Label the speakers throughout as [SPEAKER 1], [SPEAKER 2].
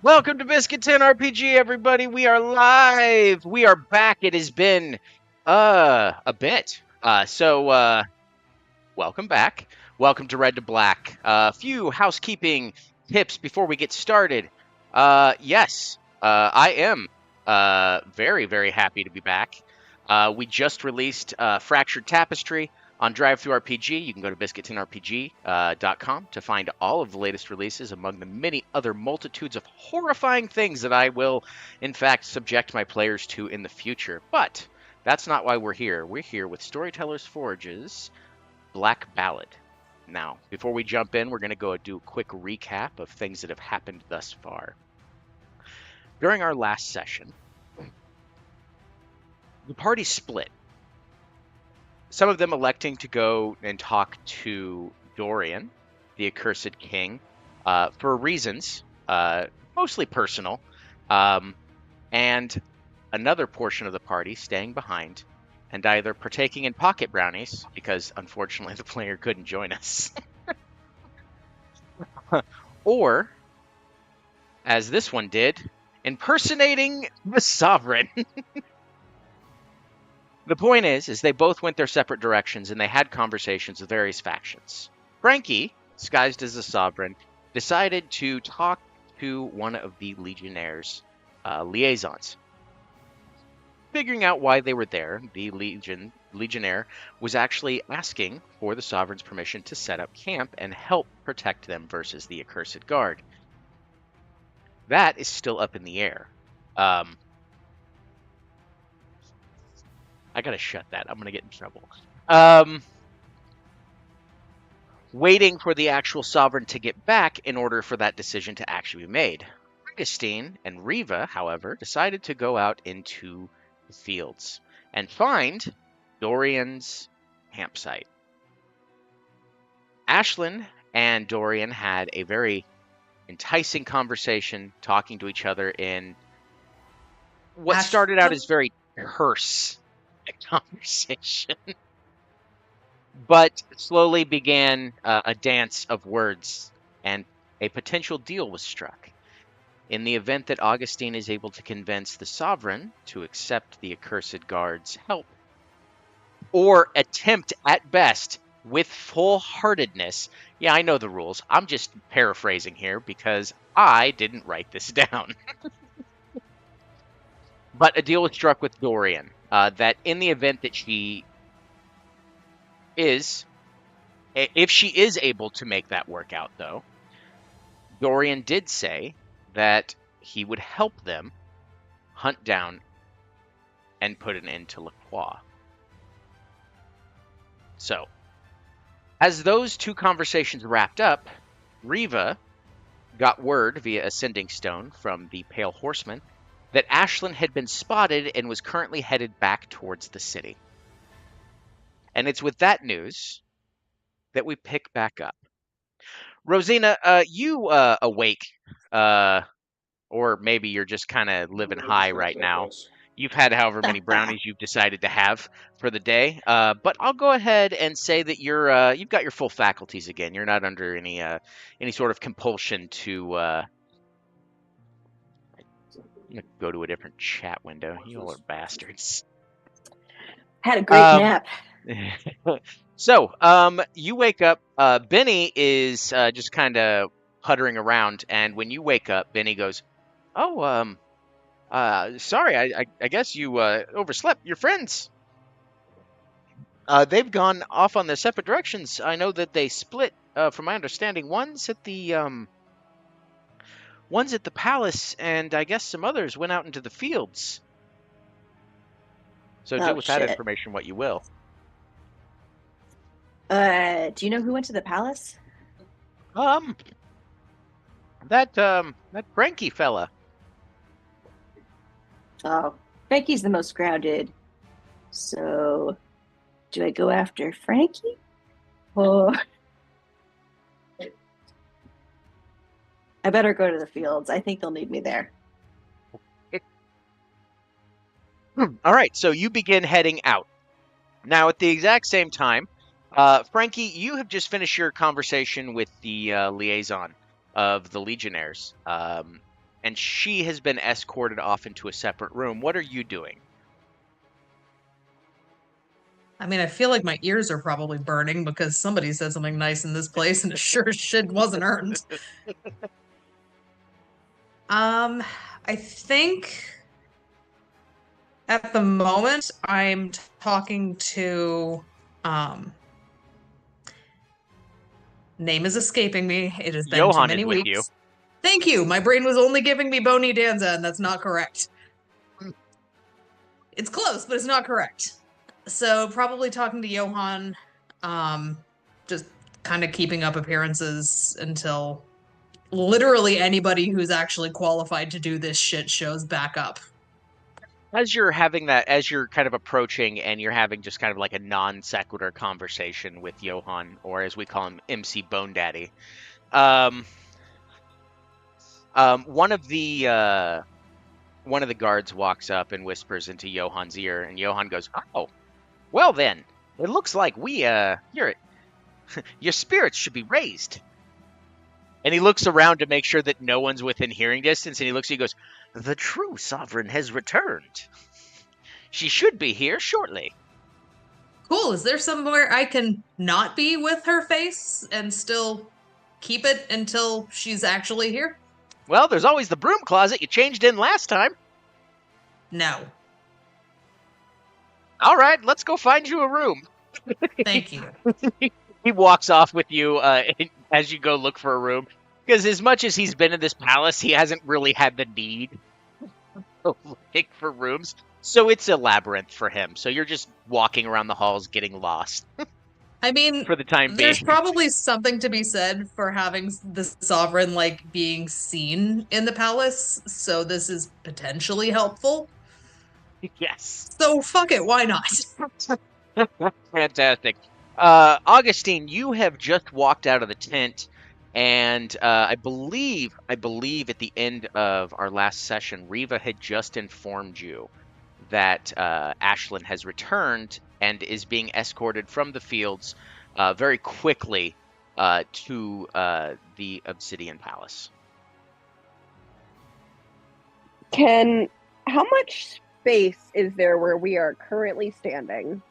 [SPEAKER 1] Welcome to Biscuit 10 RPG, everybody. We are live. We are back. It has been a bit. Welcome back. Welcome to Red to Black. A few housekeeping tips before we get started. Yes, I am very, very happy to be back. We just released Fractured Tapestry on DriveThruRPG. You can go to biscuit10rpg.com to find all of the latest releases among the many other multitudes of horrifying things that I will, in fact, subject my players to in the future. But that's not why we're here. We're here with Storytellers Forge's Black Ballad. Now, before we jump in, we're going to go do a quick recap of things that have happened thus far. During our last session, the party split. Some of them electing to go and talk to Dorian, the accursed king, for reasons mostly personal, and another portion of the party staying behind and either partaking in pocket brownies, because unfortunately the player couldn't join us, or, as this one did, impersonating the sovereign. The point is they both went their separate directions and they had conversations with various factions. Frankie disguised as a sovereign, decided to talk to one of the Legionnaires' liaisons. Figuring out why they were there, the Legionnaire was actually asking for the sovereign's permission to set up camp and help protect them versus the accursed guard. That is still up in the air. I gotta shut that. I'm gonna get in trouble. Waiting for the actual sovereign to get back in order for that decision to actually be made. Augustine and Riva, however, decided to go out into the fields and find Dorian's campsite. Ashlyn and Dorian had a very enticing conversation, talking to each other in what started out as very terse conversation, but slowly began a dance of words, and a potential deal was struck. In the event that Augustine is able to convince the sovereign to accept the accursed guard's help, or attempt at best with full-heartedness. Yeah, I know the rules. I'm just paraphrasing here because I didn't write this down. But a deal was struck with Dorian that in the event that if she is able to make that work out, though, Dorian did say that he would help them hunt down and put an end to Lacroix. So, as those two conversations wrapped up, Riva got word via a sending stone from the Pale Horseman that Ashlyn had been spotted and was currently headed back towards the city. And it's with that news that we pick back up. Rosina, you awake, or maybe you're just kind of living high right now. You've had however many brownies you've decided to have for the day, but I'll go ahead and say that you've got your full faculties again. You're not under any sort of compulsion to go to a different chat window. You all are bastards.
[SPEAKER 2] Had a great nap.
[SPEAKER 1] So, you wake up. Benny is just kind of puttering around, and when you wake up, Benny goes, "Oh, sorry, I guess you overslept. Your friends, they've gone off on their separate directions. I know that they split, from my understanding. One's at the palace, and I guess some others went out into the fields. So do with that information what you will."
[SPEAKER 2] Do you know who went to the palace?
[SPEAKER 1] That Frankie fella.
[SPEAKER 2] Oh, Frankie's the most grounded. So, do I go after Frankie? Or I better go to the fields. I think they'll need me there.
[SPEAKER 1] All right, so you begin heading out. Now, at the exact same time, Frankie, you have just finished your conversation with the liaison of the Legionnaires, and she has been escorted off into a separate room. What are you doing?
[SPEAKER 3] I mean, I feel like my ears are probably burning because somebody said something nice in this place and it sure as shit wasn't earned. I think at the moment I'm talking to, name is escaping me. It has been
[SPEAKER 1] Johan
[SPEAKER 3] too many
[SPEAKER 1] is with
[SPEAKER 3] weeks.
[SPEAKER 1] you.
[SPEAKER 3] Thank you. My brain was only giving me Boni Danza, and that's not correct. It's close, but it's not correct. So probably talking to Johan, just kind of keeping up appearances until literally anybody who's actually qualified to do this shit shows back up.
[SPEAKER 1] As you're kind of approaching and you're having just kind of like a non sequitur conversation with Johan, or as we call him, MC Bone Daddy, one of the guards walks up and whispers into Johan's ear, and Johan goes, "Oh, well then, it looks like your spirits should be raised." And he looks around to make sure that no one's within hearing distance, and he looks at you and goes, "The true sovereign has returned. She should be here shortly."
[SPEAKER 3] Cool. Is there somewhere I can not be with her face and still keep it until she's actually here?
[SPEAKER 1] Well, there's always the broom closet you changed in last time.
[SPEAKER 3] No.
[SPEAKER 1] All right, let's go find you a room.
[SPEAKER 3] Thank you.
[SPEAKER 1] He walks off with you as you go look for a room. Because as much as he's been in this palace, he hasn't really had the need to look for rooms. So it's a labyrinth for him. So you're just walking around the halls getting lost
[SPEAKER 3] I mean,
[SPEAKER 1] for the time being.
[SPEAKER 3] there's probably something to be said for having the sovereign, like, being seen in the palace, so this is potentially helpful.
[SPEAKER 1] Yes.
[SPEAKER 3] So fuck it, why not?
[SPEAKER 1] Fantastic. Augustine, you have just walked out of the tent, and I believe at the end of our last session, Riva had just informed you that Ashlyn has returned and is being escorted from the fields very quickly to the Obsidian Palace.
[SPEAKER 4] How much space is there where we are currently standing?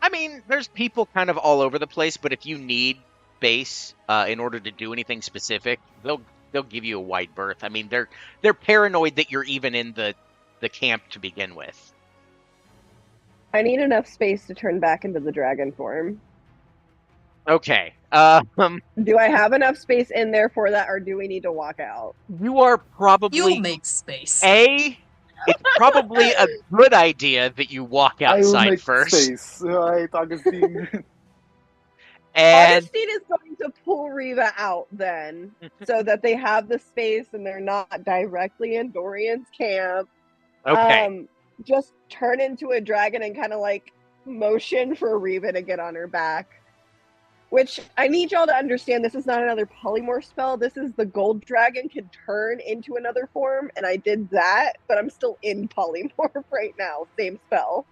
[SPEAKER 1] I mean, there's people kind of all over the place, but if you need space in order to do anything specific, they'll give you a wide berth. I mean, they're paranoid that you're even in the camp to begin with.
[SPEAKER 4] I need enough space to turn back into the dragon form.
[SPEAKER 1] Okay.
[SPEAKER 4] Do I have enough space in there for that, or do we need to walk out?
[SPEAKER 1] You are probably
[SPEAKER 3] You'll make space.
[SPEAKER 1] It's probably a good idea that you walk
[SPEAKER 5] I will
[SPEAKER 1] outside
[SPEAKER 5] make
[SPEAKER 1] first.
[SPEAKER 5] space. Right, Augustine.
[SPEAKER 1] And
[SPEAKER 4] Augustine is going to pull Riva out then, so that they have the space and they're not directly in Dorian's camp.
[SPEAKER 1] okay.
[SPEAKER 4] Just turn into a dragon and kind of like motion for Riva to get on her back. Which I need y'all to understand, this is not another polymorph spell. This is the gold dragon can turn into another form, and I did that, but I'm still in polymorph right now. Same spell.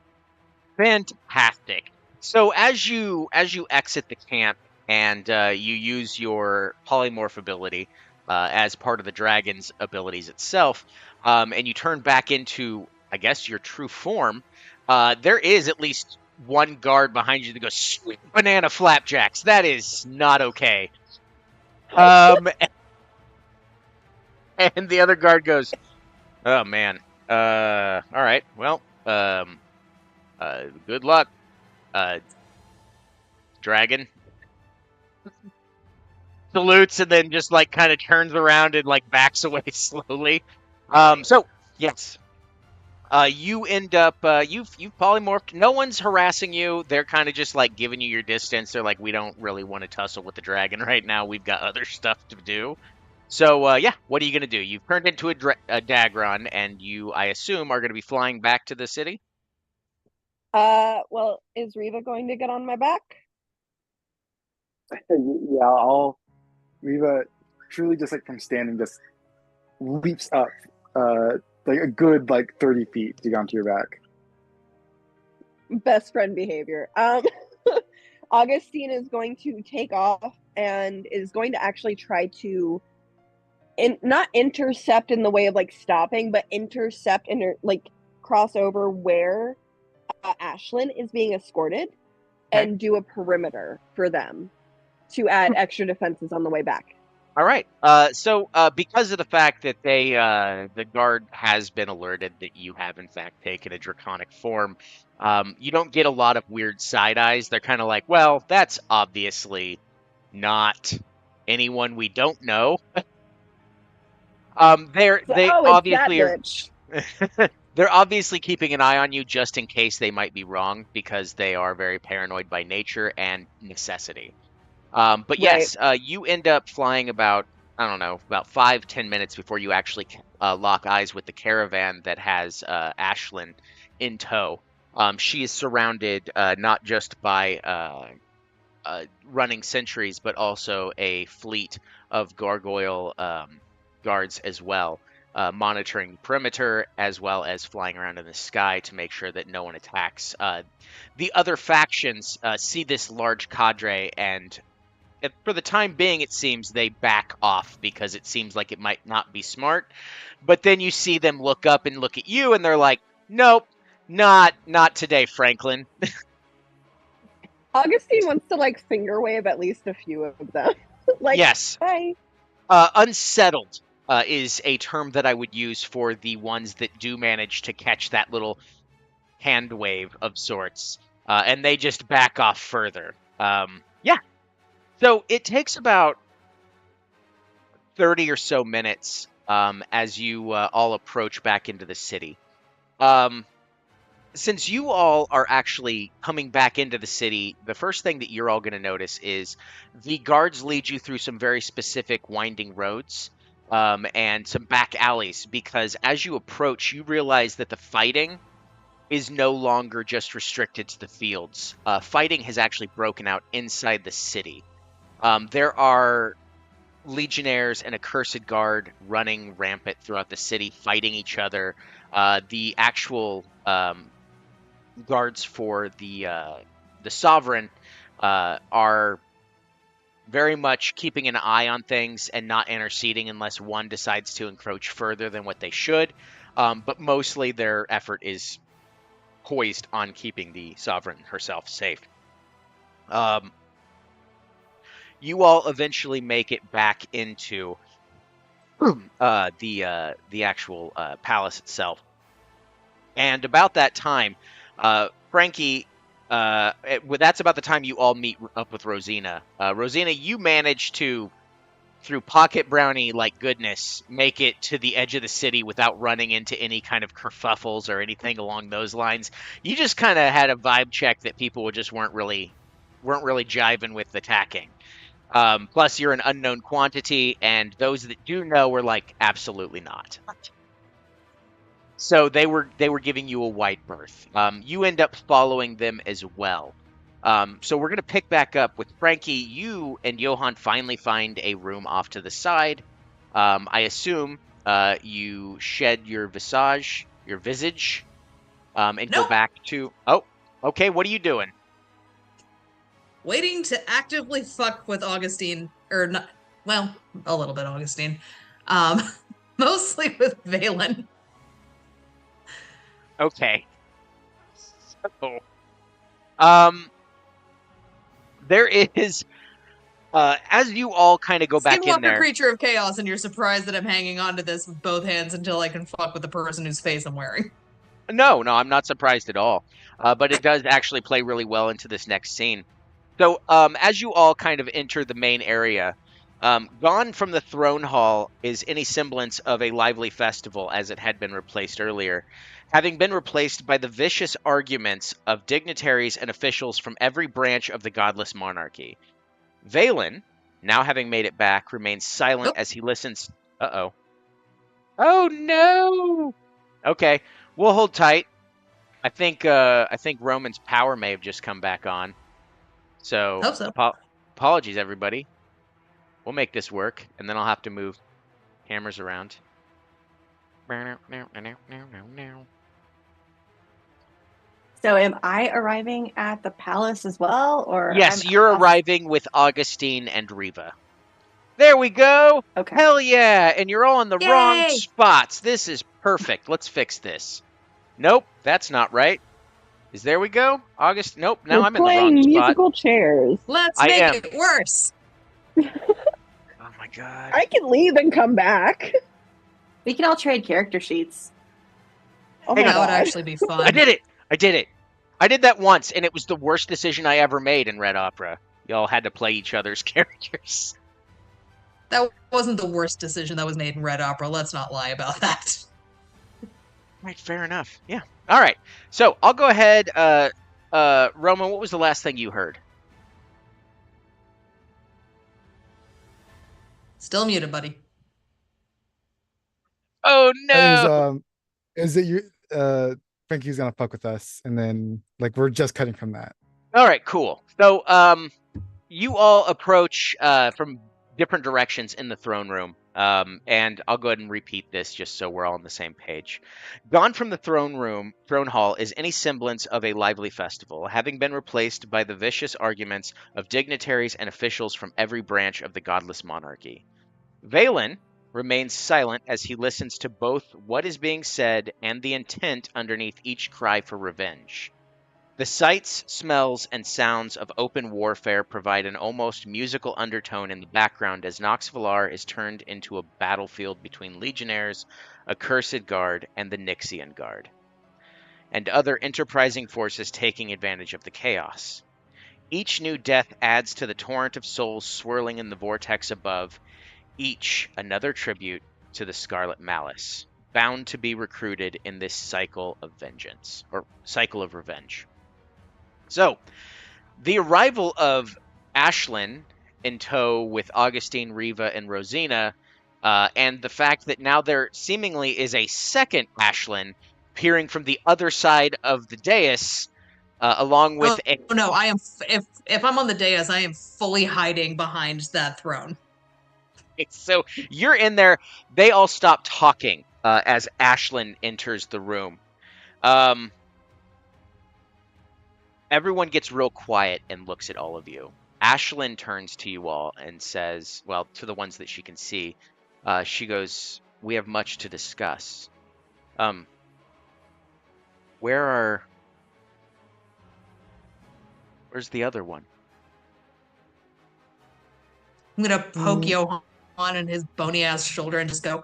[SPEAKER 1] Fantastic. So as you exit the camp and you use your polymorph ability as part of the dragon's abilities itself, and you turn back into, I guess, your true form, there is at least one guard behind you that goes, "Sweet banana flapjacks, that is not okay." And the other guard goes, "Oh man, all right, well, good luck, dragon." Salutes and then just like kind of turns around and like backs away slowly. So yes. You end up you've polymorphed. No one's harassing you. They're kind of just like giving you your distance. They're like, we don't really want to tussle with the dragon right now. We've got other stuff to do. So yeah, what are you gonna do? You've turned into a Dagron, and you, I assume, are gonna be flying back to the city.
[SPEAKER 4] Well, is Riva going to get on my back?
[SPEAKER 5] Yeah, Riva truly just like from standing just leaps up like a good 30 feet to get onto your back.
[SPEAKER 4] Best friend behavior. Augustine is going to take off and is going to actually try to not intercept in the way of like stopping, but intercept and like cross over where Ashlyn is being escorted and do a perimeter for them to add extra defenses on the way back.
[SPEAKER 1] All right. So because of the fact that the guard has been alerted that you have in fact taken a draconic form, you don't get a lot of weird side eyes. They're kind of like, well, that's obviously not anyone we don't know. They obviously are. They're obviously keeping an eye on you just in case they might be wrong, because they are very paranoid by nature and necessity. But yes, you end up flying about, I don't know, about 5-10 minutes before you actually lock eyes with the caravan that has Ashlyn in tow. She is surrounded not just by running sentries, but also a fleet of gargoyle guards as well, monitoring the perimeter as well as flying around in the sky to make sure that no one attacks. The other factions see this large cadre, and for the time being, it seems they back off because it seems like it might not be smart. But then you see them look up and look at you, and they're like, "Nope, not today, Franklin."
[SPEAKER 4] Augustine wants to like finger wave at least a few of them. Like,
[SPEAKER 1] Yes.
[SPEAKER 4] bye.
[SPEAKER 1] Unsettled is a term that I would use for the ones that do manage to catch that little hand wave of sorts, and they just back off further. Yeah. So it takes about 30 or so minutes as you all approach back into the city. Um, since you all are actually coming back into the city, the first thing that you're all going to notice is the guards lead you through some very specific winding roads and some back alleys because as you approach, you realize that the fighting is no longer just restricted to the fields. Fighting has actually broken out inside the city. There are legionnaires and a cursed guard running rampant throughout the city, fighting each other. The actual guards for the sovereign are very much keeping an eye on things and not interceding unless one decides to encroach further than what they should. But mostly their effort is poised on keeping the sovereign herself safe. You all eventually make it back into the actual palace itself. And about that time, Frankie, that's about the time you all meet up with Rosina. Rosina, you managed to, through pocket brownie like goodness, make it to the edge of the city without running into any kind of kerfuffles or anything along those lines. You just kind of had a vibe check that people just weren't really jiving with attacking. Plus, you're an unknown quantity, and those that do know were like, absolutely not. So they were giving you a wide berth. You end up following them as well. So we're gonna pick back up with Frankie. You and Johann finally find a room off to the side. I assume you shed your visage, and go
[SPEAKER 3] Nope.
[SPEAKER 1] back to. Oh, okay. What are you doing?
[SPEAKER 3] Waiting to actively fuck with Augustine, or not, well, a little bit Augustine. Mostly with Valen.
[SPEAKER 1] Okay. So, um, there is, as you all kind of go back in
[SPEAKER 3] Skinwalker
[SPEAKER 1] there.
[SPEAKER 3] creature of chaos, and you're surprised that I'm hanging on to this with both hands until I can fuck with the person whose face I'm wearing.
[SPEAKER 1] No, I'm not surprised at all. But it does actually play really well into this next scene. So, as you all kind of enter the main area, gone from the throne hall is any semblance of a lively festival as it had been replaced earlier, having been replaced by the vicious arguments of dignitaries and officials from every branch of the godless monarchy. Valen, now having made it back, remains silent
[SPEAKER 3] Oh.
[SPEAKER 1] as he listens. Uh-oh. Oh no! Okay, we'll hold tight. I think Roman's power may have just come back on. So,
[SPEAKER 3] Hope so.
[SPEAKER 1] apologies, everybody. We'll make this work, and then I'll have to move cameras around.
[SPEAKER 2] So am I arriving at the palace as well, or
[SPEAKER 1] Yes,
[SPEAKER 2] I'm
[SPEAKER 1] you're
[SPEAKER 2] off?
[SPEAKER 1] arriving with Augustine and Riva. There we go.
[SPEAKER 2] Okay.
[SPEAKER 1] Hell yeah! And you're all in the wrong
[SPEAKER 3] Yay!
[SPEAKER 1] spots. This is perfect. Let's fix this. Nope, that's not right. There we go. August. Nope. Now
[SPEAKER 4] We're
[SPEAKER 1] I'm in the
[SPEAKER 4] playing
[SPEAKER 1] wrong spot.
[SPEAKER 4] musical chairs.
[SPEAKER 3] Let's
[SPEAKER 1] I
[SPEAKER 3] make
[SPEAKER 1] am.
[SPEAKER 3] it worse.
[SPEAKER 1] Oh my god.
[SPEAKER 4] I can leave and come back.
[SPEAKER 2] We can all trade character sheets.
[SPEAKER 4] Oh
[SPEAKER 1] Hang
[SPEAKER 4] my
[SPEAKER 3] That would
[SPEAKER 4] god.
[SPEAKER 3] actually be fun.
[SPEAKER 1] I did it. I did that once, and it was the worst decision I ever made in Red Opera. Y'all had to play each other's characters.
[SPEAKER 3] That wasn't the worst decision that was made in Red Opera. Let's not lie about that.
[SPEAKER 1] Right, fair enough. Yeah. All right. So I'll go ahead. Roman, what was the last thing you heard?
[SPEAKER 3] Still muted, buddy.
[SPEAKER 1] Oh
[SPEAKER 5] It
[SPEAKER 1] no!
[SPEAKER 5] is that you Frankie's gonna fuck with us, and then like we're just cutting from that.
[SPEAKER 1] All right, cool. So you all approach from different directions in the throne room. And I'll go ahead and repeat this just so we're all on the same page. Gone from the throne hall is any semblance of a lively festival, having been replaced by the vicious arguments of dignitaries and officials from every branch of the godless monarchy. Valen remains silent as he listens to both what is being said and the intent underneath each cry for revenge. The sights, smells, and sounds of open warfare provide an almost musical undertone in the background as Nox Valar is turned into a battlefield between legionnaires, accursed guard, and the Nixian guard, and other enterprising forces taking advantage of the chaos. Each new death adds to the torrent of souls swirling in the vortex above, each another tribute to the Scarlet Malice, bound to be recruited in this cycle of vengeance, or cycle of revenge. So, the arrival of Ashlyn in tow with Augustine, Riva, and Rosina, and the fact that now there seemingly is a second Ashlyn peering from the other side of the dais, along with
[SPEAKER 3] Oh no, I am. If I'm on the dais, I am fully hiding behind that throne.
[SPEAKER 1] So you're in there. They all stop talking as Ashlyn enters the room. Everyone gets real quiet and looks at all of you. Ashlyn turns to you all and says, well, to the ones that she can see, she goes, "We have much to discuss. Where's the other one?"
[SPEAKER 3] I'm gonna poke Johan in his bony ass shoulder and just go,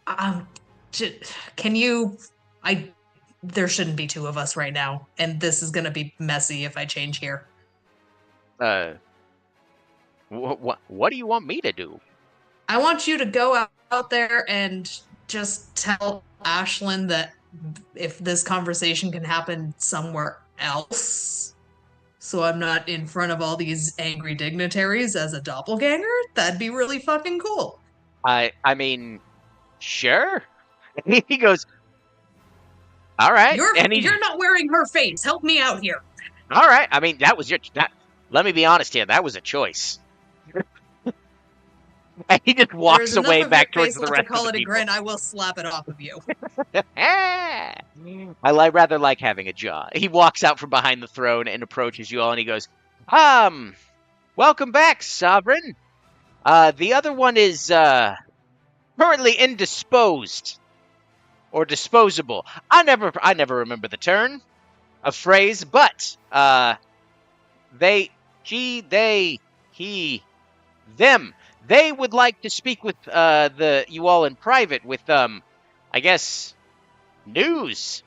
[SPEAKER 3] can you? There shouldn't be two of us right now, and this is gonna be messy if I change here.
[SPEAKER 1] What do you want me to do?
[SPEAKER 3] I want you to go out there and just tell Ashlyn that if this conversation can happen somewhere else, so I'm not in front of all these angry dignitaries as a doppelganger, that'd be really fucking cool.
[SPEAKER 1] I mean, sure. He goes, all right.
[SPEAKER 3] You're not wearing her face. Help me out here.
[SPEAKER 1] All right. I mean, that was let me be honest here. That was a choice. And he just walks away back towards the rest of the
[SPEAKER 3] call it
[SPEAKER 1] people.
[SPEAKER 3] A grin. I will slap it off of you.
[SPEAKER 1] I rather like having a jaw. He walks out from behind the throne and approaches you all, and he goes, welcome back, Sovereign. The other one is currently indisposed or disposable. I never remember the turn of phrase, but they, he, them. They would like to speak with you all in private with I guess news.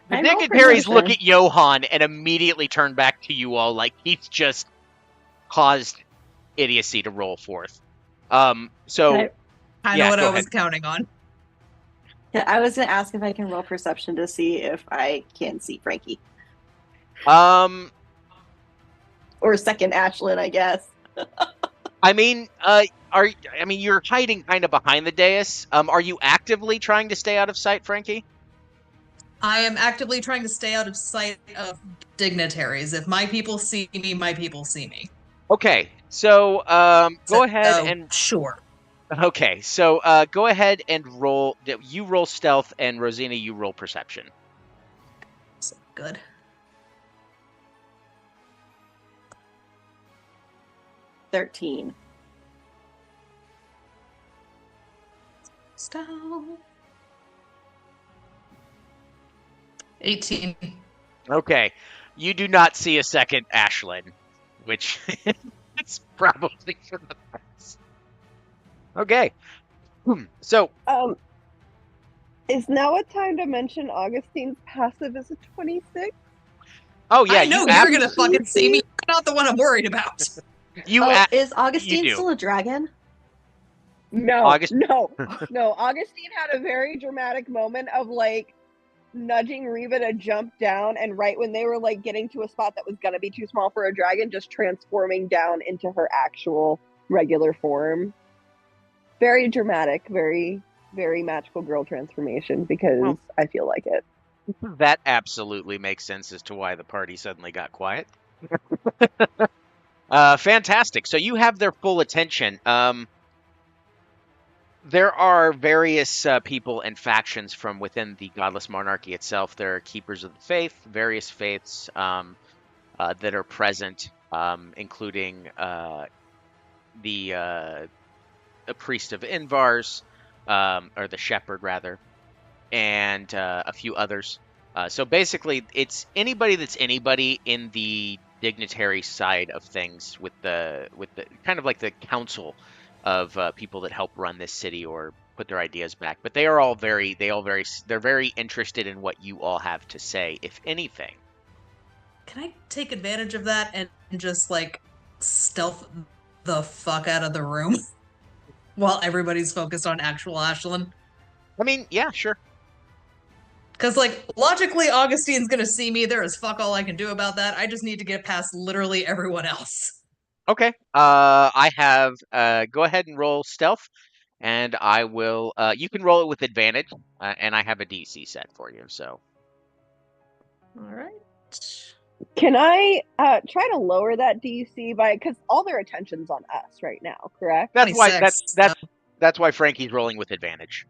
[SPEAKER 1] The dignitaries look at Johan and immediately turn back to you all like he's just caused idiocy to roll forth. So
[SPEAKER 3] kind of what I was counting on.
[SPEAKER 2] Yeah, I was gonna ask if I can roll perception to see if I can see Frankie. Or second Ashlyn, I guess.
[SPEAKER 1] I mean, you're hiding kind of behind the dais. Are you actively trying to stay out of sight, Frankie?
[SPEAKER 3] I am actively trying to stay out of sight of dignitaries. If my people see me, my people see me.
[SPEAKER 1] Okay, so go ahead and
[SPEAKER 3] sure.
[SPEAKER 1] Okay, so go ahead and roll. You roll stealth, and Rosina, you roll perception.
[SPEAKER 3] Good.
[SPEAKER 2] $13.
[SPEAKER 3] Stealth. 18.
[SPEAKER 1] Okay, you do not see a second Ashlyn, which it's probably for the best. Okay, so
[SPEAKER 4] is now a time to mention Augustine's passive is a 26?
[SPEAKER 1] Oh yeah,
[SPEAKER 3] I know you're gonna fucking see me. You're not the one I'm worried about.
[SPEAKER 2] Is Augustine still a dragon?
[SPEAKER 4] No, no. Augustine had a very dramatic moment of like nudging Riva to jump down, and right when they were like getting to a spot that was gonna be too small for a dragon, just transforming down into her actual regular form. Very dramatic, very, very magical girl transformation, because I feel like it.
[SPEAKER 1] That absolutely makes sense as to why the party suddenly got quiet. Fantastic. So you have their full attention. There are various people and factions from within the Godless Monarchy itself. There are keepers of the faith, various faiths that are present, including the priest of Invar's, or the shepherd rather, and a few others. So basically, it's anybody that's anybody in the dignitary side of things with the kind of like the council of people that help run this city or put their ideas back. But they are all they're very interested in what you all have to say, if anything.
[SPEAKER 3] Can I take advantage of that and just like stealth the fuck out of the room while everybody's focused on actual Ashlyn?
[SPEAKER 1] I mean, yeah, sure.
[SPEAKER 3] Because, like, logically, Augustine's gonna see me. There is fuck all I can do about that. I just need to get past literally everyone else.
[SPEAKER 1] Okay. I have go ahead and roll stealth, and I will. You can roll it with advantage, and I have a DC set for you. So
[SPEAKER 3] All right.
[SPEAKER 4] Can I try to lower that DC by, because all their attention's on us right now, correct?
[SPEAKER 1] that's why
[SPEAKER 3] 26.
[SPEAKER 1] that's why Frankie's rolling with advantage.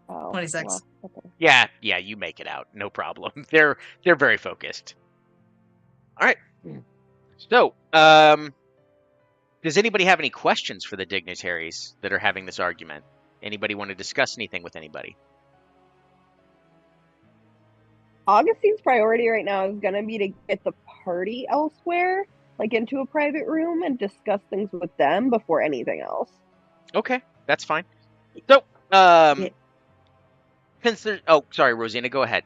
[SPEAKER 4] Oh,
[SPEAKER 3] 26.
[SPEAKER 4] well, okay.
[SPEAKER 1] Yeah, you make it out, no problem. They're very focused. All right. So, does anybody have any questions for the dignitaries that are having this argument? Anybody want to discuss anything with anybody?
[SPEAKER 4] Augustine's priority right now is going to be to get the party elsewhere, like into a private room and discuss things with them before anything else.
[SPEAKER 1] Okay, that's fine. So,
[SPEAKER 2] Yeah.
[SPEAKER 1] since there's, oh, sorry, Rosina, go ahead.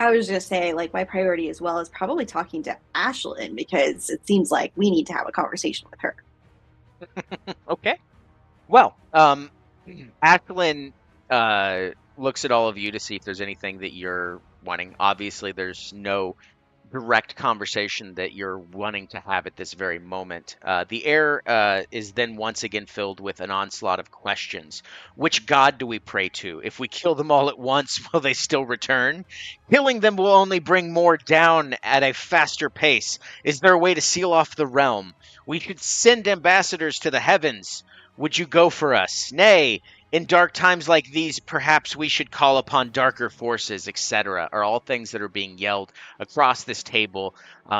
[SPEAKER 2] I was just saying, like, my priority as well is probably talking to Ashlyn because it seems like we need to have a conversation with her.
[SPEAKER 1] Okay. Well, Ashlyn looks at all of you to see if there's anything that you're wanting. Obviously, there's no direct conversation that you're wanting to have at this very moment. The air is then once again filled with an onslaught of questions. Which god do we pray to? If we kill them all at once, will they still return? Killing them will only bring more down at a faster pace. Is there a way to seal off the realm? We should send ambassadors to the heavens. Would you go for us? Nay, in dark times like these, perhaps we should call upon darker forces, etc., are all things that are being yelled across this table,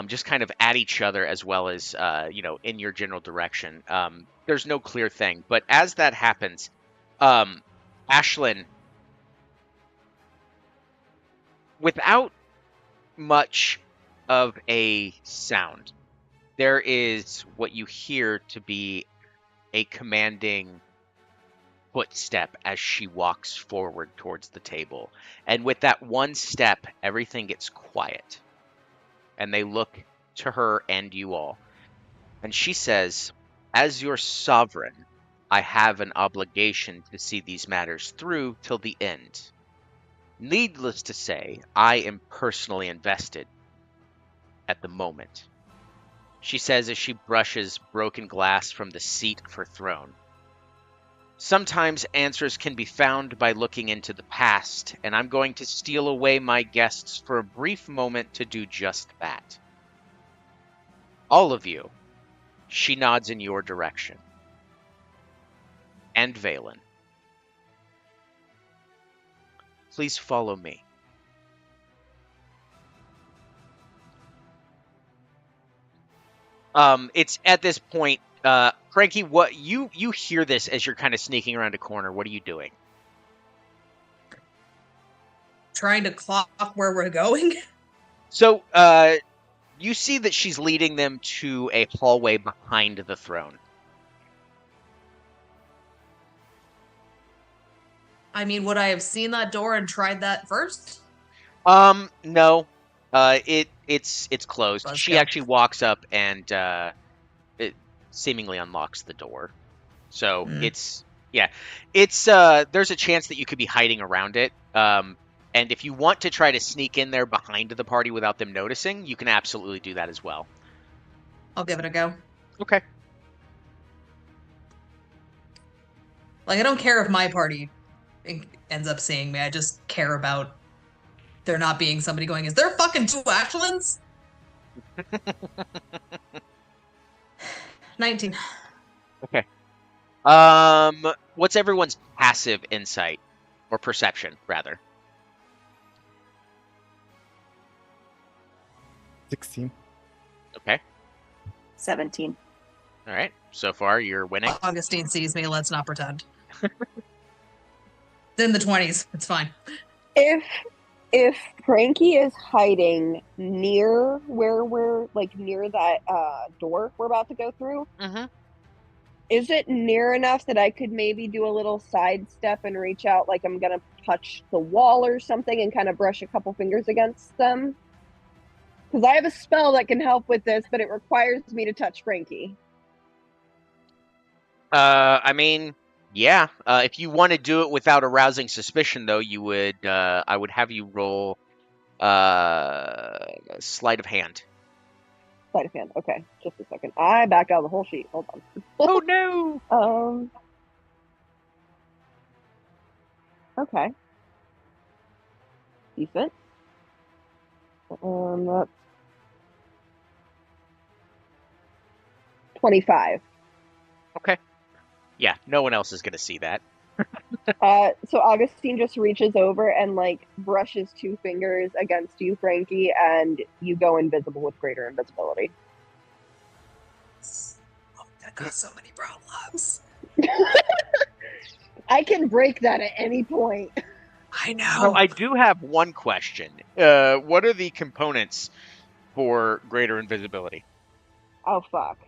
[SPEAKER 1] just kind of at each other as well as, in your general direction. There's no clear thing. But as that happens, Ashlyn, without much of a sound, there is what you hear to be a commanding footstep as she walks forward towards the table. And with that one step, everything gets quiet. And they look to her and you all. And she says, as your sovereign, I have an obligation to see these matters through till the end. Needless to say, I am personally invested at the moment. She says as she brushes broken glass from the seat of her throne. Sometimes answers can be found by looking into the past, and I'm going to steal away my guests for a brief moment to do just that. All of you, she nods in your direction. And Valen. Please follow me. It's at this point, Frankie, what you hear this as you're kind of sneaking around a corner. What are you doing?
[SPEAKER 3] Trying to clock where we're going.
[SPEAKER 1] So, you see that she's leading them to a hallway behind the throne.
[SPEAKER 3] I mean, would I have seen that door and tried that first?
[SPEAKER 1] No. It's closed.
[SPEAKER 3] Let's
[SPEAKER 1] She
[SPEAKER 3] go.
[SPEAKER 1] actually walks up and it seemingly unlocks the door. So it's there's a chance that you could be hiding around it. And if you want to try to sneak in there behind the party without them noticing, you can absolutely do that as well.
[SPEAKER 3] I'll give it a go.
[SPEAKER 1] Okay.
[SPEAKER 3] Like, I don't care if my party ends up seeing me. I just care about there not being somebody going, is there fucking two Ashlyns? 19.
[SPEAKER 1] Okay. What's everyone's passive insight or perception, rather?
[SPEAKER 5] 16.
[SPEAKER 1] Okay.
[SPEAKER 2] 17.
[SPEAKER 1] All right. So far, you're winning.
[SPEAKER 3] Augustine sees me. Let's not pretend. It's in the 20s. It's fine.
[SPEAKER 4] If If Frankie is hiding near where we're like near that door we're about to go through,
[SPEAKER 1] Mm-hmm.
[SPEAKER 4] is it near enough that I could maybe do a little sidestep and reach out like I'm gonna touch the wall or something and kind of brush a couple fingers against them? Because I have a spell that can help with this, but it requires me to touch Frankie.
[SPEAKER 1] I mean, yeah. If you want to do it without arousing suspicion, though, you would. I would have you roll sleight of hand.
[SPEAKER 4] Sleight of hand. Okay, just a second. I backed out of the whole sheet. Hold on.
[SPEAKER 1] Oh no!
[SPEAKER 4] Okay. Decent. That's 25.
[SPEAKER 1] Okay. Yeah, no one else is gonna see that.
[SPEAKER 4] So Augustine just reaches over and like brushes 2 fingers against you, Frankie, and you go invisible with greater invisibility.
[SPEAKER 3] Oh, that got so many problems.
[SPEAKER 4] I can break that at any point.
[SPEAKER 3] I know.
[SPEAKER 1] So I do have one question. What are the components for greater invisibility?
[SPEAKER 4] Oh fuck.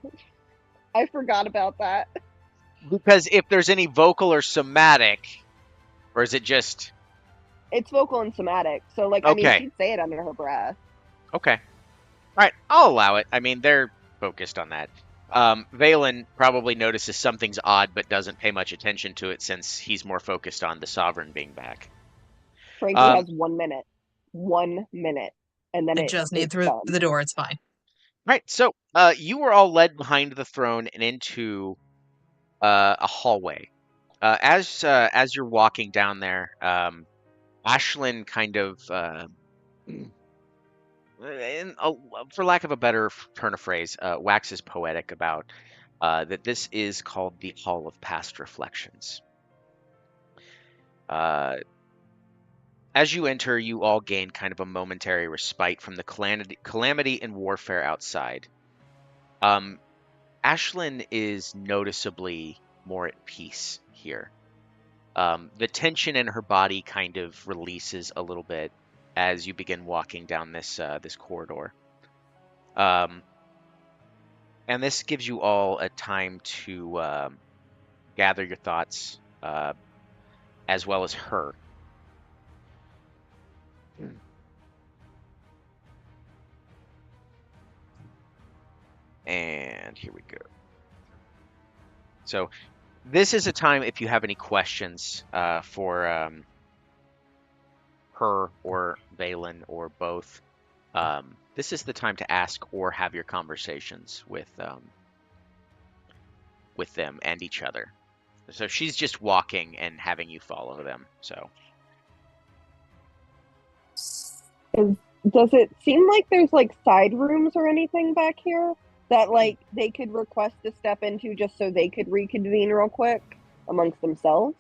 [SPEAKER 4] I forgot about that.
[SPEAKER 1] Because if there's any vocal or somatic, or is it just
[SPEAKER 4] It's vocal and somatic. So like I mean
[SPEAKER 1] okay?
[SPEAKER 4] she'd say it under her breath.
[SPEAKER 1] Okay. All right, I'll allow it. I mean, they're focused on that. Valen probably notices something's odd, but doesn't pay much attention to it since he's more focused on the Sovereign being back.
[SPEAKER 4] Frankie has 1 minute. 1 minute. And then
[SPEAKER 3] I just need
[SPEAKER 4] it's
[SPEAKER 3] through
[SPEAKER 4] done.
[SPEAKER 3] the door. It's fine.
[SPEAKER 1] Right, so you were all led behind the throne and into a hallway. As you're walking down there, Ashlyn kind of, for lack of a better turn of phrase, waxes poetic about that this is called the Hall of Past Reflections. As you enter, you all gain kind of a momentary respite from the calamity and warfare outside. Ashlyn is noticeably more at peace here. The tension in her body kind of releases a little bit as you begin walking down this corridor. And this gives you all a time to gather your thoughts, as well as her. And here we go. So this is a time if you have any questions for her or Valen or both. This is the time to ask or have your conversations with them and each other. So she's just walking and having you follow them. So
[SPEAKER 4] Does it seem like there's like side rooms or anything back here that like they could request to step into just so they could reconvene real quick amongst themselves?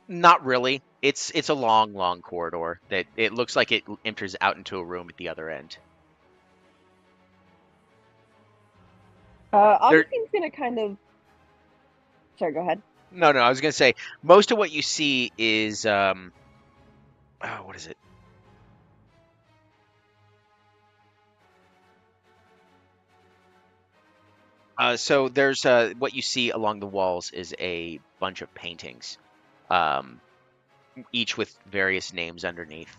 [SPEAKER 1] not really. It's a long corridor that it looks like it enters out into a room at the other end.
[SPEAKER 4] Augustine's gonna kind of. Sorry, go ahead.
[SPEAKER 1] No, I was gonna say most of what you see is what is it? So there's what you see along the walls is a bunch of paintings, each with various names underneath.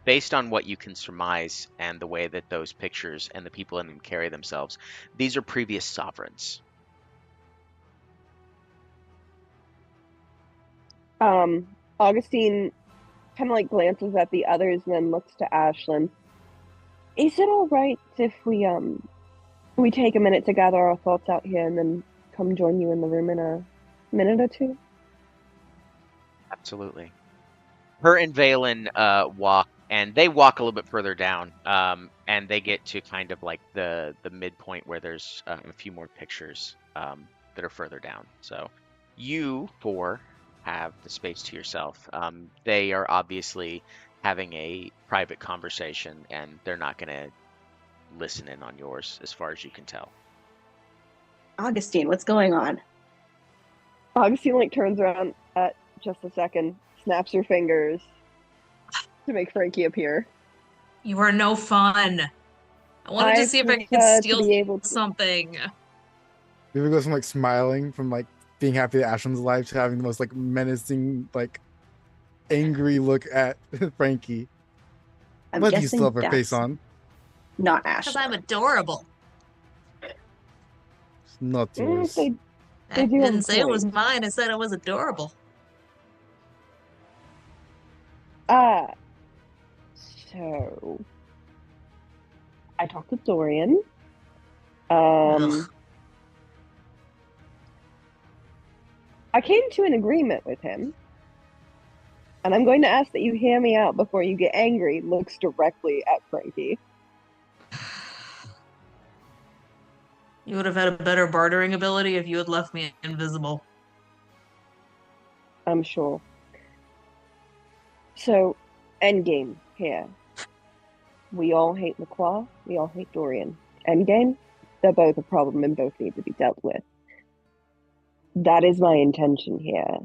[SPEAKER 1] Based on what you can surmise and the way that those pictures and the people in them carry themselves, these are previous sovereigns.
[SPEAKER 4] Augustine kind of like glances at the others and then looks to Ashlyn. Is it all right if we take a minute to gather our thoughts out here and then come join you in the room in a minute or two?
[SPEAKER 1] Absolutely. Her and Valen walk, and they walk a little bit further down, and they get to kind of like the midpoint where there's a few more pictures that are further down. So you four have the space to yourself. They are obviously having a private conversation, and they're not going to listen in on yours, as far as you can tell.
[SPEAKER 2] Augustine, what's going on?
[SPEAKER 4] Augustine like turns around at just a second, snaps her fingers to make Frankie appear.
[SPEAKER 3] You are no fun. I wanted to see if I could
[SPEAKER 4] prefer to
[SPEAKER 3] steal
[SPEAKER 4] be able to.
[SPEAKER 3] something.
[SPEAKER 5] Viva goes from like smiling, from like being happy that Ashland's alive, to having the most like menacing, like angry look at Frankie.
[SPEAKER 2] I'm
[SPEAKER 5] But you
[SPEAKER 2] guessing
[SPEAKER 5] still have her
[SPEAKER 2] that's
[SPEAKER 5] face on.
[SPEAKER 2] not
[SPEAKER 3] Because
[SPEAKER 2] Ashley.
[SPEAKER 3] I'm adorable.
[SPEAKER 5] It's not
[SPEAKER 4] Mm,
[SPEAKER 5] yours.
[SPEAKER 4] they
[SPEAKER 3] I
[SPEAKER 4] do have
[SPEAKER 3] didn't say it was
[SPEAKER 4] points.
[SPEAKER 3] mine. I said it was adorable.
[SPEAKER 4] Ah, so I talked to Dorian.
[SPEAKER 3] Ugh.
[SPEAKER 4] I came to an agreement with him, and I'm going to ask that you hear me out before you get angry. Looks directly at Frankie.
[SPEAKER 3] You would have had a better bartering ability if you had left me invisible.
[SPEAKER 4] I'm sure. So, endgame here. We all hate LaCroix. We all hate Dorian. Endgame, they're both a problem and both need to be dealt with. That is my intention here.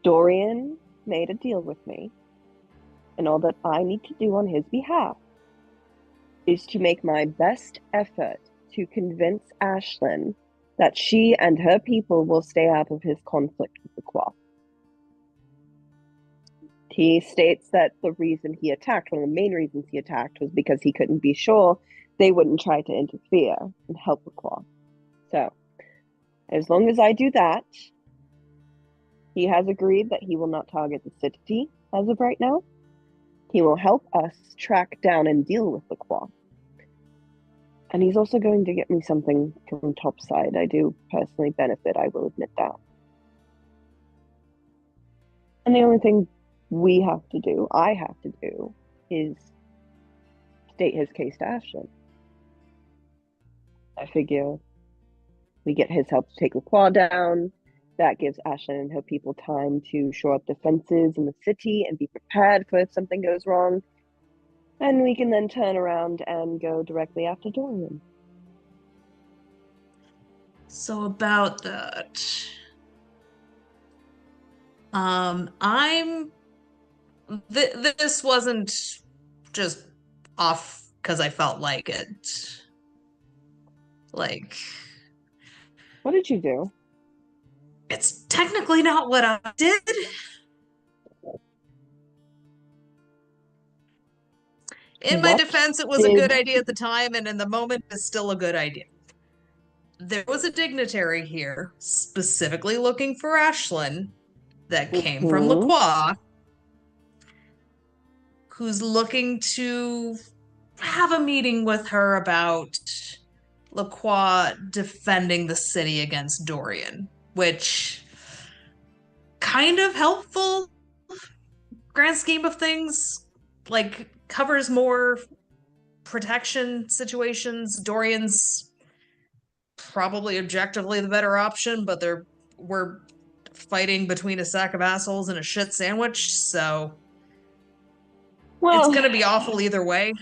[SPEAKER 4] Dorian made a deal with me, and all that I need to do on his behalf is to make my best effort to convince Ashlyn that she and her people will stay out of his conflict with LaCroix. He states that the reason he attacked, one of the main reasons he attacked, was because he couldn't be sure they wouldn't try to interfere and help LaCroix. So, as long as I do that, he has agreed that he will not target the city as of right now. He will help us track down and deal with LaCroix. And he's also going to get me something from Topside. I do personally benefit, I will admit that. And the only thing I have to do, is state his case to Ashlyn. I figure we get his help to take LaCroix down. That gives Ashlyn and her people time to shore up defenses in the city and be prepared for if something goes wrong. And we can then turn around and go directly after Dorian.
[SPEAKER 3] So about that. This wasn't just off because I felt like it. Like,
[SPEAKER 4] What did you do?
[SPEAKER 3] it's technically not what I did. In my
[SPEAKER 4] What
[SPEAKER 3] defense, it was a good
[SPEAKER 4] did
[SPEAKER 3] idea at the time, and in the moment, it's still a good idea. There was a dignitary here, specifically looking for Ashlyn, that came from
[SPEAKER 4] Mhm.
[SPEAKER 3] LaCroix, who's looking to have a meeting with her about LaCroix defending the city against Dorian, which kind of helpful, grand scheme of things, like covers more protection situations. Dorian's probably objectively the better option, but we're fighting between a sack of assholes and a shit sandwich, so it's gonna be awful either way.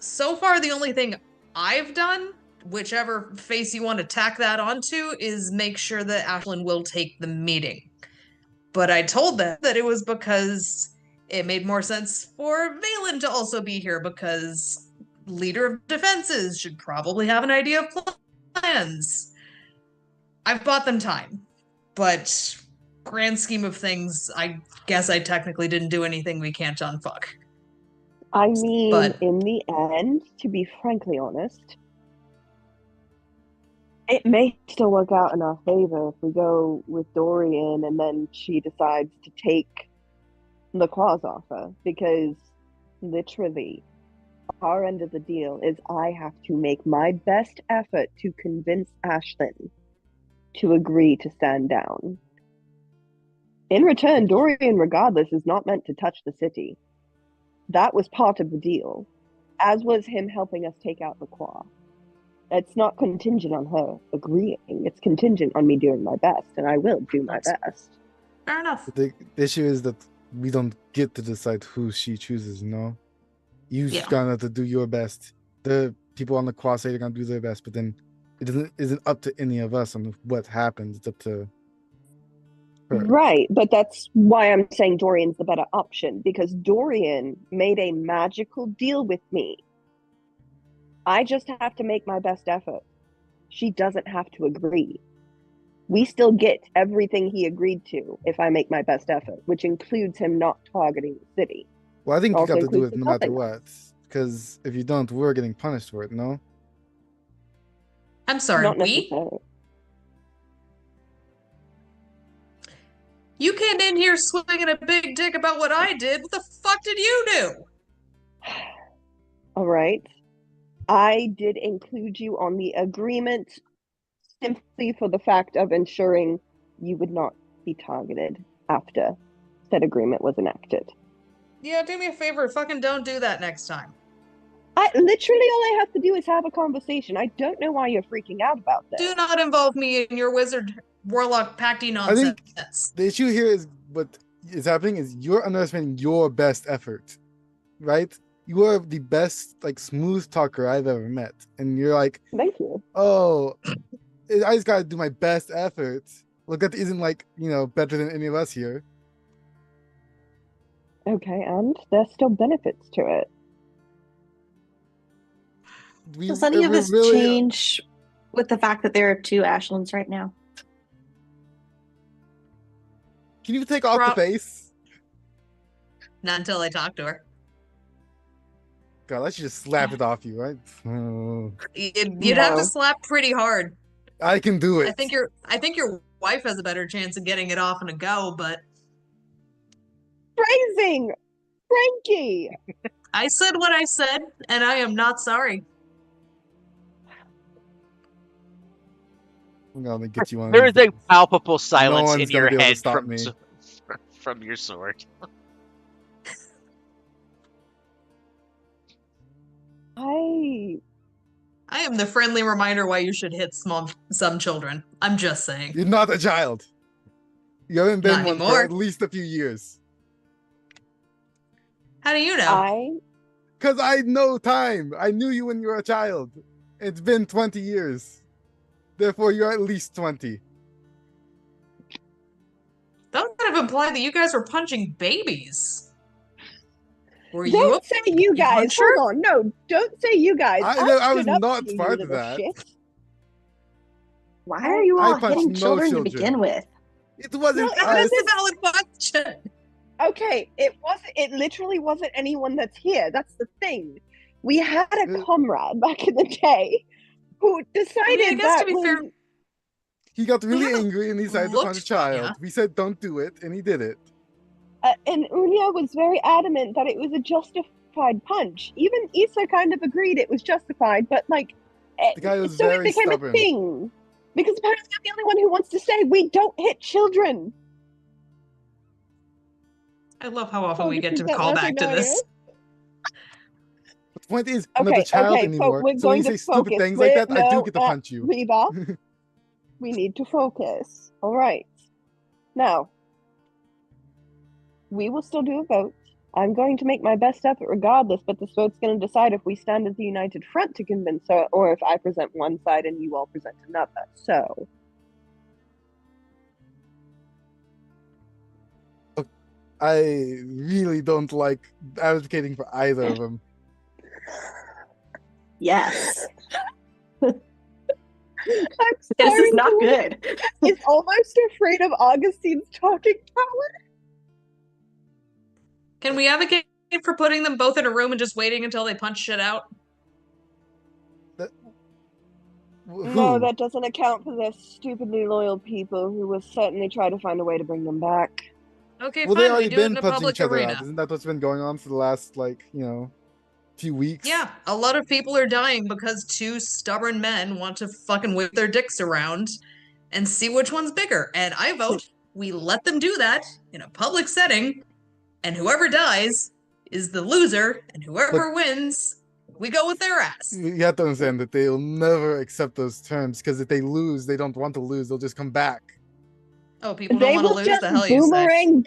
[SPEAKER 3] So far, the only thing I've done, whichever face you want to tack that onto, is make sure that Ashlyn will take the meeting. But I told them that it was because it made more sense for Valen to also be here, because leader of defenses should probably have an idea of plans. I've bought them time, but grand scheme of things, I guess I technically didn't do anything we can't unfuck.
[SPEAKER 4] I mean,
[SPEAKER 3] But
[SPEAKER 4] in the end, to be frankly honest, it may still work out in our favor if we go with Dorian and then she decides to take LaCroix's offer, because literally our end of the deal is I have to make my best effort to convince Ashlyn to agree to stand down. In return, Dorian, regardless, is not meant to touch the city. That was part of the deal, as was him helping us take out LaCroix. It's not contingent on her agreeing. It's contingent on me doing my best, and I will do my best.
[SPEAKER 3] fair enough.
[SPEAKER 5] The issue is that we don't get to decide who she chooses, you know? You're
[SPEAKER 3] Yeah.
[SPEAKER 5] gonna have to do your best. The people on the quad say they're gonna do their best, but then it isn't up to any of us on what happens. It's up to her.
[SPEAKER 4] Right, but that's why I'm saying Dorian's the better option, because Dorian made a magical deal with me. I just have to make my best effort. She doesn't have to agree. We still get everything he agreed to if I make my best effort, which includes him not targeting the city.
[SPEAKER 5] Well, I think you
[SPEAKER 4] Also
[SPEAKER 5] got to do
[SPEAKER 4] includes
[SPEAKER 5] it no
[SPEAKER 4] the
[SPEAKER 5] matter
[SPEAKER 4] helping
[SPEAKER 5] what, because if you don't, we're getting punished for it. No.
[SPEAKER 3] I'm sorry,
[SPEAKER 4] Not
[SPEAKER 3] we?
[SPEAKER 4] necessarily.
[SPEAKER 3] You came in here swinging a big dick about what I did. What the fuck did you do?
[SPEAKER 4] All right. I did include you on the agreement simply for the fact of ensuring you would not be targeted after said agreement was enacted.
[SPEAKER 3] Yeah, do me a favor. Fucking don't do that next time.
[SPEAKER 4] I literally all I have to do is have a conversation. I don't know why you're freaking out about this.
[SPEAKER 3] Do not involve me in your wizard warlock pacty
[SPEAKER 5] I
[SPEAKER 3] nonsense.
[SPEAKER 5] think the issue here is what is happening is you're underestimating your best effort, right? You are the best, like, smooth talker I've ever met, and you're like,
[SPEAKER 4] Thank you.
[SPEAKER 5] oh, I just gotta do my best effort. Look, that isn't, like, better than any of us here.
[SPEAKER 4] Okay, and there's still benefits to it.
[SPEAKER 2] Does any of
[SPEAKER 5] we're
[SPEAKER 2] this
[SPEAKER 5] really-
[SPEAKER 2] change with the fact that there are two Ashlands right now?
[SPEAKER 5] Can you take off the face?
[SPEAKER 3] Not until I talk to her.
[SPEAKER 5] God, I should just slap it off you, right? Oh,
[SPEAKER 3] You'd have to
[SPEAKER 4] No.
[SPEAKER 3] slap pretty hard.
[SPEAKER 5] I can do it.
[SPEAKER 3] I think your wife has a better chance of getting it off in a go, but
[SPEAKER 4] Phrasing! Frankie!
[SPEAKER 3] I said what I said, and I am not sorry.
[SPEAKER 5] I'm gonna get you on.
[SPEAKER 1] There is a palpable silence
[SPEAKER 5] one's
[SPEAKER 1] in
[SPEAKER 5] gonna
[SPEAKER 1] your
[SPEAKER 5] be able to
[SPEAKER 1] head
[SPEAKER 5] stop me.
[SPEAKER 1] from your sword.
[SPEAKER 3] I am the friendly reminder why you should hit some children. I'm just saying.
[SPEAKER 5] You're not a child. You haven't been
[SPEAKER 3] Not
[SPEAKER 5] one for
[SPEAKER 3] anymore.
[SPEAKER 5] at least a few years.
[SPEAKER 3] How do you know?
[SPEAKER 5] Because I know time. I knew you when you were a child. It's been 20 years. Therefore, you're at least 20.
[SPEAKER 3] That would kind of imply that you guys were punching babies. Were you?
[SPEAKER 4] Don't say you guys.
[SPEAKER 3] puncher?
[SPEAKER 4] Hold on. No, don't say you guys.
[SPEAKER 5] I was
[SPEAKER 4] stood up
[SPEAKER 5] not
[SPEAKER 4] to you,
[SPEAKER 5] part of
[SPEAKER 4] little
[SPEAKER 5] that.
[SPEAKER 4] shit.
[SPEAKER 2] Why are you all
[SPEAKER 5] punched
[SPEAKER 2] hitting
[SPEAKER 5] no
[SPEAKER 2] children to
[SPEAKER 5] children.
[SPEAKER 2] begin with?
[SPEAKER 5] It wasn't
[SPEAKER 4] No,
[SPEAKER 5] us.
[SPEAKER 3] That's a valid question.
[SPEAKER 4] Okay, it wasn't. It literally wasn't anyone that's here. That's the thing. We had a comrade back in the day who decided
[SPEAKER 3] guess to
[SPEAKER 4] that
[SPEAKER 3] be fair-
[SPEAKER 4] when
[SPEAKER 5] He got really
[SPEAKER 3] haven't
[SPEAKER 5] angry and he decided to
[SPEAKER 3] looked
[SPEAKER 5] punch a
[SPEAKER 3] for
[SPEAKER 5] child.
[SPEAKER 3] ya.
[SPEAKER 5] We said don't do it, and he did it.
[SPEAKER 4] and Unya was very adamant that it was a justified punch. Even Issa kind of agreed it was justified, but like,
[SPEAKER 5] The guy was
[SPEAKER 4] so
[SPEAKER 5] very
[SPEAKER 4] it became
[SPEAKER 5] stubborn.
[SPEAKER 4] a thing because apparently I'm the only one who wants to say we don't hit children.
[SPEAKER 3] I love how often we get to
[SPEAKER 4] 100%
[SPEAKER 3] call back to
[SPEAKER 4] Macedonia.
[SPEAKER 3] this.
[SPEAKER 5] But the point is, I'm not
[SPEAKER 4] Okay,
[SPEAKER 5] a child
[SPEAKER 4] okay,
[SPEAKER 5] anymore.
[SPEAKER 4] we're
[SPEAKER 5] So when
[SPEAKER 4] going
[SPEAKER 5] you
[SPEAKER 4] to
[SPEAKER 5] say stupid
[SPEAKER 4] focus.
[SPEAKER 5] things like that, I do
[SPEAKER 4] No,
[SPEAKER 5] get to punch you.
[SPEAKER 4] Reba, we need to focus. All right. Now, we will still do a vote. I'm going to make my best effort regardless, but this vote's going to decide if we stand as a united front to convince her, or if I present one side and you all present another. So,
[SPEAKER 5] I really don't like advocating for either of them.
[SPEAKER 2] Yes.
[SPEAKER 4] I'm
[SPEAKER 2] This
[SPEAKER 4] sorry,
[SPEAKER 2] is not good.
[SPEAKER 4] He's almost afraid of Augustine's talking power.
[SPEAKER 3] Can we advocate for putting them both in a room and just waiting until they punch shit out?
[SPEAKER 5] Who?
[SPEAKER 4] No, that doesn't account for the stupidly loyal people who will certainly try to find a way to bring them back.
[SPEAKER 3] Okay,
[SPEAKER 5] Well, they
[SPEAKER 3] fine. We
[SPEAKER 5] already
[SPEAKER 3] do it
[SPEAKER 5] been
[SPEAKER 3] in a
[SPEAKER 5] punching
[SPEAKER 3] public
[SPEAKER 5] each other
[SPEAKER 3] arena.
[SPEAKER 5] out. Isn't that what's been going on for the last, few weeks?
[SPEAKER 3] Yeah, a lot of people are dying because two stubborn men want to fucking whip their dicks around and see which one's bigger. And I vote we let them do that in a public setting, and whoever dies is the loser, and whoever wins, we go with their ass.
[SPEAKER 5] You have to understand that they'll never accept those terms because if they lose, they don't want to lose. They'll just come back.
[SPEAKER 3] Oh, people don't
[SPEAKER 4] They
[SPEAKER 3] want to
[SPEAKER 4] will
[SPEAKER 3] lose?
[SPEAKER 4] just
[SPEAKER 3] The hell you say?
[SPEAKER 4] boomerang.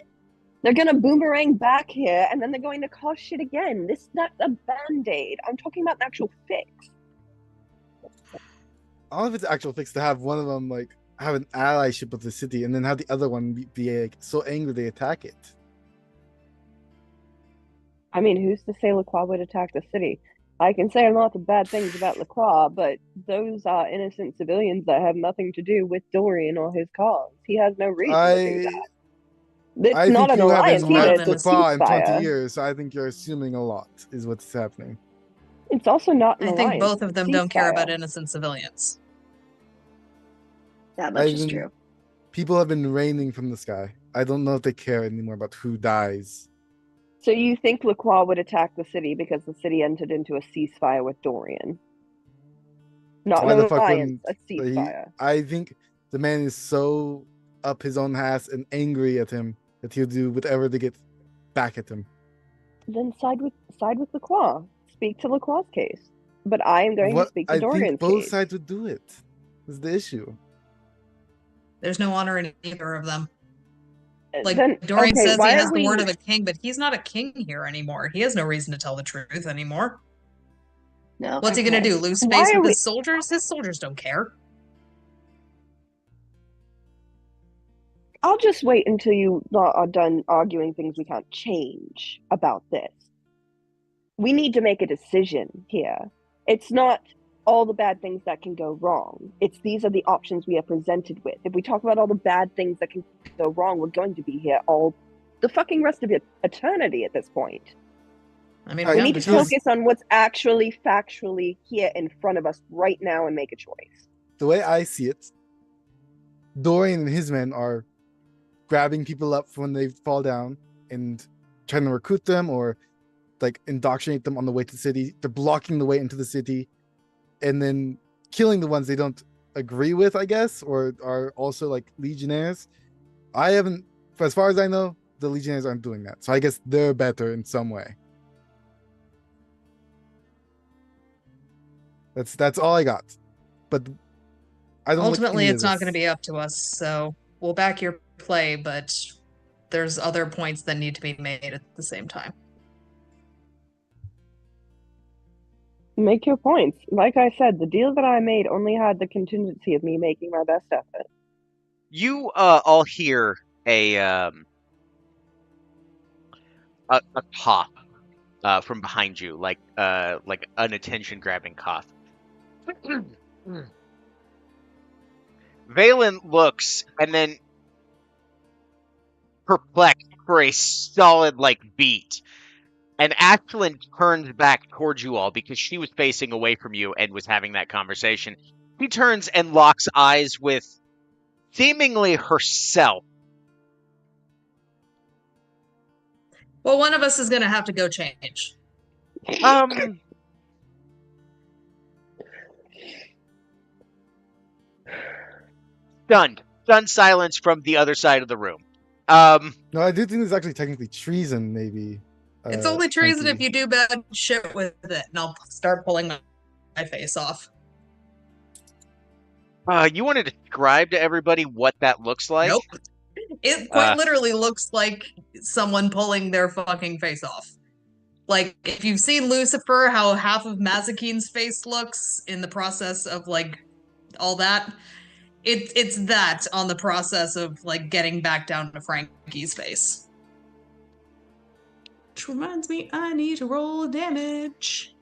[SPEAKER 4] They're gonna boomerang back here, and then they're going to cause shit again. That's a band-aid. I'm talking about an actual fix.
[SPEAKER 5] I don't know if it's actual fix to have one of them have an allyship with the city and then have the other one be like, so angry they attack it.
[SPEAKER 4] I mean, who's to say LaCroix would attack the city? I can say lots of bad things about LaCroix, but those are innocent civilians that have nothing to do with Dorian or his cause. He has no reason to do that. It's
[SPEAKER 5] I
[SPEAKER 4] not
[SPEAKER 5] think
[SPEAKER 4] an
[SPEAKER 5] you haven't
[SPEAKER 4] alliance either,
[SPEAKER 5] met
[SPEAKER 3] than
[SPEAKER 4] it's a
[SPEAKER 5] LaCroix in 20
[SPEAKER 4] ceasefire.
[SPEAKER 5] years, so I think you're assuming a lot is what's happening.
[SPEAKER 4] It's also not an
[SPEAKER 3] I
[SPEAKER 4] alliance.
[SPEAKER 3] think both of
[SPEAKER 4] it's a
[SPEAKER 3] them don't care about
[SPEAKER 4] ceasefire.
[SPEAKER 3] innocent civilians.
[SPEAKER 2] That much is
[SPEAKER 5] Even
[SPEAKER 2] true.
[SPEAKER 5] people have been raining from the sky. I don't know if they care anymore about who dies.
[SPEAKER 4] So you think LaCroix would attack the city because the city entered into a ceasefire with Dorian? Not
[SPEAKER 5] Why
[SPEAKER 4] an
[SPEAKER 5] the fuck
[SPEAKER 4] alliance,
[SPEAKER 5] wouldn't
[SPEAKER 4] a ceasefire.
[SPEAKER 5] I think the man is so up his own ass and angry at him that he'll do whatever to get back at him.
[SPEAKER 4] Then side with LaCroix. Speak to LaCroix's case. But I am going to speak to
[SPEAKER 5] I think
[SPEAKER 4] Dorian's
[SPEAKER 5] both
[SPEAKER 4] case.
[SPEAKER 5] sides would do it. Is the issue.
[SPEAKER 3] There's no honor in either of them. Like,
[SPEAKER 4] Then,
[SPEAKER 3] Dorian
[SPEAKER 4] okay,
[SPEAKER 3] says
[SPEAKER 4] why
[SPEAKER 3] he
[SPEAKER 4] are
[SPEAKER 3] has the
[SPEAKER 4] we...
[SPEAKER 3] word of a king, but he's not a king here anymore. He has no reason to tell the truth anymore.
[SPEAKER 2] No.
[SPEAKER 3] What's he gonna
[SPEAKER 4] Okay.
[SPEAKER 3] do? Lose
[SPEAKER 4] Why
[SPEAKER 3] face
[SPEAKER 4] are
[SPEAKER 3] with
[SPEAKER 4] we-
[SPEAKER 3] his soldiers? His soldiers don't care.
[SPEAKER 4] I'll just wait until you are done arguing things we can't change about this. We need to make a decision here. It's not all the bad things that can go wrong. It's these are the options we are presented with. If we talk about all the bad things that can go wrong, we're going to be here all the fucking rest of eternity at this point.
[SPEAKER 3] I mean,
[SPEAKER 5] We
[SPEAKER 4] We
[SPEAKER 3] we
[SPEAKER 4] need
[SPEAKER 3] have
[SPEAKER 4] to
[SPEAKER 3] the
[SPEAKER 5] because-
[SPEAKER 3] choice.
[SPEAKER 4] focus on what's actually factually here in front of us right now and make a choice.
[SPEAKER 5] The way I see it, Dorian and his men are grabbing people up when they fall down and trying to recruit them or like indoctrinate them on the way to the city. They're blocking the way into the city and then killing the ones they don't agree with, I guess, or are also like legionnaires. I haven't, as far as I know, the legionnaires aren't doing that. So I guess they're better in some way. That's all I got. But I don't
[SPEAKER 3] Ultimately,
[SPEAKER 5] like any
[SPEAKER 3] it's
[SPEAKER 5] of
[SPEAKER 3] not
[SPEAKER 5] this.
[SPEAKER 3] going to be up to us, so we'll back your play, but there's other points that need to be made at the same time.
[SPEAKER 4] Make your points. Like I said, the deal that I made only had the contingency of me making my best effort.
[SPEAKER 1] You all hear a cough from behind you, like an attention grabbing cough. Valen looks and then perplexed for a solid beat. And Ashlyn turns back towards you all because she was facing away from you and was having that conversation. She turns and locks eyes with seemingly herself.
[SPEAKER 3] Well, one of us is going to have to go change.
[SPEAKER 1] Stunned silence from the other side of the room.
[SPEAKER 5] No, I do think it's actually technically treason, maybe.
[SPEAKER 3] It's only treason
[SPEAKER 5] Frankie.
[SPEAKER 3] if you do bad shit with it, and I'll start pulling my face off.
[SPEAKER 1] You want to describe to everybody what that looks like?
[SPEAKER 3] Nope. It quite literally looks like someone pulling their fucking face off. Like, if you've seen Lucifer, how half of Mazakine's face looks in the process of, all that, it's that on the process of, getting back down to Frankie's face. Which reminds me, I need to roll damage.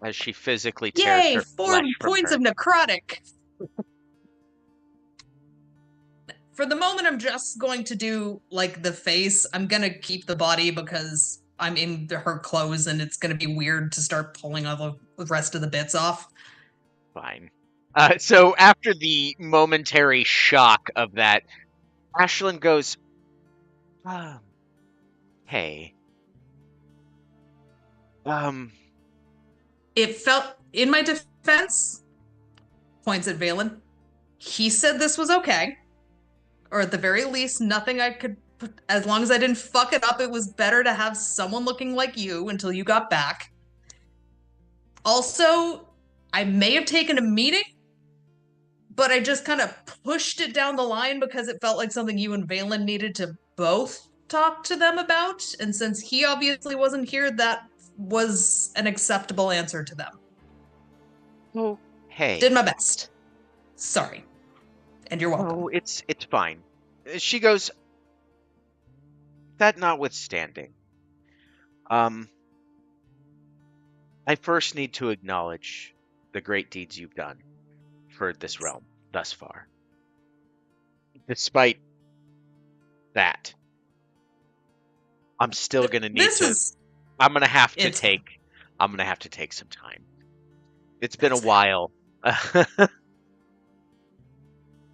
[SPEAKER 1] As she physically tears
[SPEAKER 3] Yay!
[SPEAKER 1] her
[SPEAKER 3] 4
[SPEAKER 1] flesh from
[SPEAKER 3] points
[SPEAKER 1] her.
[SPEAKER 3] of necrotic! For the moment, I'm just going to do, the face. I'm gonna keep the body because I'm in her clothes and it's gonna be weird to start pulling all the rest of the bits off.
[SPEAKER 1] Fine. So after the momentary shock of that, Ashlyn goes, hey.
[SPEAKER 3] It felt, in my defense, points at Valen, he said this was okay. Or at the very least, nothing I could, as long as I didn't fuck it up, it was better to have someone looking like you until you got back. Also, I may have taken a meeting, but I just kind of pushed it down the line because it felt like something you and Valen needed to both talk to them about. And since he obviously wasn't here, that was an acceptable answer to them.
[SPEAKER 1] Oh, hey.
[SPEAKER 3] Did my best. Sorry. And you're welcome.
[SPEAKER 1] Oh, it's fine. She goes, that notwithstanding, um, I first need to acknowledge the great deeds you've done for this realm thus far. Despite that, I'm still gonna need
[SPEAKER 3] This
[SPEAKER 1] to.
[SPEAKER 3] is
[SPEAKER 1] I'm gonna have to
[SPEAKER 3] it's fine.
[SPEAKER 1] take. I'm gonna have to take some time. It's been a while.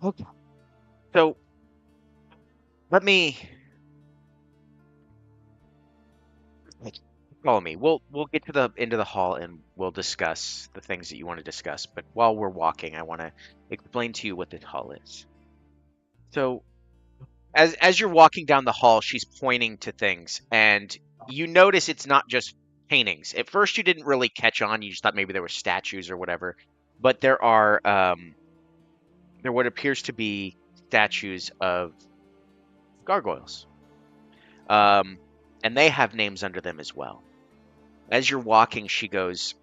[SPEAKER 1] Okay. So let me follow me. We'll get to the end of the hall and we'll discuss the things that you want to discuss. But while we're walking, I want to explain to you what this hall is. So as you're walking down the hall, she's pointing to things, and you notice it's not just paintings. At first, you didn't really catch on. You just thought maybe there were statues or whatever. But there what appears to be statues of gargoyles, um, and they have names under them as well. As you're walking, she goes,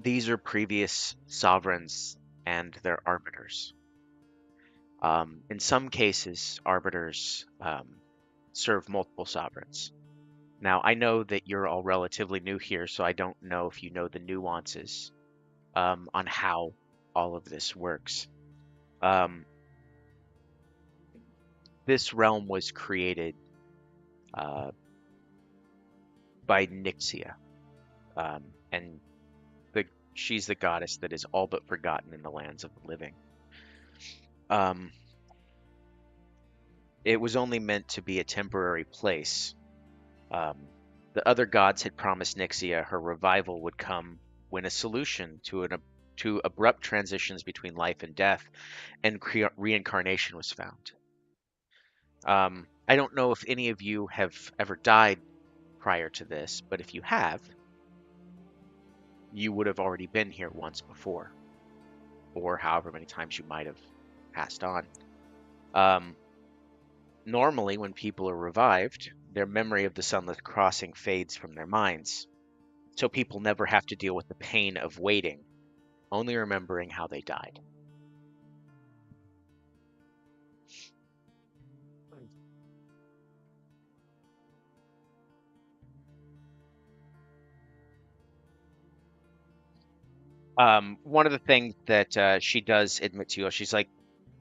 [SPEAKER 1] "These are previous sovereigns and their arbiters. In some cases, arbiters serve multiple sovereigns. Now, I know that you're all relatively new here, so I don't know if you know the nuances on how all of this works. Um, this realm was created uh, by Nixia, and the she's the goddess that is all but forgotten in the lands of the living. Um, it was only meant to be a temporary place. Um, the other gods had promised Nixia her revival would come when a solution to abrupt transitions between life and death and reincarnation was found. I don't know if any of you have ever died prior to this, but if you have, you would have already been here once before, or however many times you might have passed on. Um, Normally, when people are revived, their memory of the sunless crossing fades from their minds, so people never have to deal with the pain of waiting, only remembering how they died. One of the things that she does admit to you, she's like,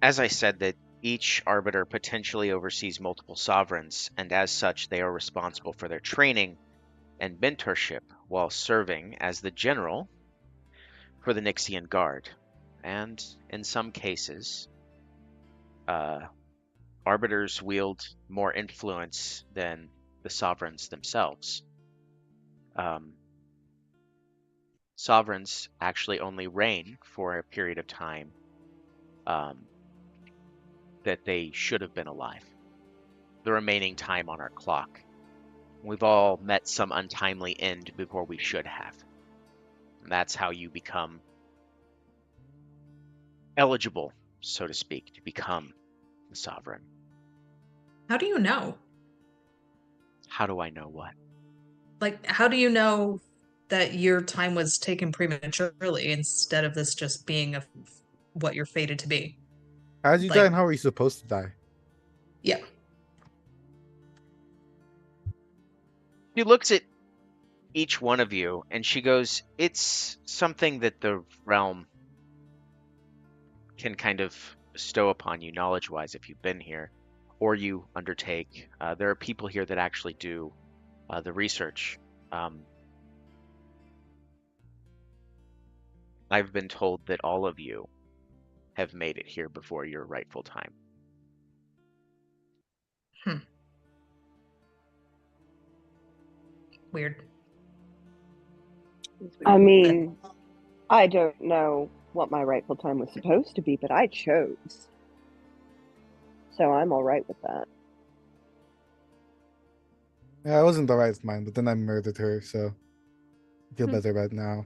[SPEAKER 1] as I said, that each arbiter potentially oversees multiple sovereigns, and as such, they are responsible for their training and mentorship while serving as the general for the Nixian Guard. And in some cases, uh, arbiters wield more influence than the sovereigns themselves. Um, Sovereigns actually only reign for a period of time um, that they should have been alive. The remaining time on our clock. We've all met some untimely end before we should have. And that's how you become eligible, so to speak, to become the sovereign.
[SPEAKER 3] How do you know?
[SPEAKER 1] How do I know what?
[SPEAKER 3] Like, how do you know that your time was taken prematurely instead of this just being what you're fated to be?
[SPEAKER 5] As you die,
[SPEAKER 3] Like,
[SPEAKER 5] and how are you supposed to die?
[SPEAKER 3] yeah.
[SPEAKER 1] She looks at each one of you and she goes, it's something that the realm can kind of bestow upon you knowledge wise if you've been here or you undertake. There are people here that actually do the research. I've been told that all of you have made it here before your rightful time.
[SPEAKER 3] Weird.
[SPEAKER 4] I mean, I don't know what my rightful time was supposed to be, but I chose. So I'm all right with that.
[SPEAKER 5] Yeah, I wasn't the right mind, but then I murdered her, so I feel better about it now.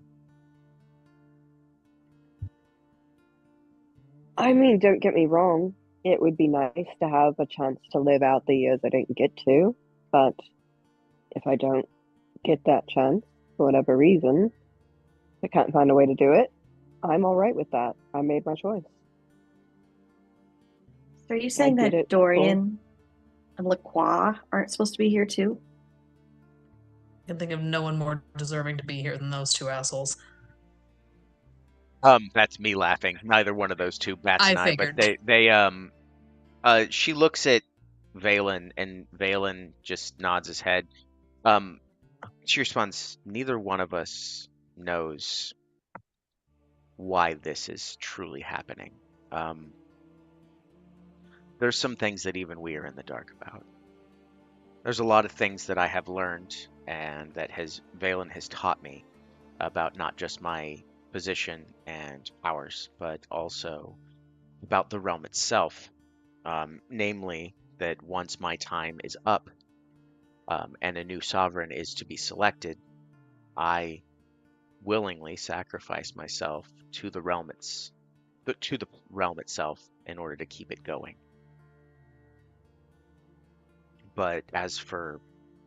[SPEAKER 4] I mean, don't get me wrong. It would be nice to have a chance to live out the years I didn't get to, but if I don't get that chance for whatever reason, I can't find a way to do it, I'm all right with that. I made my choice.
[SPEAKER 2] So are you saying
[SPEAKER 4] did
[SPEAKER 2] that
[SPEAKER 4] it.
[SPEAKER 2] Dorian and Lacroix aren't supposed to be here too?
[SPEAKER 3] I can think of no one more deserving to be here than those two assholes.
[SPEAKER 1] That's me laughing. Neither one of those two bats
[SPEAKER 3] I
[SPEAKER 1] an eye, but
[SPEAKER 3] figured.
[SPEAKER 1] she looks at Valen, and Valen just nods his head. She responds, "Neither one of us knows why this is truly happening. Um, there's some things that even we are in the dark about. There's a lot of things that I have learned and that has Valen has taught me about not just my position and powers, but also about the realm itself. Namely, that once my time is up, and a new sovereign is to be selected, I willingly sacrifice myself to the realm itself in order to keep it going. But as for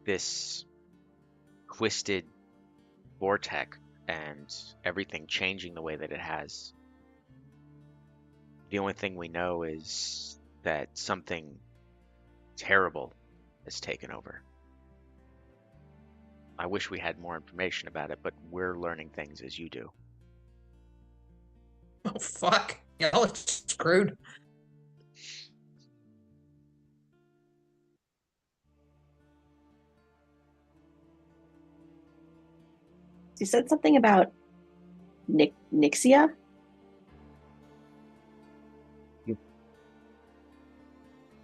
[SPEAKER 1] this twisted vortex and everything changing the way that it has, the only thing we know is that something terrible has taken over. I wish we had more information about it, but we're learning things as you do."
[SPEAKER 3] Oh, fuck. Y'all are screwed.
[SPEAKER 2] You said something about Nixia?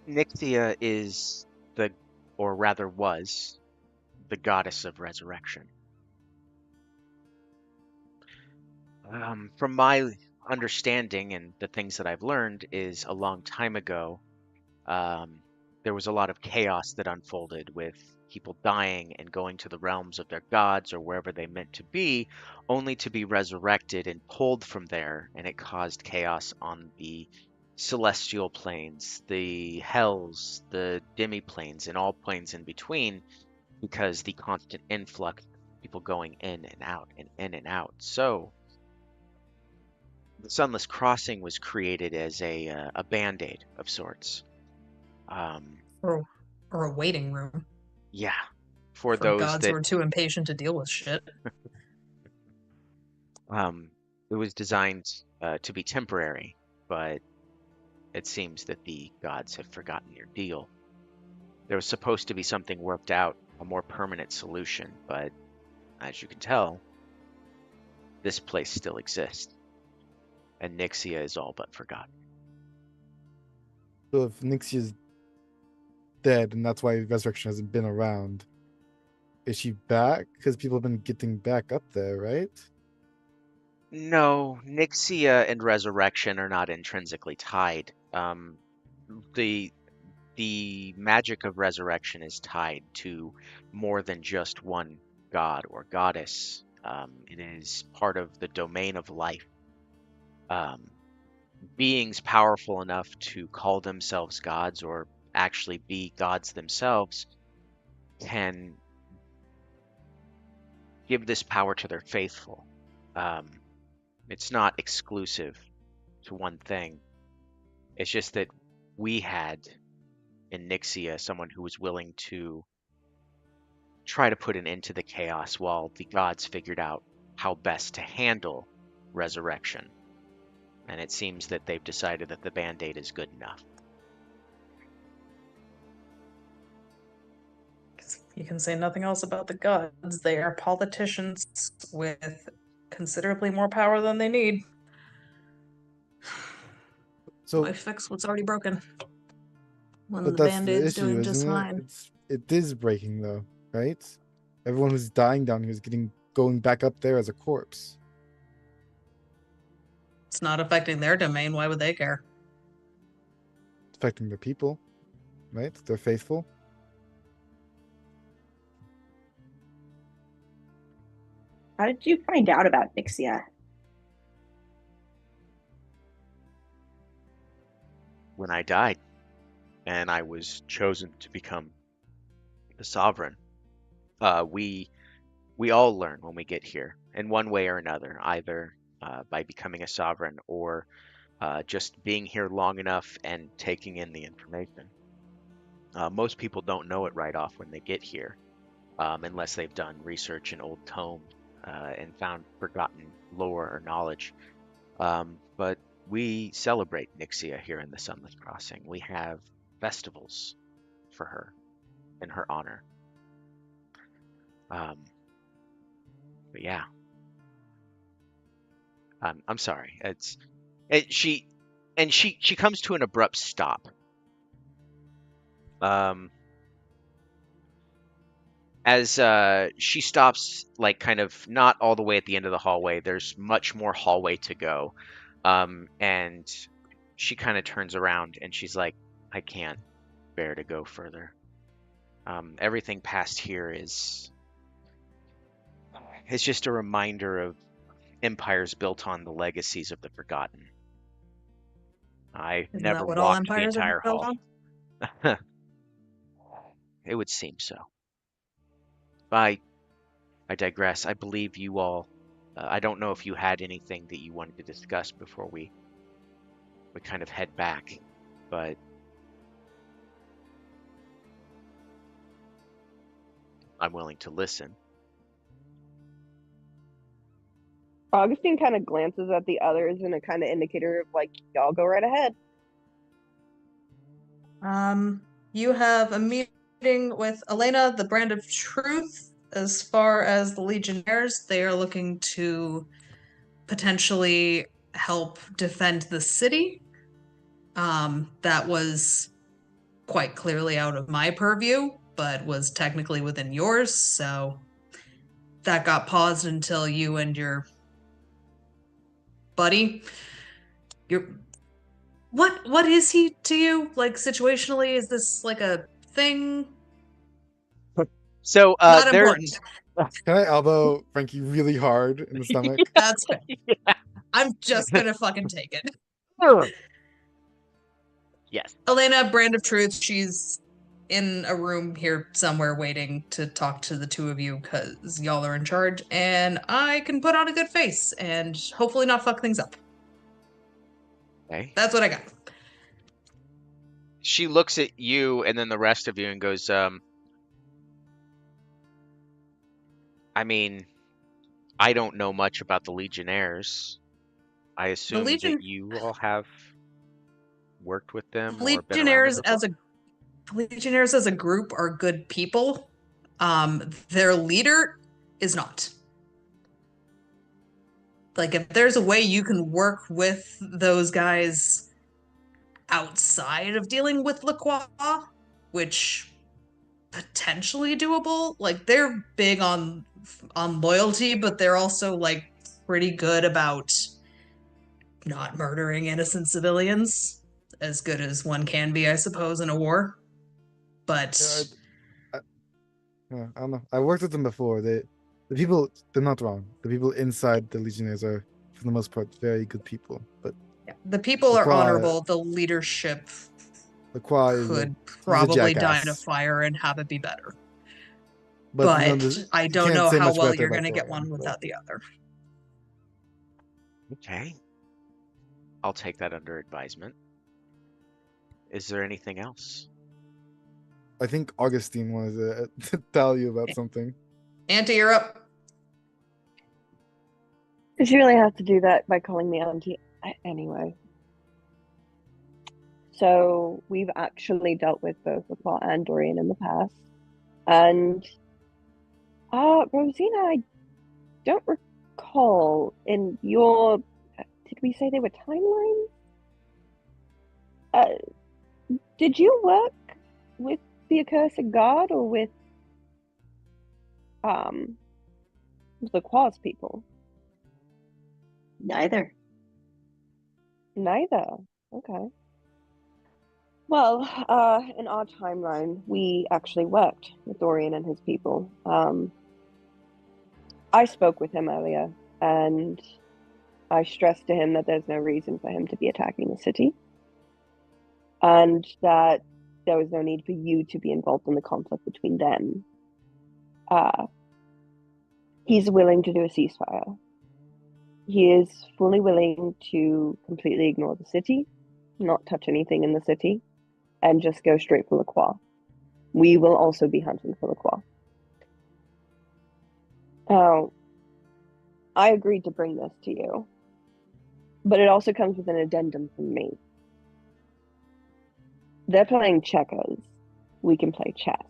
[SPEAKER 1] Nixia is or rather was, the goddess of resurrection. From my understanding and the things that I've learned is a long time ago, um, there was a lot of chaos that unfolded with people dying and going to the realms of their gods or wherever they meant to be, only to be resurrected and pulled from there, and it caused chaos on the celestial planes, the hells, the demi-planes, and all planes in between, because the constant influx of people going in and out and in and out. So the Sunless Crossing was created as a band-aid of sorts. Um,
[SPEAKER 3] Or, or a waiting room
[SPEAKER 1] yeah, for
[SPEAKER 3] for
[SPEAKER 1] those
[SPEAKER 3] gods who
[SPEAKER 1] that
[SPEAKER 3] are too impatient to deal with shit.
[SPEAKER 1] um, it was designed to be temporary, but it seems that the gods have forgotten their deal. There was supposed to be something worked out, a more permanent solution, but as you can tell, this place still exists, and Nixia is all but forgotten.
[SPEAKER 5] So if Nixia's dead and that's why resurrection hasn't been around, is she back? Because people have been getting back up there, right?
[SPEAKER 1] No, Nixia and resurrection are not intrinsically tied. The the magic of resurrection is tied to more than just one god or goddess. It is part of the domain of life. Um, Beings powerful enough to call themselves gods or actually be gods themselves can give this power to their faithful. Um, it's not exclusive to one thing. It's just that we had in Nixia someone who was willing to try to put an end to the chaos while the gods figured out how best to handle resurrection. And it seems that they've decided that the band-aid is good enough.
[SPEAKER 3] You can say nothing else about the gods. They are politicians with considerably more power than they need.
[SPEAKER 5] So,
[SPEAKER 3] Why fix what's already broken when
[SPEAKER 5] but
[SPEAKER 3] the
[SPEAKER 5] that's the
[SPEAKER 3] band-aid's
[SPEAKER 5] issue,
[SPEAKER 3] doing just
[SPEAKER 5] isn't it?
[SPEAKER 3] fine?
[SPEAKER 5] It is breaking though, right? Everyone who's dying down here is going back up there as a corpse.
[SPEAKER 3] It's not affecting their domain. Why would they care?
[SPEAKER 5] It's affecting the people, right? They're faithful.
[SPEAKER 2] How did you find out about Nixia?
[SPEAKER 1] When I died, and I was chosen to become the sovereign, we all learn when we get here in one way or another, either by becoming a sovereign or just being here long enough and taking in the information. Most people don't know it right off when they get here, unless they've done research in old tomes and found forgotten lore or knowledge. But we celebrate Nixia here in the Sunless Crossing. We have festivals for her in her honor. But yeah, I'm sorry. She comes to an abrupt stop. As she stops, like kind of not all the way at the end of the hallway. There's much more hallway to go, and she kind of turns around and she's like, "I can't bear to go further. Everything past here is just a reminder of empires built on the legacies of the forgotten. I
[SPEAKER 3] Isn't
[SPEAKER 1] never
[SPEAKER 3] that what all
[SPEAKER 1] walked the
[SPEAKER 3] empires are
[SPEAKER 1] entire
[SPEAKER 3] built
[SPEAKER 1] hall.
[SPEAKER 3] on?
[SPEAKER 1] It would seem so. I digress. I believe you all. I don't know if you had anything that you wanted to discuss before we kind of head back, but I'm willing to listen.
[SPEAKER 4] Augustine kind of glances at the others in a kind of indicator of like, y'all go right ahead.
[SPEAKER 3] You have a meeting with Elena, the Brand of Truth. As far as the Legionnaires, they are looking to potentially help defend the city. That was quite clearly out of my purview, but was technically within yours, so that got paused until you and your buddy. What is he to you? Like situationally, is this like a thing?
[SPEAKER 1] So
[SPEAKER 3] Not
[SPEAKER 1] there's
[SPEAKER 3] important.
[SPEAKER 5] Can I elbow Frankie really hard in the stomach?
[SPEAKER 3] That's fair. I'm just gonna fucking take it.
[SPEAKER 1] Yes.
[SPEAKER 3] Elena, Brand of Truth, she's in a room here somewhere waiting to talk to the two of you because y'all are in charge, and I can put on a good face and hopefully not fuck things up.
[SPEAKER 1] Okay.
[SPEAKER 3] That's what I got.
[SPEAKER 1] She looks at you and then the rest of you and goes, I mean, I don't know much about the Legionnaires. I assume that you all have worked with them or been around them before?
[SPEAKER 3] Legionnaires as a group are good people. Their leader is not. Like, if there's a way you can work with those guys outside of dealing with Lacroix, which potentially doable, like they're big on loyalty, but they're also like pretty good about not murdering innocent civilians, as good as one can be, I suppose, in a war. But
[SPEAKER 5] I don't know. I worked with them before. The people, they're not wrong. The people inside the Legionnaires are, for the most part, very good people. But
[SPEAKER 3] yeah, the people are
[SPEAKER 5] Lacroix-
[SPEAKER 3] honorable. The leadership
[SPEAKER 5] Lacroix
[SPEAKER 3] could
[SPEAKER 5] he's a
[SPEAKER 3] probably die in a
[SPEAKER 5] jackass.
[SPEAKER 3] fire and have it be better.
[SPEAKER 5] But you know,
[SPEAKER 3] But I
[SPEAKER 5] you
[SPEAKER 3] don't
[SPEAKER 5] can't
[SPEAKER 3] know
[SPEAKER 5] say
[SPEAKER 3] how
[SPEAKER 5] much
[SPEAKER 3] well
[SPEAKER 5] better
[SPEAKER 3] you're
[SPEAKER 5] about
[SPEAKER 3] going to get
[SPEAKER 5] Dorian,
[SPEAKER 3] one
[SPEAKER 5] so.
[SPEAKER 3] without the other.
[SPEAKER 1] Okay. I'll take that under advisement. Is there anything else?
[SPEAKER 5] I think Augustine wanted to tell you about something.
[SPEAKER 3] Auntie, you're up.
[SPEAKER 4] Did you really have to do that by calling me auntie? Anyway. So we've actually dealt with both Lacroix and Dorian in the past. And Rosina, I don't recall in your did we say they were timelines? Did you work with the accursed god or with Lacroix's people?
[SPEAKER 2] Neither.
[SPEAKER 4] Neither. Okay. Well, in our timeline, we actually worked with Dorian and his people. I spoke with him earlier, and I stressed to him that there's no reason for him to be attacking the city, and that there was no need for you to be involved in the conflict between them. He's willing to do a ceasefire. He is fully willing to completely ignore the city, not touch anything in the city, and just go straight for LaCroix. We will also be hunting for LaCroix. Now, I agreed to bring this to you, but it also comes with an addendum from me. They're playing checkers. We can play chess.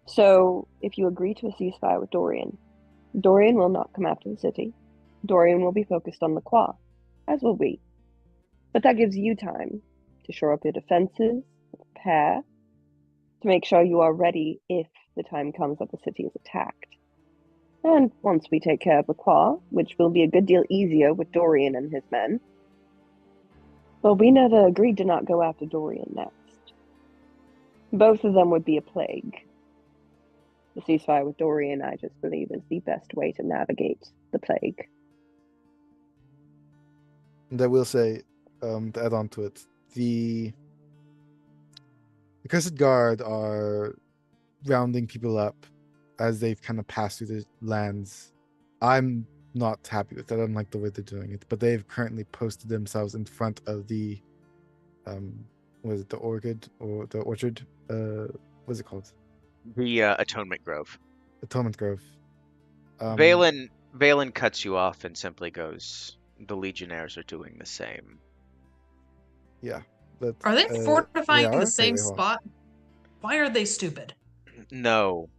[SPEAKER 4] So, if you agree to a ceasefire with Dorian, Dorian will not come after the city. Dorian will be focused on LaCroix, as will we. But that gives you time to shore up your defenses, prepare, to make sure you are ready if the time comes that the city is attacked. And once we take care of LaCroix, which will be a good deal easier with Dorian and his men, well, we never agreed to not go after Dorian next. Both of them would be a plague. The ceasefire with Dorian, I just believe, is the best way to navigate the plague.
[SPEAKER 5] And I will say, to add on to it, the Cursed Guard are rounding people up as they've kind of passed through the lands. I'm not happy with that. I don't like the way they're doing it, but they've currently posted themselves in front of the was it the orchid or the orchard? What's it called?
[SPEAKER 1] The Atonement Grove.
[SPEAKER 5] Atonement Grove.
[SPEAKER 1] Valen cuts you off and simply goes, "The Legionnaires are doing the same."
[SPEAKER 5] Yeah. But,
[SPEAKER 3] Are they fortifying
[SPEAKER 5] are?
[SPEAKER 3] the same
[SPEAKER 5] Okay, hold on.
[SPEAKER 3] spot? Why are they stupid?
[SPEAKER 1] No,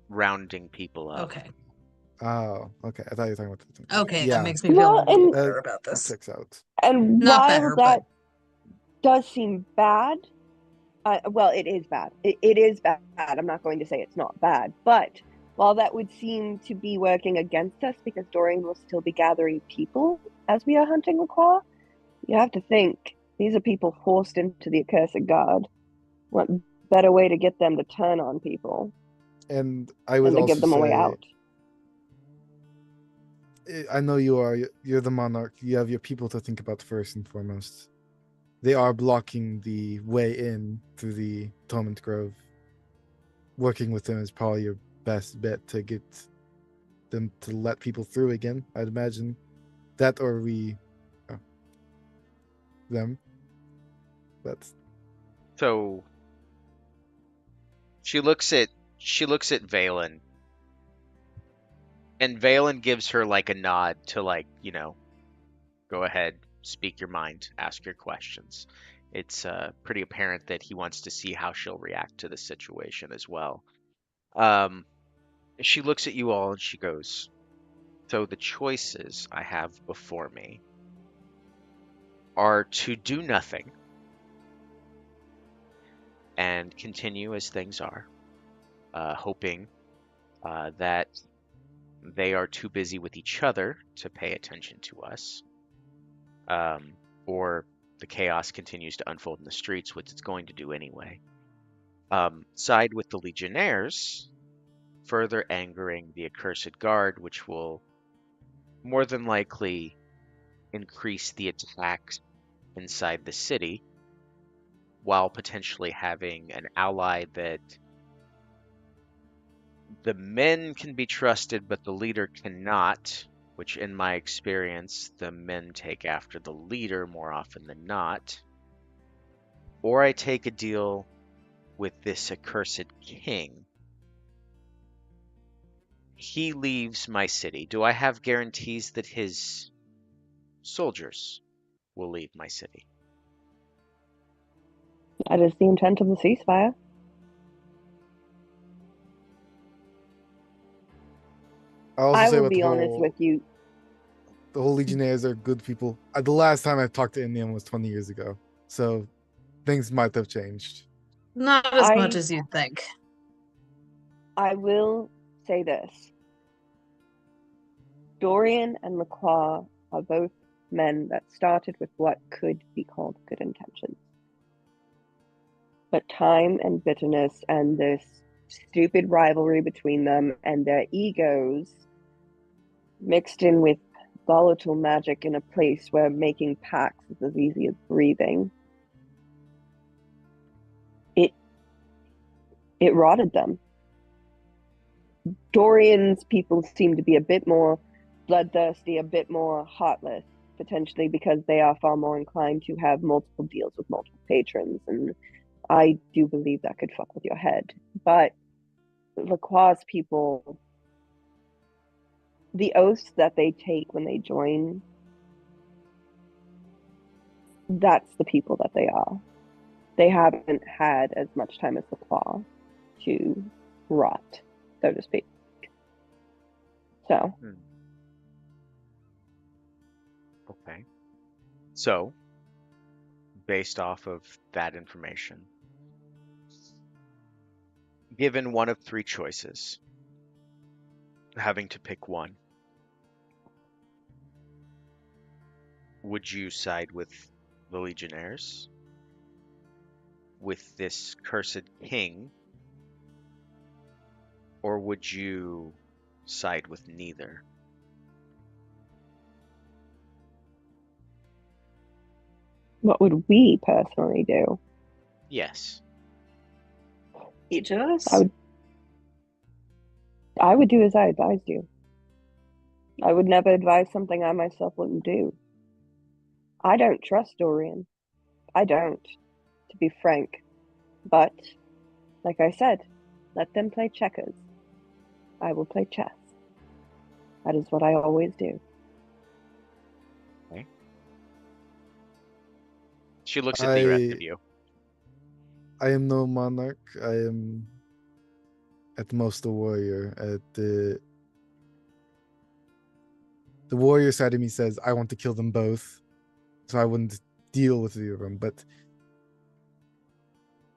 [SPEAKER 1] rounding people up.
[SPEAKER 3] Okay.
[SPEAKER 5] Oh, okay. I thought you were talking about the thing.
[SPEAKER 3] Okay,
[SPEAKER 5] Yeah.
[SPEAKER 3] that makes me feel
[SPEAKER 4] Well,
[SPEAKER 3] a little
[SPEAKER 4] and
[SPEAKER 3] better about
[SPEAKER 5] That
[SPEAKER 3] this.
[SPEAKER 5] checks out.
[SPEAKER 4] And
[SPEAKER 3] Not
[SPEAKER 4] while
[SPEAKER 3] better,
[SPEAKER 4] that
[SPEAKER 3] but
[SPEAKER 4] does seem bad, well, it is bad. It is bad. I'm not going to say it's not bad, but while that would seem to be working against us because Dorian will still be gathering people as we are hunting LaCroix, you have to think these are people forced into the accursed guard. What better way to get them to turn on people
[SPEAKER 5] And I would
[SPEAKER 4] than to
[SPEAKER 5] also
[SPEAKER 4] give them a way
[SPEAKER 5] say,
[SPEAKER 4] out?
[SPEAKER 5] I know you're the monarch. You have your people to think about first and foremost. They are blocking the way in through the Atonement Grove. Working with them is probably your best bet to get them to let people through again, I'd imagine. That or them. That's
[SPEAKER 1] So she looks at Valen, and Valen gives her like a nod to like, go ahead, speak your mind, ask your questions. It's pretty apparent that he wants to see how she'll react to the situation as well. She looks at you all and she goes, "So the choices I have before me are to do nothing and continue as things are, hoping that they are too busy with each other to pay attention to us, or the chaos continues to unfold in the streets, which it's going to do anyway. Side with the Legionnaires, further angering the Accursed Guard, which will more than likely increase the attacks inside the city, while potentially having an ally that the men can be trusted, but the leader cannot, which in my experience, the men take after the leader more often than not. Or I take a deal with this accursed king. He leaves my city. Do I have guarantees that his soldiers will leave my city?
[SPEAKER 4] That is the intent of the ceasefire.
[SPEAKER 5] I also
[SPEAKER 4] I
[SPEAKER 5] say
[SPEAKER 4] will
[SPEAKER 5] what
[SPEAKER 4] be honest with you.
[SPEAKER 5] the whole Legionnaires are good people. The last time I talked to Indian was 20 years ago, so things might have changed.
[SPEAKER 3] not as much as you'd think.
[SPEAKER 4] I will say this. Dorian and LaCroix are both men that started with what could be called good intentions. But time and bitterness and this stupid rivalry between them and their egos mixed in with volatile magic in a place where making pacts is as easy as breathing. It rotted them. Dorian's people seem to be a bit more bloodthirsty, a bit more heartless, potentially because they are far more inclined to have multiple deals with multiple patrons, and I do believe that could fuck with your head. But Lacroix's people, the oaths that they take when they join, that's the people that they are. They haven't had as much time as Lacroix to rot, so to speak. So,
[SPEAKER 1] Okay. So, based off of that information, given one of three choices, having to pick one, would you side with the Legionnaires, with this cursed king, or would you side with neither?
[SPEAKER 4] what would we personally do?
[SPEAKER 1] Yes.
[SPEAKER 2] Each of us?
[SPEAKER 4] I would do as I advised you. I would never advise something I myself wouldn't do. I don't trust Dorian. I don't, to be frank. But, like I said, let them play checkers. I will play chess. That is what I always do.
[SPEAKER 1] Okay. She looks at the rest of you.
[SPEAKER 5] I am no monarch. I am at most a warrior. The warrior side of me says I want to kill them both, so I wouldn't deal with either of them. But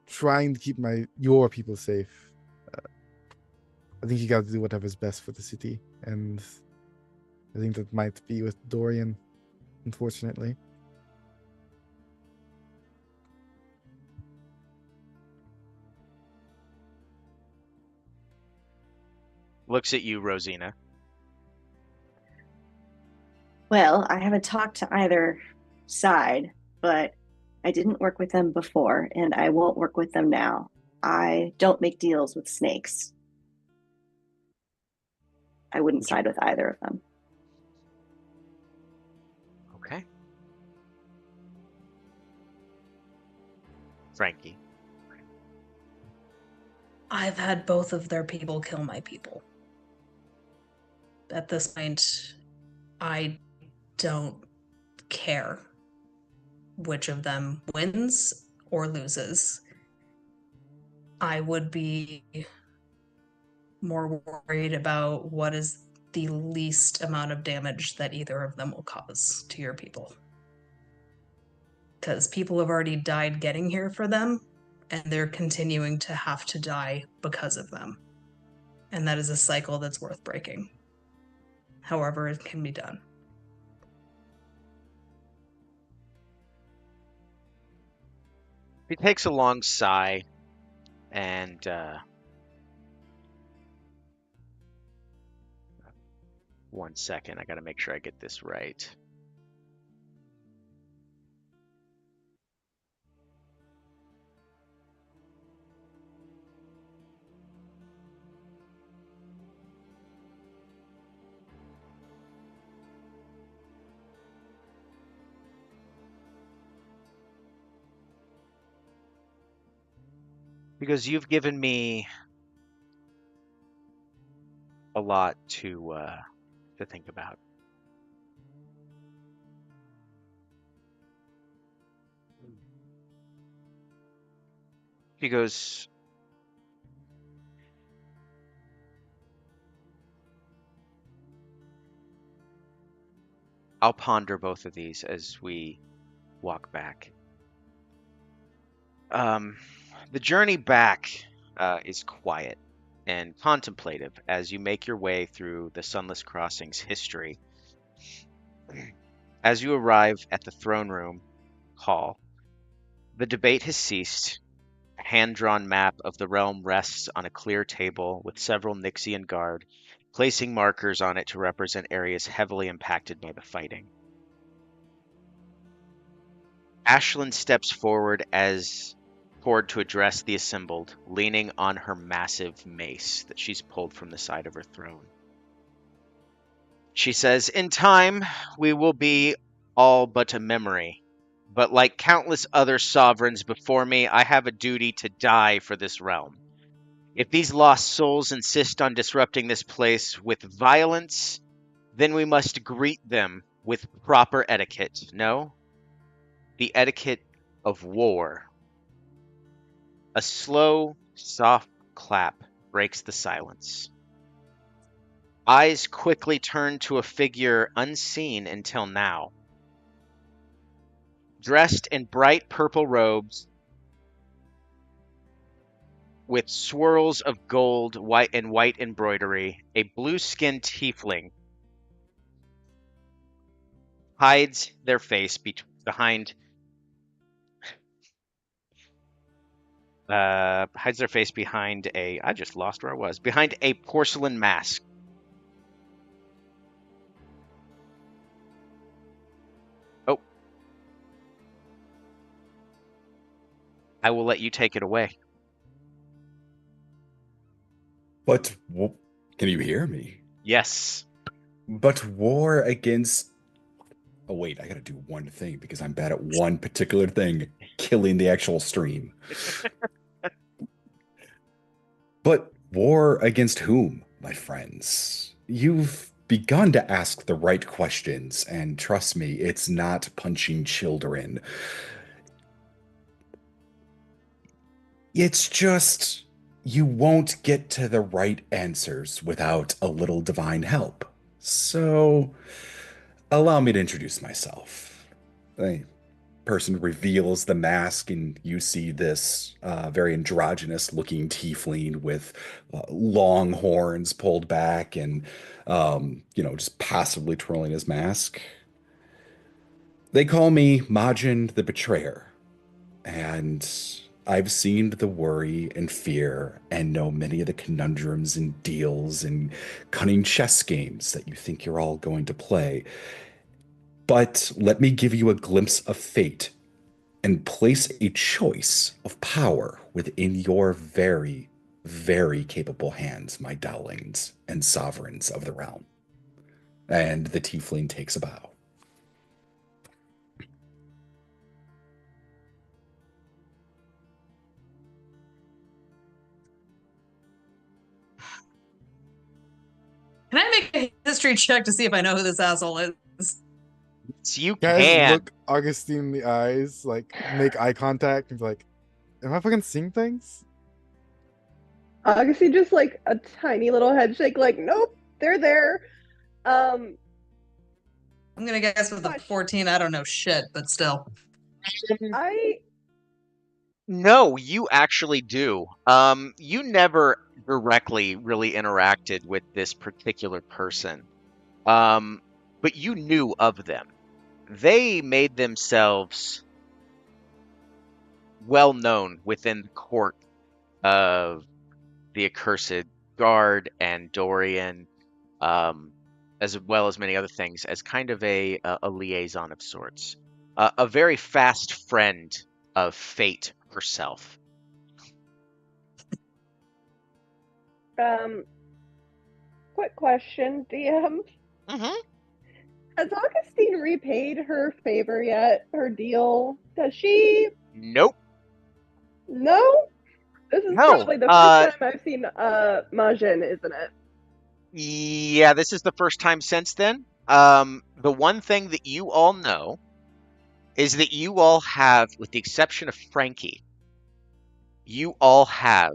[SPEAKER 5] trying to keep your people safe, I think you got to do whatever's best for the city, and I think that might be with Dorian, unfortunately.
[SPEAKER 1] Looks at you, Rosina.
[SPEAKER 2] Well, I haven't talked to either side, but I didn't work with them before, and I won't work with them now. I don't make deals with snakes. I wouldn't side with either of them.
[SPEAKER 1] Okay. Frankie.
[SPEAKER 3] I've had both of their people kill my people. At this point, I don't care which of them wins or loses. I would be more worried about what is the least amount of damage that either of them will cause to your people. Because people have already died getting here for them, and they're continuing to have to die because of them. And that is a cycle that's worth breaking. However, it can be done.
[SPEAKER 1] He takes a long sigh and one second, I gotta make sure I get this right. Because you've given me a lot to think about. She goes, I'll ponder both of these as we walk back. The journey back is quiet and contemplative as you make your way through the Sunless Crossing's history. As you arrive at the throne room hall, the debate has ceased. A hand-drawn map of the realm rests on a clear table with several Nixian guard, placing markers on it to represent areas heavily impacted by the fighting. Ashlyn steps forward as forward to address the assembled, leaning on her massive mace that she's pulled from the side of her throne. She says, "In time, we will be all but a memory. But like countless other sovereigns before me, I have a duty to die for this realm. If these lost souls insist on disrupting this place with violence, then we must greet them with proper etiquette. No, the etiquette of war." A slow, soft clap breaks the silence. Eyes quickly turn to a figure unseen until now. Dressed in bright purple robes with swirls of gold, white, and white embroidery, a blue-skinned tiefling hides their face behind a I just lost where I was. Behind a porcelain mask. Oh. I will let you take it away.
[SPEAKER 6] But can you hear me?
[SPEAKER 1] Yes.
[SPEAKER 6] But war against. Oh, wait, I gotta do one thing because I'm bad at one particular thing, killing the actual stream. But war against whom, my friends? You've begun to ask the right questions, and trust me, it's not punching children. It's just you won't get to the right answers without a little divine help. So, allow me to introduce myself. The person reveals the mask, and you see this very androgynous looking tiefling with long horns pulled back and, just passively twirling his mask. They call me Majinn the Betrayer, and I've seen the worry and fear and know many of the conundrums and deals and cunning chess games that you think you're all going to play. But let me give you a glimpse of fate and place a choice of power within your very, very capable hands, my dowlings and sovereigns of the realm. And the tiefling takes a bow.
[SPEAKER 3] Can I make a history check to see if I know who this asshole is?
[SPEAKER 1] So you
[SPEAKER 5] Guys,
[SPEAKER 1] can.
[SPEAKER 5] look Augustine in the eyes, like make eye contact, and be like, "Am I fucking seeing things?"
[SPEAKER 4] Augustine just like a tiny little head shake, like, nope, they're there.
[SPEAKER 3] I'm gonna guess with the
[SPEAKER 4] Gosh.
[SPEAKER 3] 14, I don't know shit, but still.
[SPEAKER 1] No, you actually do. You never directly really interacted with this particular person. But you knew of them. They made themselves well known within the court of the accursed guard and Dorian, as well as many other things, as kind of a liaison of sorts, a very fast friend of fate herself.
[SPEAKER 4] Quick question, DM.
[SPEAKER 1] Mm-hmm.
[SPEAKER 4] Has Augustine repaid her favor yet? Her deal? Does she?
[SPEAKER 1] Nope.
[SPEAKER 4] No? This is
[SPEAKER 1] No.
[SPEAKER 4] probably the first time I've seen Majin, isn't it?
[SPEAKER 1] Yeah, this is the first time since then. The one thing that you all know is that you all have, with the exception of Frankie, you all have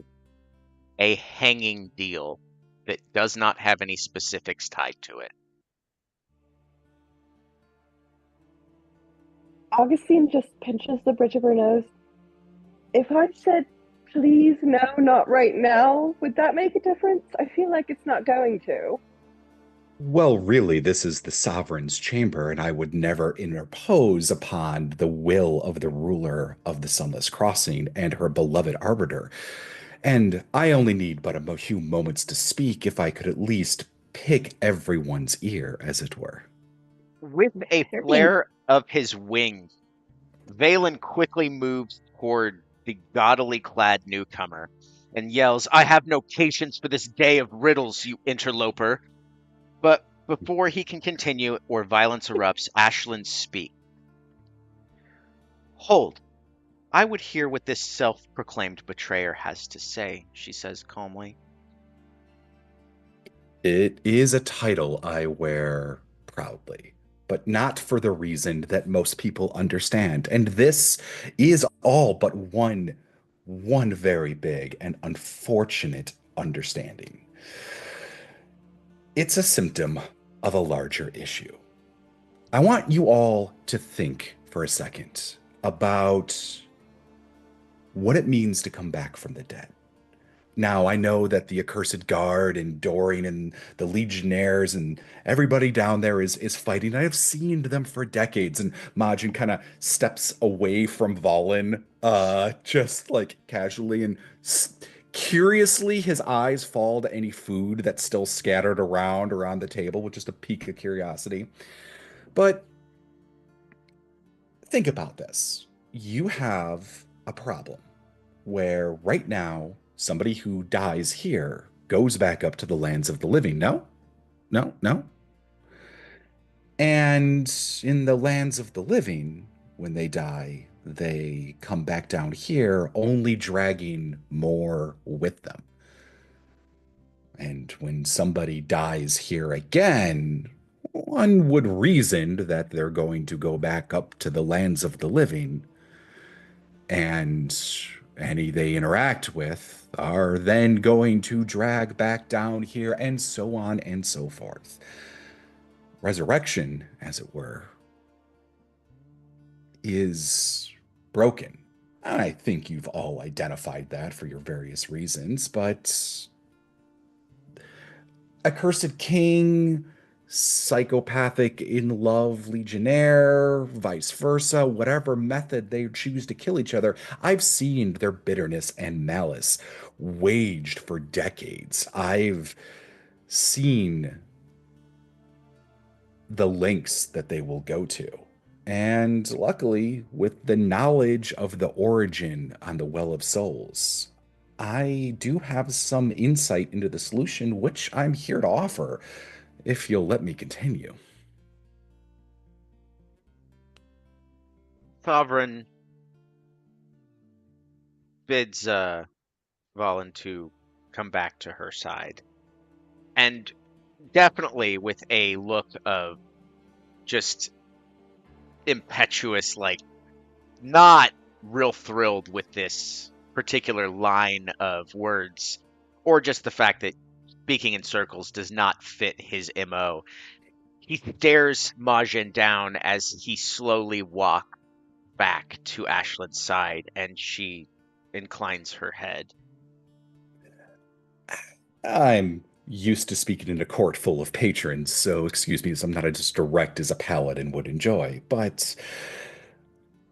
[SPEAKER 1] a hanging deal that does not have any specifics tied to it.
[SPEAKER 4] Augustine just pinches the bridge of her nose. If I said, please, no, not right now, would that make a difference? I feel like it's not going to.
[SPEAKER 6] Well, really, this is the sovereign's chamber, and I would never interpose upon the will of the ruler of the Sunless Crossing and her beloved arbiter. And I only need but a few moments to speak if I could at least pick everyone's ear, as it were.
[SPEAKER 1] With a
[SPEAKER 2] They're being
[SPEAKER 1] flare of his wings, Valen quickly moves toward the gaudily clad newcomer and yells, "I have no patience for this day of riddles, you interloper." But before he can continue or violence erupts, Ashlyn speaks. "Hold. I would hear what this self-proclaimed betrayer has to say," she says calmly.
[SPEAKER 6] It is a title I wear proudly, but not for the reason that most people understand. And this is all but one very big and unfortunate understanding. It's a symptom of a larger issue. I want you all to think for a second about what it means to come back from the dead. Now, I know that the Accursed Guard and Dorian and the Legionnaires and everybody down there is fighting. I have seen them for decades, and Majin kind of steps away from Valen, just like casually, and curiously, his eyes fall to any food that's still scattered around the table with just a peak of curiosity. But think about this. You have a problem where right now somebody who dies here goes back up to the lands of the living. No? No? No? And in the lands of the living, when they die, they come back down here only dragging more with them. And when somebody dies here again, one would reason that they're going to go back up to the lands of the living, and any they interact with are then going to drag back down here, and so on and so forth. Resurrection, as it were, is broken. I think you've all identified that for your various reasons, but Accursed King, psychopathic in love legionnaire, vice versa, whatever method they choose to kill each other, I've seen their bitterness and malice waged for decades. I've seen the lengths that they will go to. And luckily, with the knowledge of the origin on the Well of Souls, I do have some insight into the solution, which I'm here to offer, if you'll let me continue.
[SPEAKER 1] Sovereign bids Valen to come back to her side. And definitely with a look of just impetuous, like not real thrilled with this particular line of words, or just the fact that speaking in circles does not fit his MO. He stares Majin down as he slowly walks back to Ashlyn's side, and she inclines her head.
[SPEAKER 6] I'm used to speaking in a court full of patrons, so excuse me as I'm not as direct as a paladin would enjoy, but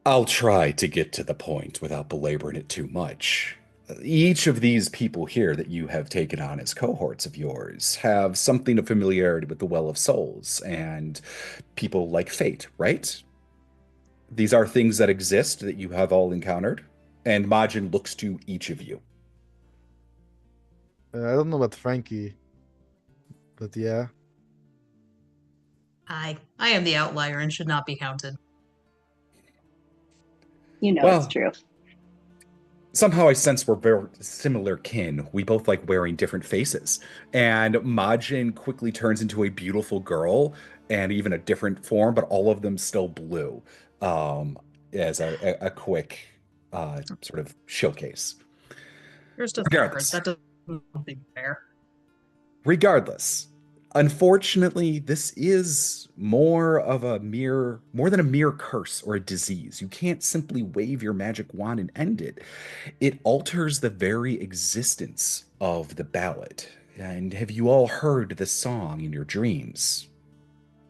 [SPEAKER 6] I'll try to get to the point without belaboring it too much. Each of these people here that you have taken on as cohorts of yours have something of familiarity with the Well of Souls and people like Fate, right? These are things that exist that you have all encountered, and Majin looks to each of you.
[SPEAKER 5] I don't know about Frankie, but yeah.
[SPEAKER 3] I am the outlier and should not be counted.
[SPEAKER 2] You know
[SPEAKER 6] Well,
[SPEAKER 2] it's true.
[SPEAKER 6] somehow I sense we're very similar kin. We both like wearing different faces. And Majin quickly turns into a beautiful girl and even a different form, but all of them still blue, as a quick sort of showcase.
[SPEAKER 3] Yours doesn't hurt.
[SPEAKER 6] Regardless.
[SPEAKER 3] That doesn't seem fair.
[SPEAKER 6] Regardless, unfortunately, this is more than a mere curse or a disease. You can't simply wave your magic wand and end it. It alters the very existence of the ballad. And have you all heard the song in your dreams?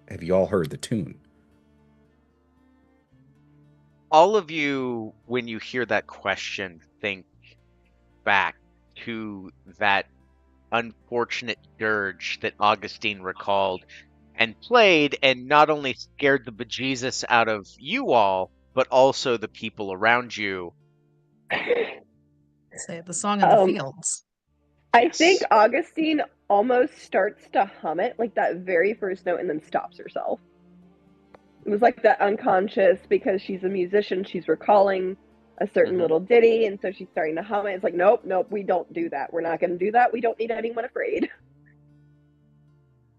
[SPEAKER 6] Have you all heard the tune?
[SPEAKER 1] All of you, when you hear that question, think back to that unfortunate dirge that Augustine recalled and played, and not only scared the bejesus out of you all, but also the people around you
[SPEAKER 3] Say the song in the
[SPEAKER 4] Um,
[SPEAKER 3] fields.
[SPEAKER 4] I think Augustine almost starts to hum it, like that very first note, and then stops herself. It was like that unconscious, because she's a musician, she's recalling a certain little ditty, and so she's starting to hum it. It's like, nope, nope, we don't do that. We're not going to do that. We don't need anyone afraid.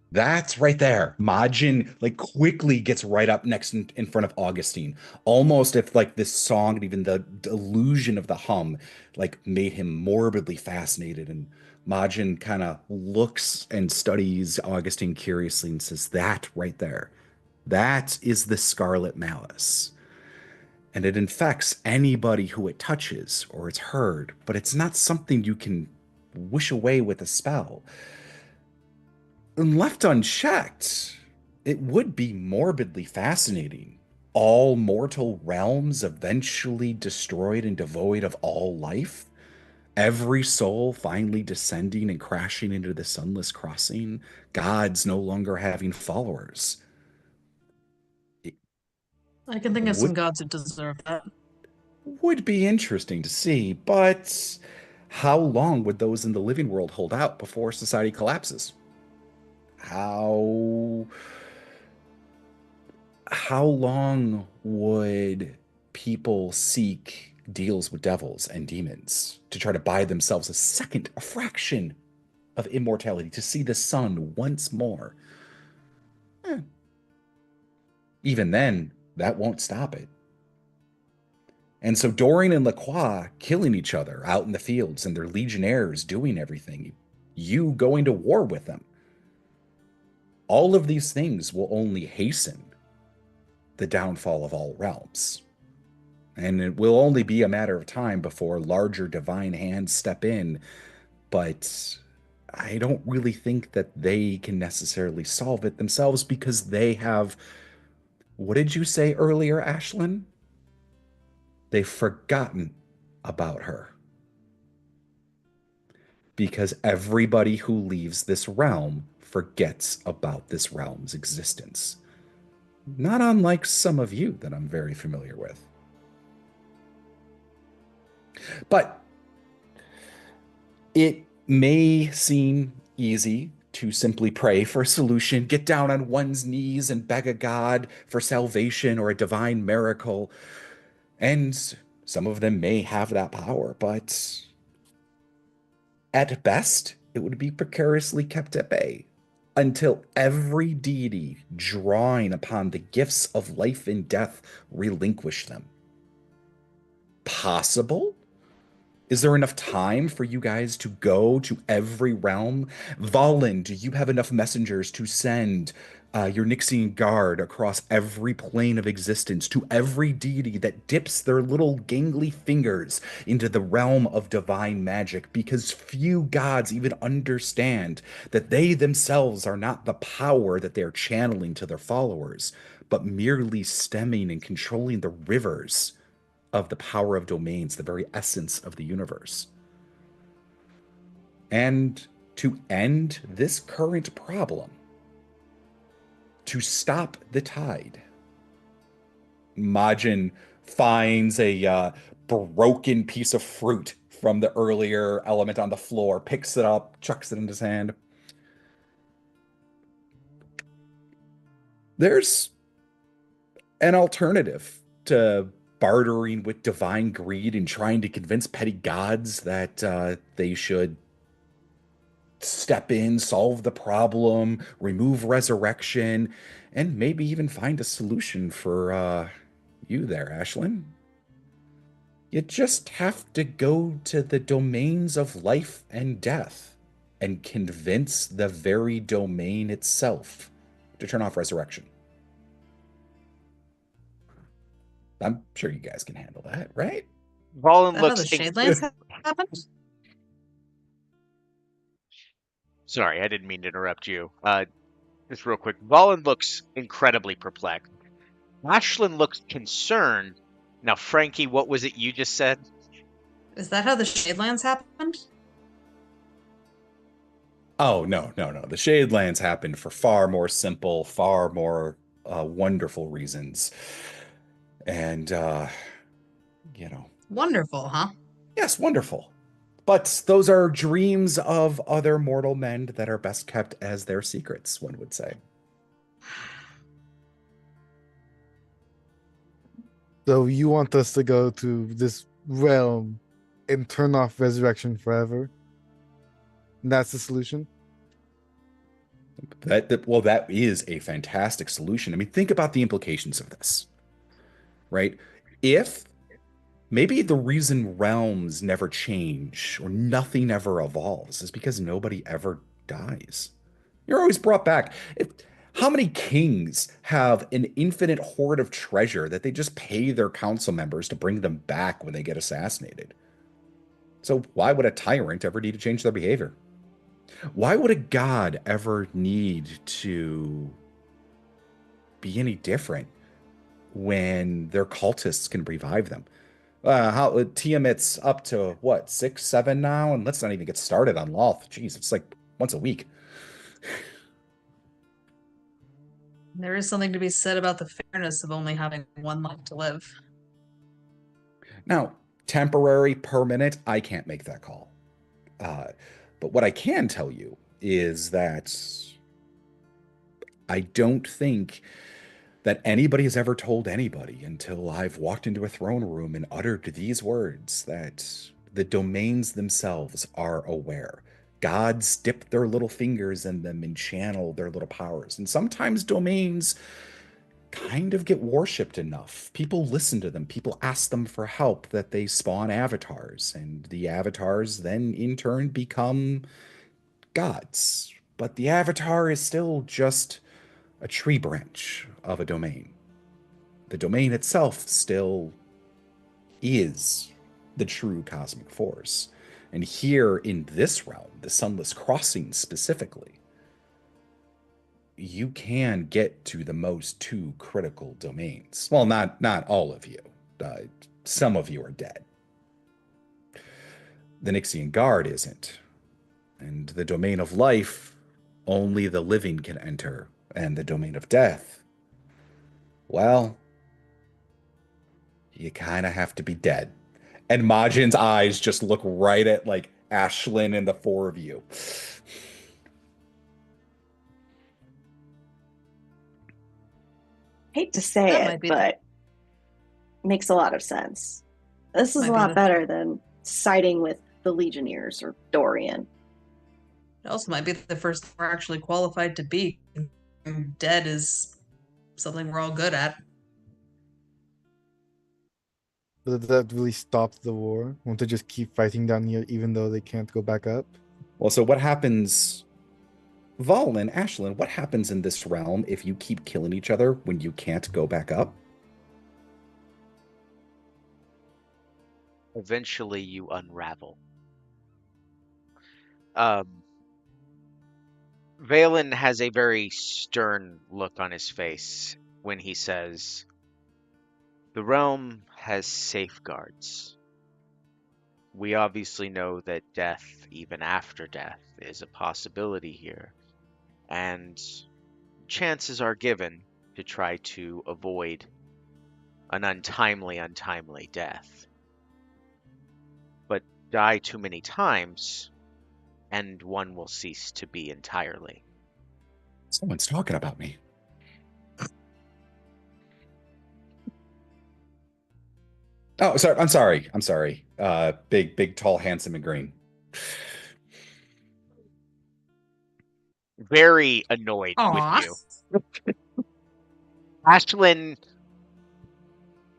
[SPEAKER 6] That's right there. Majin like quickly gets right up next in front of Augustine. Almost if like this song and even the illusion of the hum like made him morbidly fascinated. And Majin kind of looks and studies Augustine curiously and says, that right there, that is the Scarlet Malice. And it infects anybody who it touches or it's heard, but it's not something you can wish away with a spell. And left unchecked, it would be morbidly fascinating. All mortal realms eventually destroyed and devoid of all life. Every soul finally descending and crashing into the sunless crossing. Gods no longer having followers. It
[SPEAKER 3] I can think of some
[SPEAKER 6] would
[SPEAKER 3] gods who deserve that.
[SPEAKER 6] would be interesting to see, but how long would those in the living world hold out before society collapses? How how long would people seek deals with devils and demons to try to buy themselves a fraction of immortality, to see the sun once more? Eh, Even then, that won't stop it. And so Dorian and Lacroix killing each other out in the fields and their legionnaires doing everything, you going to war with them. All of these things will only hasten the downfall of all realms. And it will only be a matter of time before larger divine hands step in. But I don't really think that they can necessarily solve it themselves because they have. What did you say earlier, Ashlyn? They've forgotten about her. Because everybody who leaves this realm forgets about this realm's existence. Not unlike some of you that I'm very familiar with. But it may seem easy to simply pray for a solution, get down on one's knees and beg a God for salvation or a divine miracle. And some of them may have that power, but at best, it would be precariously kept at bay until every deity drawing upon the gifts of life and death relinquish them. Possible? Is there enough time for you guys to go to every realm? Valen, do you have enough messengers to send your Nixian guard across every plane of existence to every deity that dips their little gangly fingers into the realm of divine magic? Because few gods even understand that they themselves are not the power that they're channeling to their followers, but merely stemming and controlling the rivers of the power of domains, the very essence of the universe. And to end this current problem, to stop the tide, Majin finds a broken piece of fruit from the earlier element on the floor, picks it up, chucks it in his hand. There's an alternative to bartering with divine greed and trying to convince petty gods that they should step in, solve the problem, remove resurrection, and maybe even find a solution for you there, Ashlyn. You just have to go to the domains of life and death and convince the very domain itself to turn off resurrection. I'm sure you guys can handle that, right?
[SPEAKER 1] Valen
[SPEAKER 3] Is that how the
[SPEAKER 1] looks.
[SPEAKER 3] Shadelands happened?
[SPEAKER 1] Sorry, I didn't mean to interrupt you. Just real quick. Valen looks incredibly perplexed. Ashlyn looks concerned. Now, Frankie, what was it you just said?
[SPEAKER 3] Is that how the Shadelands happened?
[SPEAKER 6] Oh, no, no, no. The Shadelands happened for far more simple, far more wonderful reasons. And, you know,
[SPEAKER 3] Wonderful, huh?
[SPEAKER 6] Yes, wonderful. But those are dreams of other mortal men that are best kept as their secrets, one would say.
[SPEAKER 5] So you want us to go to this realm and turn off resurrection forever? And that's the solution?
[SPEAKER 6] Well, that is a fantastic solution. I mean, think about the implications of this, right? If maybe the reason realms never change or nothing ever evolves is because nobody ever dies. You're always brought back. How many kings have an infinite hoard of treasure that they just pay their council members to bring them back when they get assassinated? So why would a tyrant ever need to change their behavior? Why would a god ever need to be any different when their cultists can revive them? How Tiamat's up to what, 6, 7 now, and let's not even get started on Loth. Jeez, it's like once a week.
[SPEAKER 3] There is something to be said about the fairness of only having one life to live.
[SPEAKER 6] Now, temporary, permanent, I can't make that call. Uh, but what I can tell you is that I don't think that anybody has ever told anybody until I've walked into a throne room and uttered these words that the domains themselves are aware. Gods dip their little fingers in them and channel their little powers. And sometimes domains kind of get worshipped enough. People listen to them, people ask them for help that they spawn avatars. And the avatars then in turn become gods. But the avatar is still just a tree branch of a domain. The domain itself still is the true cosmic force. And here in this realm, the Sunless Crossing specifically, you can get to the most two critical domains. Well, not all of you. Uh, some of you are dead. The Nixian Guard isn't. And the domain of life, only the living can enter. And the domain of death, well, you kind of have to be dead. And Majin's eyes just look right at like Ashlyn and the four of you.
[SPEAKER 2] Hate to say
[SPEAKER 3] That
[SPEAKER 2] it,
[SPEAKER 3] might be
[SPEAKER 2] but makes a lot of sense. This is
[SPEAKER 3] Might
[SPEAKER 2] a
[SPEAKER 3] be
[SPEAKER 2] lot
[SPEAKER 3] the-
[SPEAKER 2] better than siding with the Legionnaires or Dorian.
[SPEAKER 3] It also might be the first we're actually qualified to be. Dead is something we're all good at.
[SPEAKER 5] But does that really stop the war? Won't they just keep fighting down here even though they can't go back up?
[SPEAKER 6] Well, so what happens, Vol and Ashlyn, what happens in this realm if you keep killing each other when you can't go back up?
[SPEAKER 1] Eventually, you unravel. Um, Valen has a very stern look on his face when he says, "The realm has safeguards. We obviously know that death, even after death, is a possibility here, and chances are given to try to avoid an untimely death. But die too many times, and one will cease to be entirely."
[SPEAKER 6] Someone's talking about me. Oh, sorry. I'm sorry. I'm sorry. Big, tall, handsome, and green.
[SPEAKER 1] Very annoyed with
[SPEAKER 3] Aw.
[SPEAKER 1] you. Ashlyn,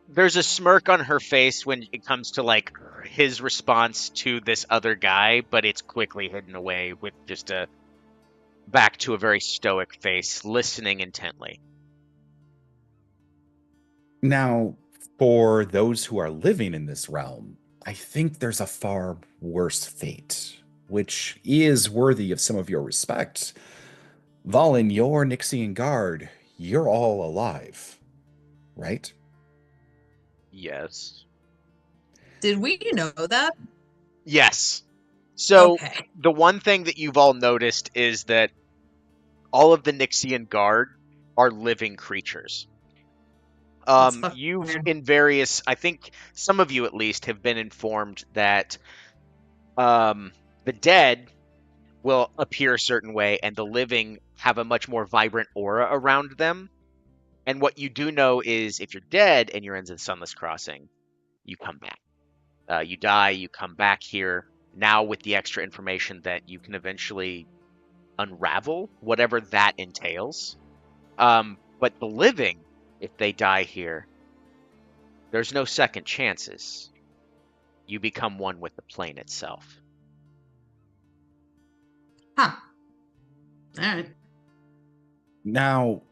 [SPEAKER 1] there's a smirk on her face when it comes to like his response to this other guy, but it's quickly hidden away with just a back to a very stoic face, listening intently.
[SPEAKER 6] Now, for those who are living in this realm, I think there's a far worse fate, which is worthy of some of your respect. Valen, your Nixian Guard, you're all alive, right?
[SPEAKER 1] Yes.
[SPEAKER 3] Did we know that?
[SPEAKER 1] Yes. So
[SPEAKER 3] Okay.
[SPEAKER 1] the one thing that you've all noticed is that all of the Nixian Guard are living creatures.
[SPEAKER 3] That's fucking
[SPEAKER 1] you've
[SPEAKER 3] weird.
[SPEAKER 1] in various, I think some of you at least have been informed that the dead will appear a certain way and the living have a much more vibrant aura around them. And what you do know is if you're dead and you're in the Sunless Crossing, you come back. You die, you come back here. Now with the extra information that you can eventually unravel whatever that entails. But the living, if they die here, there's no second chances. You become one with the plane itself.
[SPEAKER 3] Huh. All right.
[SPEAKER 6] Now,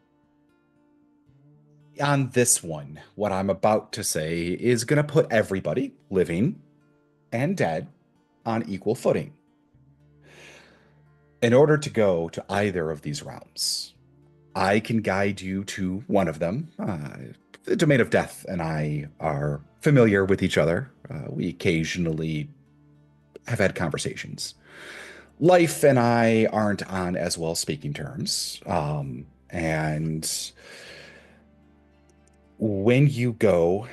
[SPEAKER 6] on this one, what I'm about to say is going to put everybody, living and dead, on equal footing. In order to go to either of these realms, I can guide you to one of them. The Domain of Death and I are familiar with each other. We occasionally have had conversations. Life and I aren't on as well speaking terms. And when you go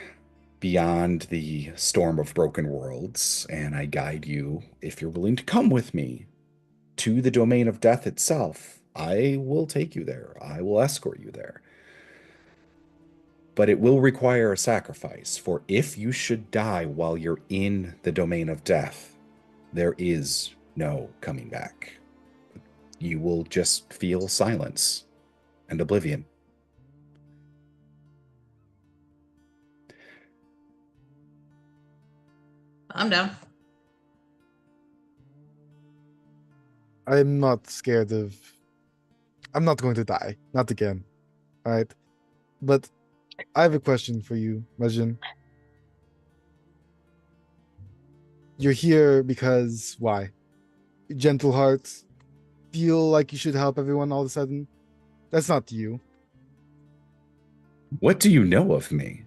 [SPEAKER 6] beyond the storm of broken worlds, and I guide you, if you're willing to come with me, to the Domain of Death itself, I will take you there. I will escort you there. But it will require a sacrifice, for if you should die while you're in the Domain of Death, there is no coming back. You will just feel silence and oblivion.
[SPEAKER 3] I'm down.
[SPEAKER 5] I'm not scared of. I'm not going to die. Not again. All right. But I have a question for you, Majinn. You're here because why? Gentle heart. Feel like you should help everyone all of a sudden. That's not you.
[SPEAKER 6] What do you know of me?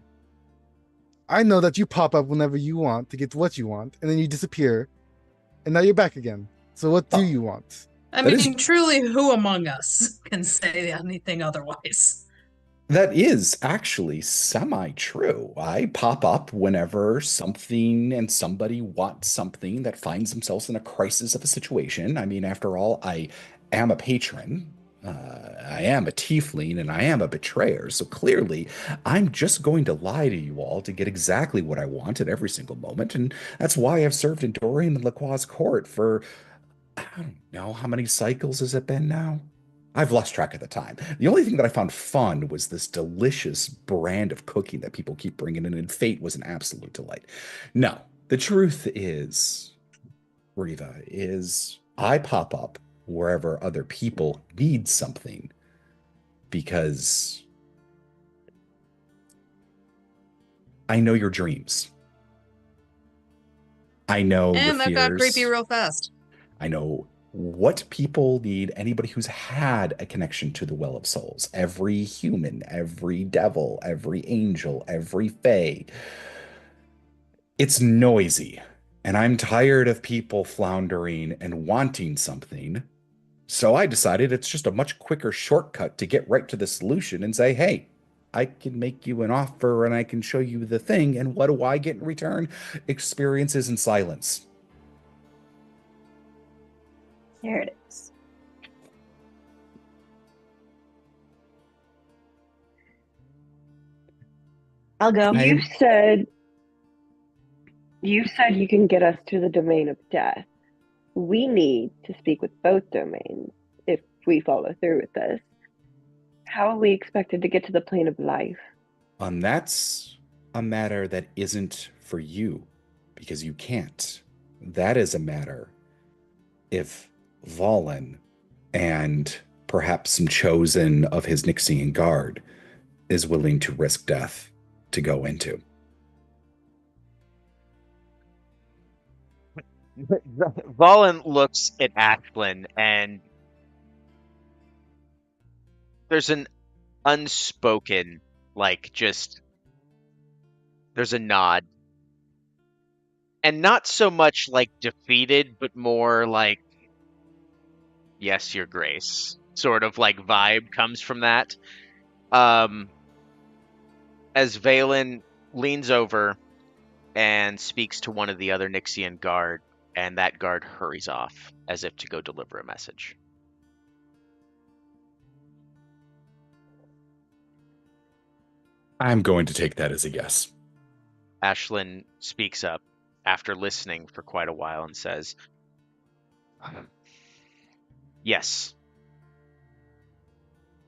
[SPEAKER 5] I know that you pop up whenever you want to get what you want, and then you disappear, and now you're back again. So what do you want?
[SPEAKER 3] I
[SPEAKER 6] That
[SPEAKER 3] mean,
[SPEAKER 6] is-
[SPEAKER 3] truly, who among us can say anything otherwise?
[SPEAKER 6] That is actually semi-true. I pop up whenever something and somebody wants something that finds themselves in a crisis of a situation. I mean, after all, I am a patron. I am a tiefling and I am a betrayer. So clearly, I'm just going to lie to you all to get exactly what I want at every single moment. And that's why I've served in Dorian and Lacroix's court for, I don't know, how many cycles has it been now? I've lost track of the time. The only thing that I found fun was this delicious brand of cooking that people keep bringing in, and fate was an absolute delight. No, the truth is, Riva, is I pop up wherever other people need something because I know your dreams. I know the
[SPEAKER 3] And that got
[SPEAKER 6] fears.
[SPEAKER 3] creepy real fast.
[SPEAKER 6] I know what people need, anybody who's had a connection to the Well of Souls. Every human, every devil, every angel, every fae. It's noisy, and I'm tired of people floundering and wanting something. So I decided it's just a much quicker shortcut to get right to the solution and say, hey, I can make you an offer and I can show you the thing. And what do I get in return? Experiences in silence.
[SPEAKER 2] There it is. I'll go.
[SPEAKER 4] You said you can get us to the domain of death. We need to speak with both domains if we follow through with this. How are we expected to get to the plane of life?
[SPEAKER 6] And that's a matter that isn't for you because you can't. That is a matter if Valen and perhaps some chosen of his Nixian guard is willing to risk death to go into.
[SPEAKER 1] Valen looks at Ashlyn, and there's an unspoken, there's a nod. And not so much like defeated, but more like, yes, your grace, sort of like vibe comes from that. Um, as Valen leans over and speaks to one of the other Nixian guard, and that guard hurries off as if to go deliver a message.
[SPEAKER 6] I'm going to take that as a yes.
[SPEAKER 1] Ashlyn speaks up after listening for quite a while and says, yes.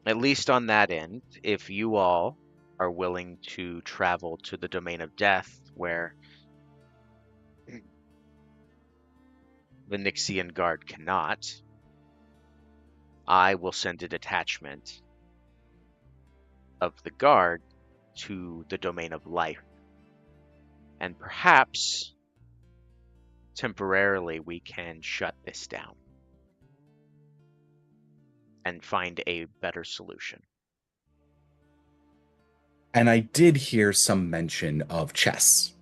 [SPEAKER 1] At least on that end, if you all are willing to travel to the domain of death, where the Nixian guard cannot, I will send a detachment of the guard to the domain of life. And perhaps temporarily we can shut this down and find a better solution.
[SPEAKER 6] And I did hear some mention of chess.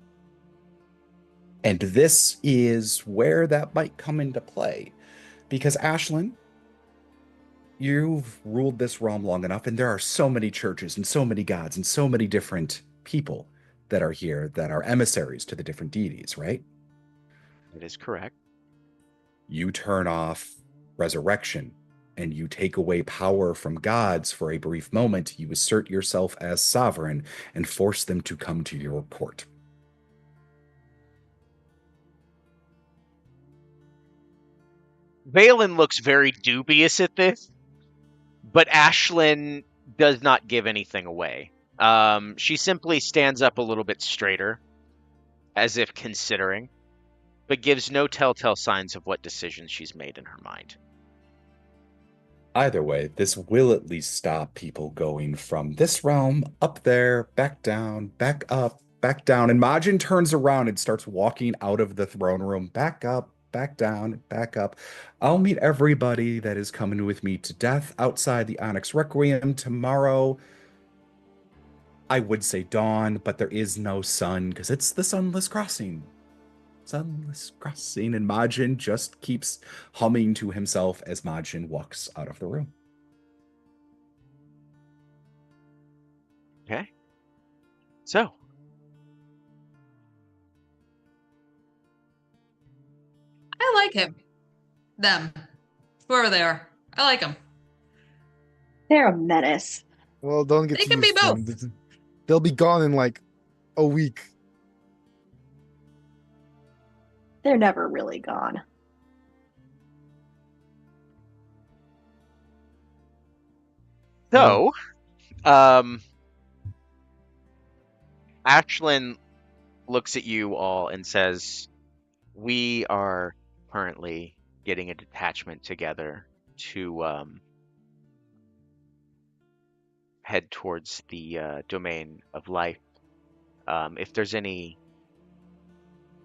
[SPEAKER 6] And this is where that might come into play. Because Ashlyn, you've ruled this realm long enough, and there are so many churches and so many gods and so many different people that are here that are emissaries to the different deities, right?
[SPEAKER 1] That is correct.
[SPEAKER 6] You turn off resurrection and you take away power from gods for a brief moment. You assert yourself as sovereign and force them to come to your court.
[SPEAKER 1] Valen looks very dubious at this, but Ashlyn does not give anything away. She simply stands up a little bit straighter, as if considering, but gives no telltale signs of what decision she's made in her mind.
[SPEAKER 6] Either way, this will at least stop people going from this realm up there, back down, back up, back down. And Majin turns around and starts walking out of the throne room, back up, back down, back up. I'll meet everybody that is coming with me to death outside the Onyx Requiem tomorrow. I would say dawn, but there is no sun because it's the Sunless Crossing. Sunless Crossing. And Majin just keeps humming to himself as Majin walks out of the room.
[SPEAKER 1] Okay. So,
[SPEAKER 3] I like him. Them. Whoever they are. I like them.
[SPEAKER 2] They're a menace.
[SPEAKER 5] Well, don't get
[SPEAKER 3] They
[SPEAKER 5] too
[SPEAKER 3] can be
[SPEAKER 5] used to them. They'll be gone in like a week.
[SPEAKER 2] They're never really gone.
[SPEAKER 1] so, Ashlyn looks at you all and says, we are currently getting a detachment together to head towards the domain of life. If there's any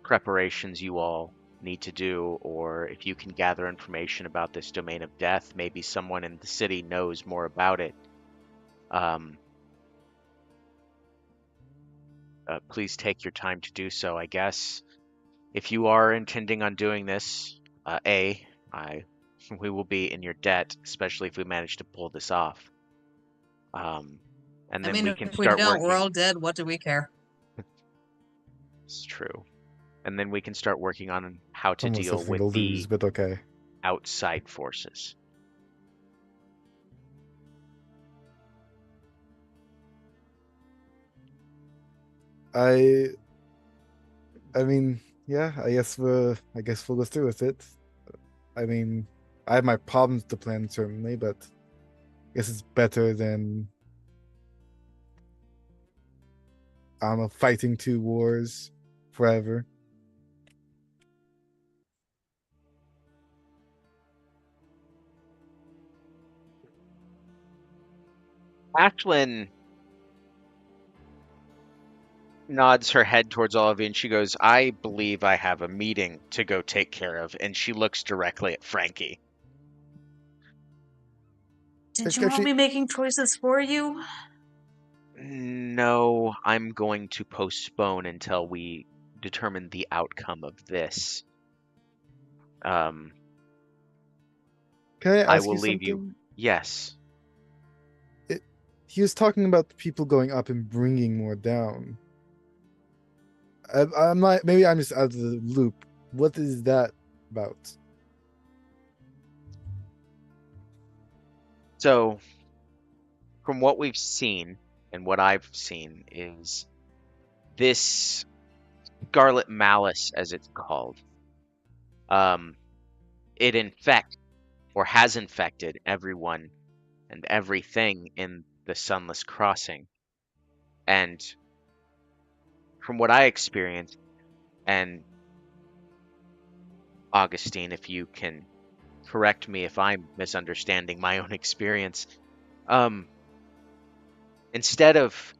[SPEAKER 1] preparations you all need to do, or if you can gather information about this domain of death, maybe someone in the city knows more about it, please take your time to do so. I guess if you are intending on doing this, we will be in your debt, especially if we manage to pull this off. And
[SPEAKER 3] I
[SPEAKER 1] then
[SPEAKER 3] mean,
[SPEAKER 1] we can
[SPEAKER 3] if we
[SPEAKER 1] start
[SPEAKER 3] don't, we're
[SPEAKER 1] working.
[SPEAKER 3] all dead. What do we care?
[SPEAKER 1] It's true. And then we can start working on how to
[SPEAKER 5] Almost
[SPEAKER 1] deal
[SPEAKER 5] something
[SPEAKER 1] with
[SPEAKER 5] to lose,
[SPEAKER 1] the
[SPEAKER 5] but okay.
[SPEAKER 1] outside forces.
[SPEAKER 5] I mean, yeah, I guess we'll go through with it. I mean, I have my problems to plan certainly, but I guess it's better than I don't know, fighting two wars forever.
[SPEAKER 1] Ashlyn nods her head towards all of you and she goes, I believe I have a meeting to go take care of. And she looks directly at Frankie.
[SPEAKER 3] Did you want me making choices for you?
[SPEAKER 1] No, I'm going to postpone until we determine the outcome of this.
[SPEAKER 5] Can I
[SPEAKER 1] I
[SPEAKER 5] ask
[SPEAKER 1] will
[SPEAKER 5] you
[SPEAKER 1] leave you.
[SPEAKER 5] something?
[SPEAKER 1] Yes.
[SPEAKER 5] he was talking about the people going up and bringing more down. I'm not. Maybe I'm just out of the loop. What is that about?
[SPEAKER 1] So, from what we've seen and what I've seen is this Scarlet Malice, as it's called. It infects or has infected everyone and everything in the Sunless Crossing. And from what I experienced, and Augustine, if you can correct me if I'm misunderstanding my own experience, um, instead of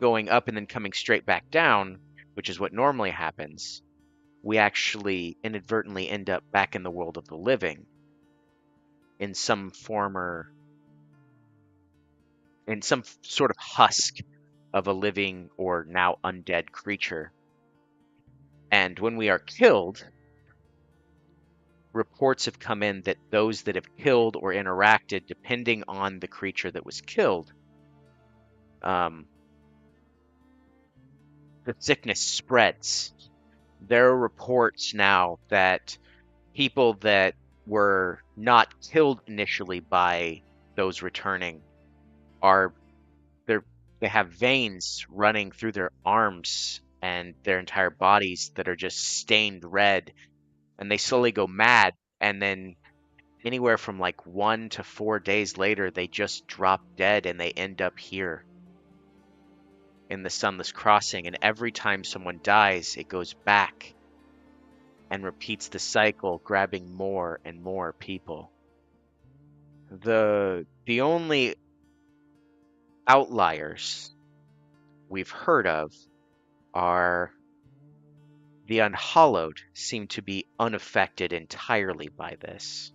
[SPEAKER 1] going up and then coming straight back down, which is what normally happens, we actually inadvertently end up back in the world of the living in some sort of husk of a living or now undead creature. And when we are killed, reports have come in that those that have killed or interacted, depending on the creature that was killed, the sickness spreads. There are reports now that people that were not killed initially by those returning they have veins running through their arms and their entire bodies that are just stained red, and they slowly go mad, and then anywhere from like 1 to 4 days later they just drop dead and they end up here in the Sunless Crossing. And every time someone dies, it goes back and repeats the cycle, grabbing more and more people. The only outliers we've heard of are the Unhallowed seem to be unaffected entirely by this.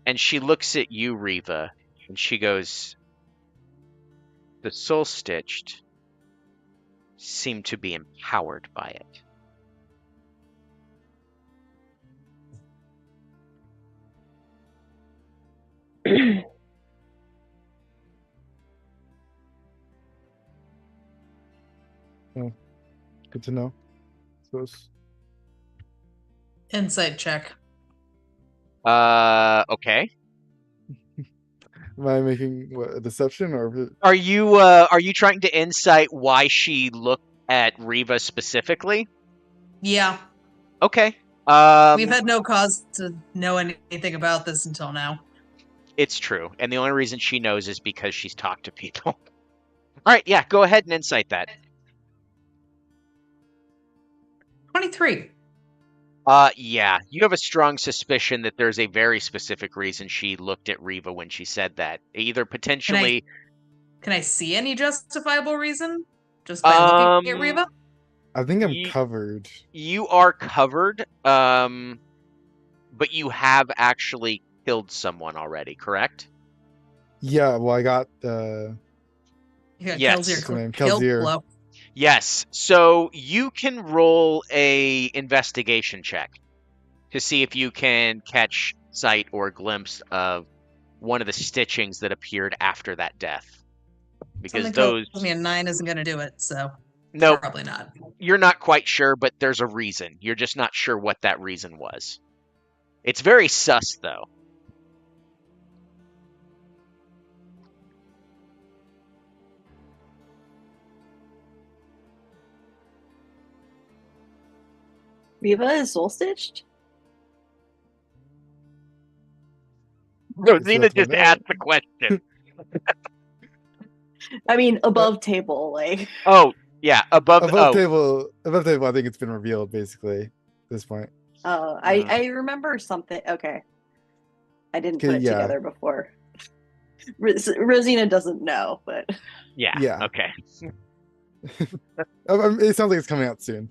[SPEAKER 1] And she looks at you, Riva, and she goes, the Soul Stitched seem to be empowered by it.
[SPEAKER 5] Good to know. Suppose.
[SPEAKER 3] Insight check.
[SPEAKER 1] Okay.
[SPEAKER 5] Am I making a deception or?
[SPEAKER 1] Are you trying to insight why she looked at Riva specifically?
[SPEAKER 3] Yeah.
[SPEAKER 1] Okay.
[SPEAKER 3] We've had no cause to know anything about this until now.
[SPEAKER 1] It's true, and the only reason she knows is because she's talked to people. All right, yeah, go ahead and insight that.
[SPEAKER 3] 23.
[SPEAKER 1] Yeah, you have a strong suspicion that there's a very specific reason she looked at Riva when she said that. Either potentially...
[SPEAKER 3] Can I see any justifiable reason just by looking at Riva?
[SPEAKER 5] I think I'm covered.
[SPEAKER 1] You are covered, but you have actually killed someone already, correct?
[SPEAKER 5] Yeah, well, I got
[SPEAKER 1] yes.
[SPEAKER 3] Kill blow.
[SPEAKER 1] Yes, so you can roll a investigation check to see if you can catch sight or glimpse of one of the stitchings that appeared after that death. Because
[SPEAKER 3] something tells me a 9 isn't going to do it, so
[SPEAKER 1] no,
[SPEAKER 3] probably not.
[SPEAKER 1] You're not quite sure, but there's a reason. You're just not sure what that reason was. It's very sus, though.
[SPEAKER 2] Riva is soul stitched?
[SPEAKER 1] Rosina just asked the question.
[SPEAKER 2] I mean, above table, like.
[SPEAKER 1] Oh, yeah, above
[SPEAKER 5] table. Above table, I think it's been revealed, basically, at this point.
[SPEAKER 2] Oh, I remember something. Okay. I didn't put it together before. Rosina doesn't know, but...
[SPEAKER 1] Yeah. Okay.
[SPEAKER 5] It sounds like it's coming out soon.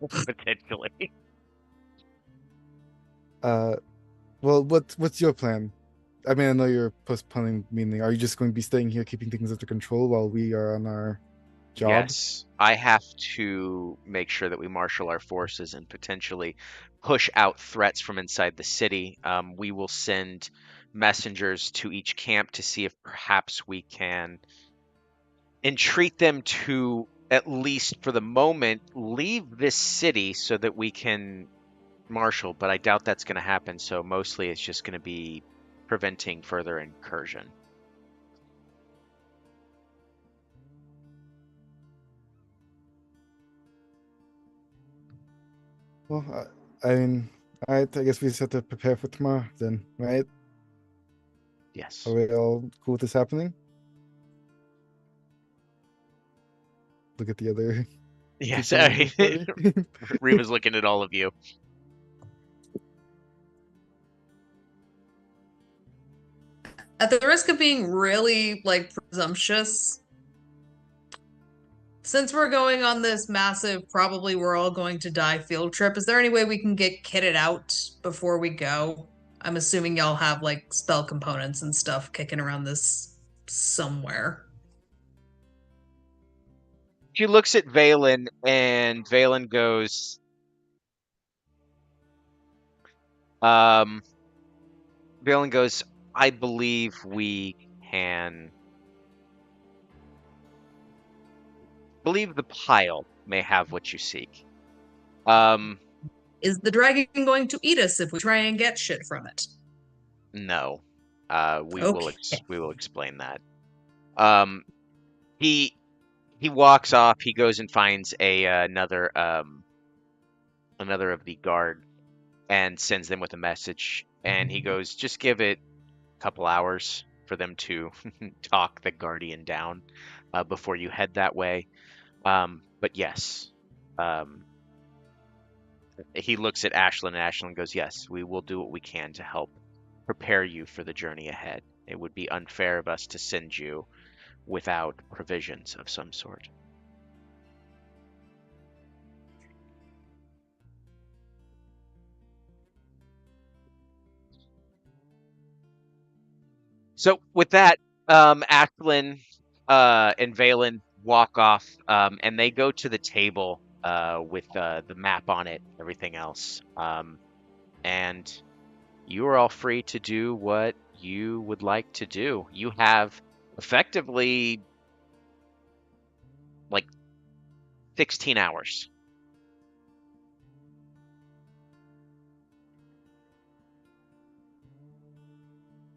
[SPEAKER 1] Potentially.
[SPEAKER 5] Well, what's your plan? I mean, I know you're postponing meeting. Are you just going to be staying here, keeping things under control while we are on our job.
[SPEAKER 1] Yes, I have to make sure that we marshal our forces and potentially push out threats from inside the city. We will send messengers to each camp to see if perhaps we can entreat them to, at least for the moment, leave this city so that we can marshal. But I doubt that's going to happen. So mostly it's just going to be preventing further incursion.
[SPEAKER 5] Well, I mean, all right. I guess we just have to prepare for tomorrow then, right?
[SPEAKER 1] Yes.
[SPEAKER 5] Are we all cool with this happening? Look at the other
[SPEAKER 1] Yes.
[SPEAKER 5] people in the party.
[SPEAKER 1] Reva's looking at all of you.
[SPEAKER 3] At the risk of being really like presumptuous, since we're going on this massive, probably we're all going to die field trip, is there any way we can get kitted out before we go? I'm assuming y'all have like spell components and stuff kicking around this somewhere.
[SPEAKER 1] She looks at Valen, and Valen goes, um, Valen goes, I believe we can. Believe the pile may have what you seek.
[SPEAKER 3] Is the dragon going to eat us if we try and get shit from it?
[SPEAKER 1] No. We
[SPEAKER 3] Okay.
[SPEAKER 1] will explain that. Um, he walks off. He goes and finds another of the guard and sends them with a message. And he goes, just give it a couple hours for them to talk the guardian down before you head that way. But yes, he looks at Ashlyn, and Ashlyn goes, yes, we will do what we can to help prepare you for the journey ahead. It would be unfair of us to send you without provisions of some sort. So with that, Ashlyn and Valen walk off, and they go to the table with the map on it, everything else. And you are all free to do what you would like to do. You have effectively like 16 hours.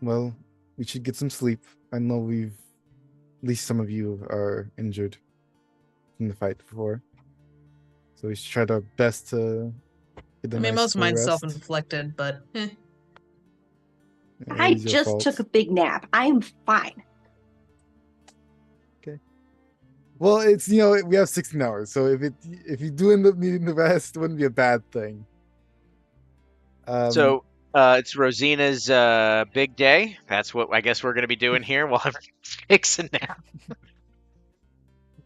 [SPEAKER 5] Well, we should get some sleep. I know at least some of you are injured from the fight before. So we should try our best to get a
[SPEAKER 3] I mean,
[SPEAKER 5] nice
[SPEAKER 3] most of
[SPEAKER 5] full
[SPEAKER 3] mine's
[SPEAKER 5] rest.
[SPEAKER 3] self-inflicted, but
[SPEAKER 5] Yeah,
[SPEAKER 2] I
[SPEAKER 5] it is your
[SPEAKER 2] just
[SPEAKER 5] fault.
[SPEAKER 2] took a big nap. I'm fine.
[SPEAKER 5] Okay. Well, it's we have 16 hours, so if you do end up needing the rest, it wouldn't be a bad thing.
[SPEAKER 1] So it's Rosina's big day. That's what I guess we're going to be doing here while everyone takes a nap.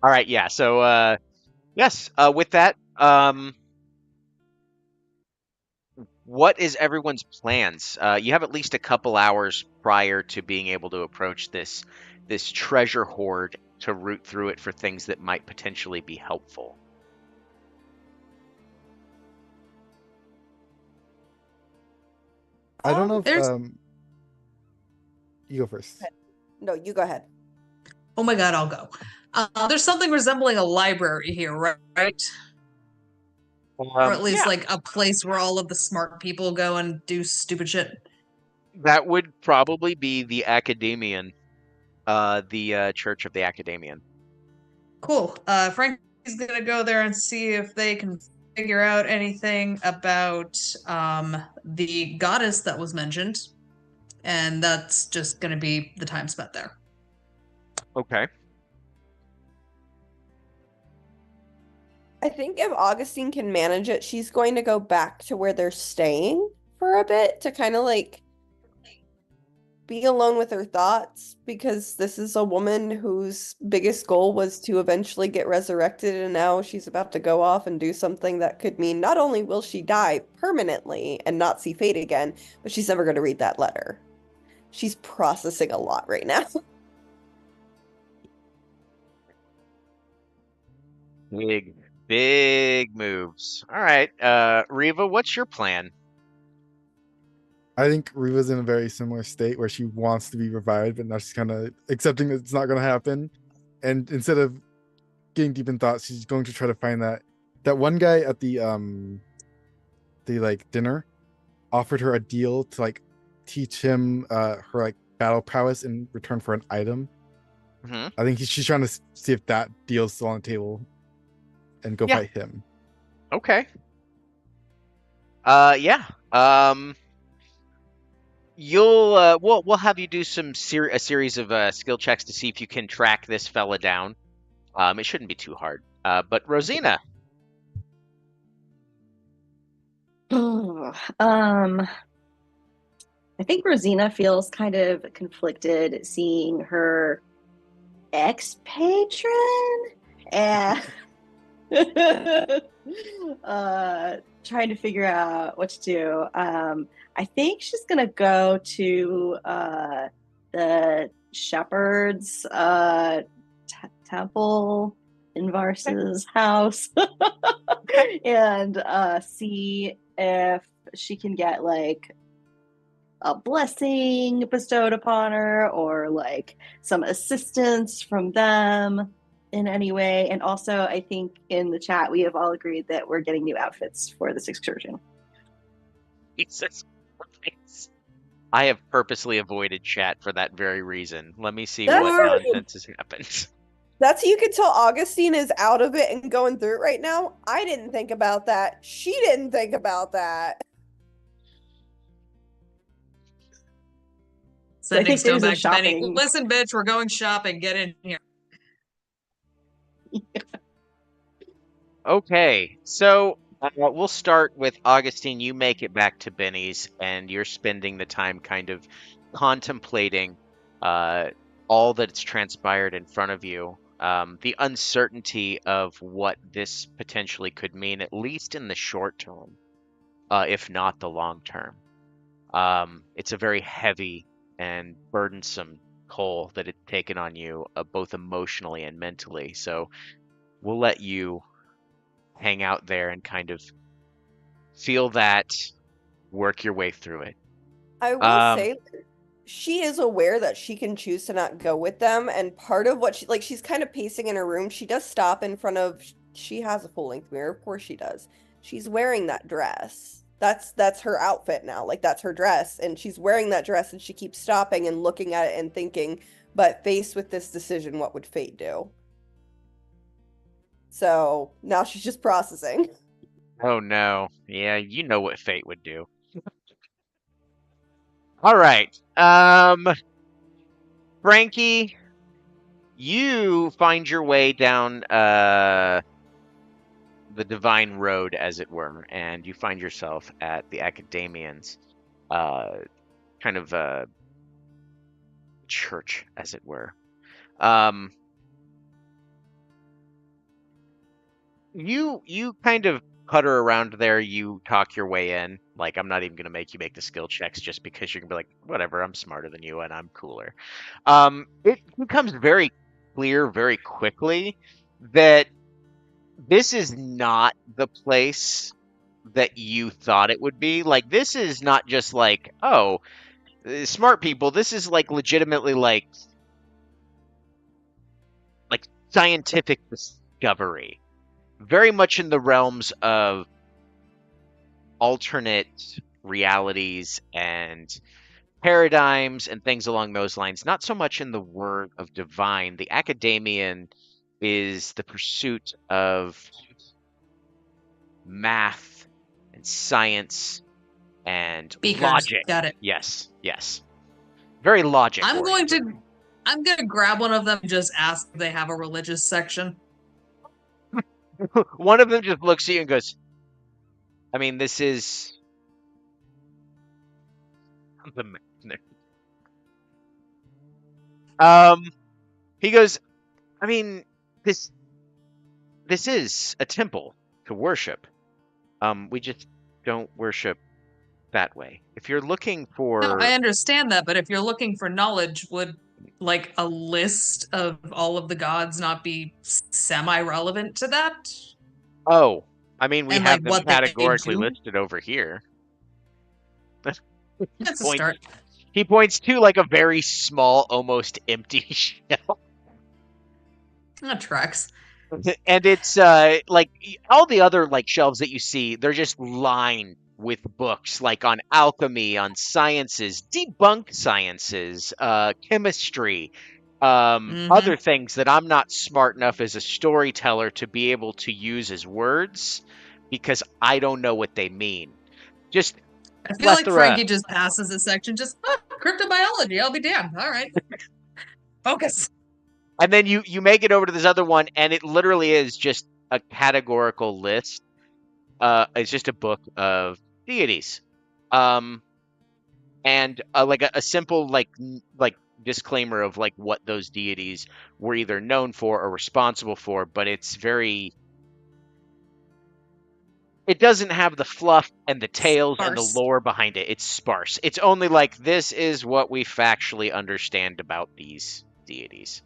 [SPEAKER 1] All right, yeah. So yes, with that, what is everyone's plans? You have at least a couple hours prior to being able to approach this treasure hoard to root through it for things that might potentially be helpful.
[SPEAKER 5] I don't know if
[SPEAKER 3] there's
[SPEAKER 5] you go first.
[SPEAKER 4] No, you go ahead.
[SPEAKER 3] oh my god, I'll go. There's something resembling a library here, right? Or at least
[SPEAKER 1] Yeah,
[SPEAKER 3] like a place where all of the smart people go and do stupid shit.
[SPEAKER 1] that would probably be the Academian, the Church of the Academian.
[SPEAKER 3] Cool. Frankie's gonna go there and see if they can figure out anything about the goddess that was mentioned, and that's just gonna be the time spent there.
[SPEAKER 1] Okay.
[SPEAKER 4] I think if Augustine can manage it, she's going to go back to where they're staying for a bit to kind of like be alone with her thoughts, because this is a woman whose biggest goal was to eventually get resurrected, and now she's about to go off and do something that could mean not only will she die permanently and not see fate again, but she's never going to read that letter. She's processing a lot right now.
[SPEAKER 1] Big moves. All right, Riva, what's your plan?
[SPEAKER 5] I think Riva's in a very similar state where she wants to be revived, but now she's kind of accepting that it's not going to happen. And instead of getting deep in thought, she's going to try to find that one guy at the like dinner offered her a deal to like teach him her like battle prowess in return for an item.
[SPEAKER 1] Hmm.
[SPEAKER 5] I think she's trying to see if that deal's still on the table and go
[SPEAKER 1] Yeah.
[SPEAKER 5] fight him.
[SPEAKER 1] Okay. Yeah. We'll have you do a series of skill checks to see if you can track this fella down. It shouldn't be too hard. But Rosina,
[SPEAKER 2] I think Rosina feels kind of conflicted seeing her ex-patron and trying to figure out what to do. I think she's gonna go to the shepherd's temple in Vars's house and see if she can get like a blessing bestowed upon her or like some assistance from them in any way. And also, I think in the chat, we have all agreed that we're getting new outfits for this excursion.
[SPEAKER 1] Jesus Christ. I have purposely avoided chat for that very reason. Let me see
[SPEAKER 4] That's
[SPEAKER 1] what
[SPEAKER 4] right.
[SPEAKER 1] nonsense has happened.
[SPEAKER 4] That's you could tell Augustine is out of it and going through it right now. I didn't think about that. She didn't think about that.
[SPEAKER 3] Sending
[SPEAKER 2] think
[SPEAKER 3] Stowe
[SPEAKER 2] there's a
[SPEAKER 3] back to Benny.
[SPEAKER 2] shopping.
[SPEAKER 3] Listen, bitch, we're going shopping. Get in here.
[SPEAKER 1] Okay, so we'll start with Augustine. You make it back to Benny's, and you're spending the time kind of contemplating all that's transpired in front of you. The uncertainty of what this potentially could mean, at least in the short term, if not the long term. It's a very heavy and burdensome toll that it's taken on you, both emotionally and mentally. So we'll let you hang out there and kind of feel that, work your way through it.
[SPEAKER 4] I will
[SPEAKER 1] Um,
[SPEAKER 4] say she is aware that she can choose to not go with them, and part of what she's kind of pacing in her room. She does stop in front of she has a full-length mirror, of course she does. She's wearing that dress. That's her outfit now. Like that's her dress, and she's wearing that dress and she keeps stopping and looking at it and thinking, but faced with this decision, what would fate do? So now she's just processing.
[SPEAKER 1] oh no. Yeah, you know what fate would do. All right. Frankie, you find your way down the Divine Road, as it were, and you find yourself at the Academians, kind of church, as it were. You kind of putter around there. You talk your way in. Like, I'm not even gonna make you make the skill checks just because you're gonna be like, whatever, I'm smarter than you and I'm cooler. It becomes very clear very quickly that this is not the place that you thought it would be. Like, this is not just like, oh, smart people. This is like legitimately like scientific discovery. Very much in the realms of alternate realities and paradigms and things along those lines. Not so much in the word of divine. The academian is the pursuit of math and science and
[SPEAKER 3] Speakers.
[SPEAKER 1] logic.
[SPEAKER 3] Got it.
[SPEAKER 1] Yes, yes. Very logic.
[SPEAKER 3] I'm going to grab one of them and just ask if they have a religious section.
[SPEAKER 1] One of them just looks at you and goes, I mean, this is he goes, I mean, this is a temple to worship. We just don't worship that way. If you're looking for
[SPEAKER 3] No, I understand that, but if you're looking for knowledge, would like a list of all of the gods not be semi-relevant to that?
[SPEAKER 1] Oh, I mean, we
[SPEAKER 3] And
[SPEAKER 1] have
[SPEAKER 3] like
[SPEAKER 1] them
[SPEAKER 3] what they
[SPEAKER 1] categorically
[SPEAKER 3] do?
[SPEAKER 1] listed over here.
[SPEAKER 3] That's a
[SPEAKER 1] Points.
[SPEAKER 3] start.
[SPEAKER 1] He points to like a very small, almost empty shelf.
[SPEAKER 3] That tracks.
[SPEAKER 1] And it's like all the other like shelves that you see, they're just lined with books like on alchemy, on sciences, debunked sciences, chemistry,
[SPEAKER 3] Mm-hmm.
[SPEAKER 1] other things that I'm not smart enough as a storyteller to be able to use as words because I don't know what they mean. Just
[SPEAKER 3] I feel like
[SPEAKER 1] plethora.
[SPEAKER 3] Frankie just passes a section, just cryptobiology. I'll be damned. All right, focus.
[SPEAKER 1] And then you make it over to this other one, and it literally is just a categorical list. It's just a book of deities, um, and like a simple like disclaimer of like what those deities were either known for or responsible for. But it's very. It doesn't have the fluff and the tales and the
[SPEAKER 3] Sparse.
[SPEAKER 1] lore behind it. It's sparse. It's only like this is what we factually understand about these deities.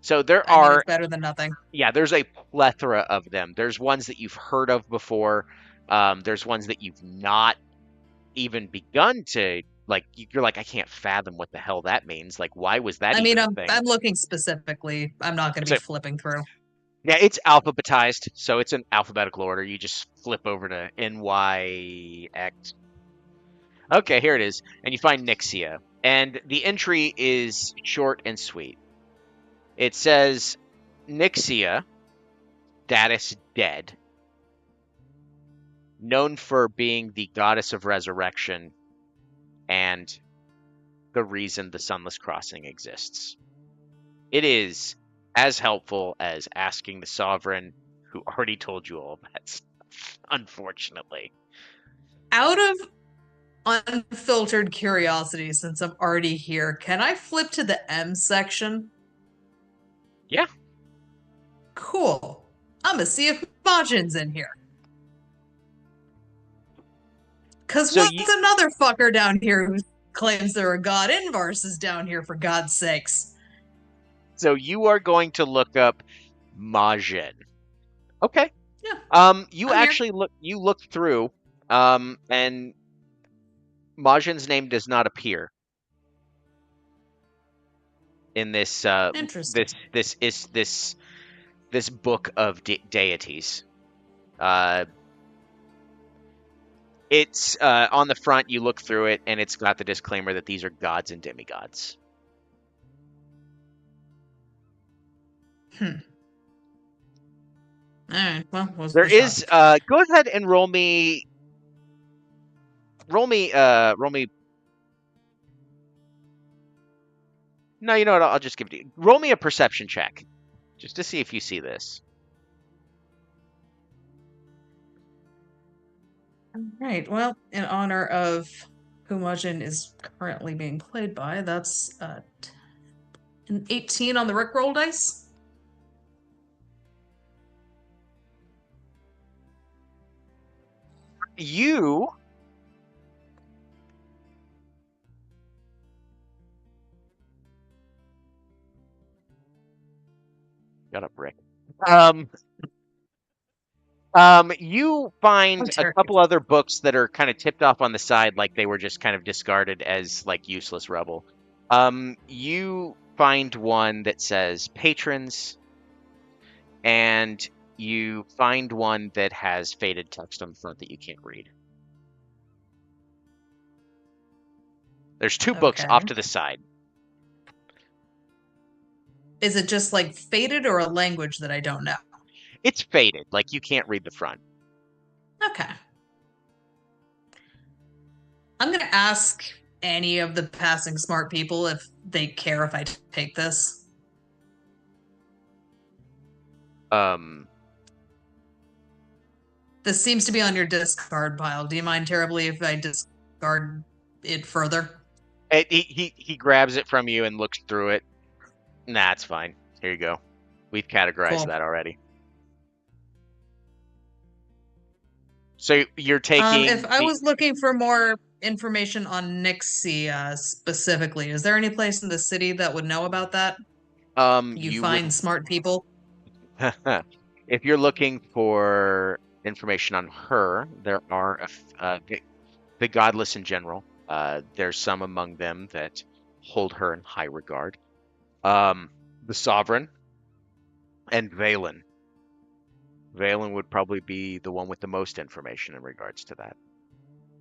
[SPEAKER 1] So there
[SPEAKER 3] I mean,
[SPEAKER 1] are
[SPEAKER 3] it's better than nothing.
[SPEAKER 1] yeah, there's a plethora of them. There's ones that you've heard of before. There's ones that you've not even begun to like. You're like, I can't fathom what the hell that means. Like, why was that
[SPEAKER 3] I mean,
[SPEAKER 1] even a
[SPEAKER 3] I'm
[SPEAKER 1] thing?
[SPEAKER 3] I'm looking specifically. I'm not going to be
[SPEAKER 1] So
[SPEAKER 3] flipping through.
[SPEAKER 1] yeah, it's alphabetized, so it's in alphabetical order. You just flip over to NYX. Okay, here it is, and you find Nixia, and the entry is short and sweet. It says, Nixia, status dead, known for being the goddess of resurrection and the reason the Sunless Crossing exists. It is as helpful as asking the Sovereign, who already told you all that stuff, unfortunately.
[SPEAKER 3] Out of unfiltered curiosity, since I'm already here, can I flip to the M section?
[SPEAKER 1] Yeah.
[SPEAKER 3] Cool. I'm gonna see if Majinn's in here. Cause
[SPEAKER 1] So
[SPEAKER 3] what's another fucker down here who claims they're a god? Invarse is down here, for God's sakes.
[SPEAKER 1] you are going to look up Majin. Okay.
[SPEAKER 3] Yeah.
[SPEAKER 1] You
[SPEAKER 3] I'm here.
[SPEAKER 1] actually look through, and Majin's name does not appear in this
[SPEAKER 3] Interesting.
[SPEAKER 1] this book of deities. Uh, it's on the front. You look through it, and it's got the disclaimer that these are gods and demigods.
[SPEAKER 3] All right. Well,
[SPEAKER 1] There is. Go ahead and roll me. Roll me. Roll me. No, you know what? I'll just give it to you. Roll me a perception check, just to see if you see this.
[SPEAKER 3] All right. Well, in honor of who Majin is currently being played by, that's an 18 on the Rickroll dice.
[SPEAKER 1] You got a brick. You find a couple other books that are kind of tipped off on the side, like they were just kind of discarded as like useless rubble. You find one that says patrons, and you find one that has faded text on the front that you can't read. There's two books off to the side.
[SPEAKER 3] Is it just like faded or a language that I don't know?
[SPEAKER 1] It's faded, like you can't read the front.
[SPEAKER 3] Okay. I'm going to ask any of the passing smart people if they care if I take this. This seems to be on your discard pile. Do you mind terribly if I discard it further?
[SPEAKER 1] He grabs it from you and looks through it. Nah, it's fine. Here you go. We've categorized that already. So you're taking.
[SPEAKER 3] If I was looking for more information on Nixia specifically? Is there any place in the city that would know about that? You
[SPEAKER 1] You
[SPEAKER 3] find
[SPEAKER 1] would,
[SPEAKER 3] smart people?
[SPEAKER 1] if you're looking for information on her, there are the godless in general. There's some among them that hold her in high regard. Um, the sovereign and Valen. Valen would probably be the one with the most information in regards to that.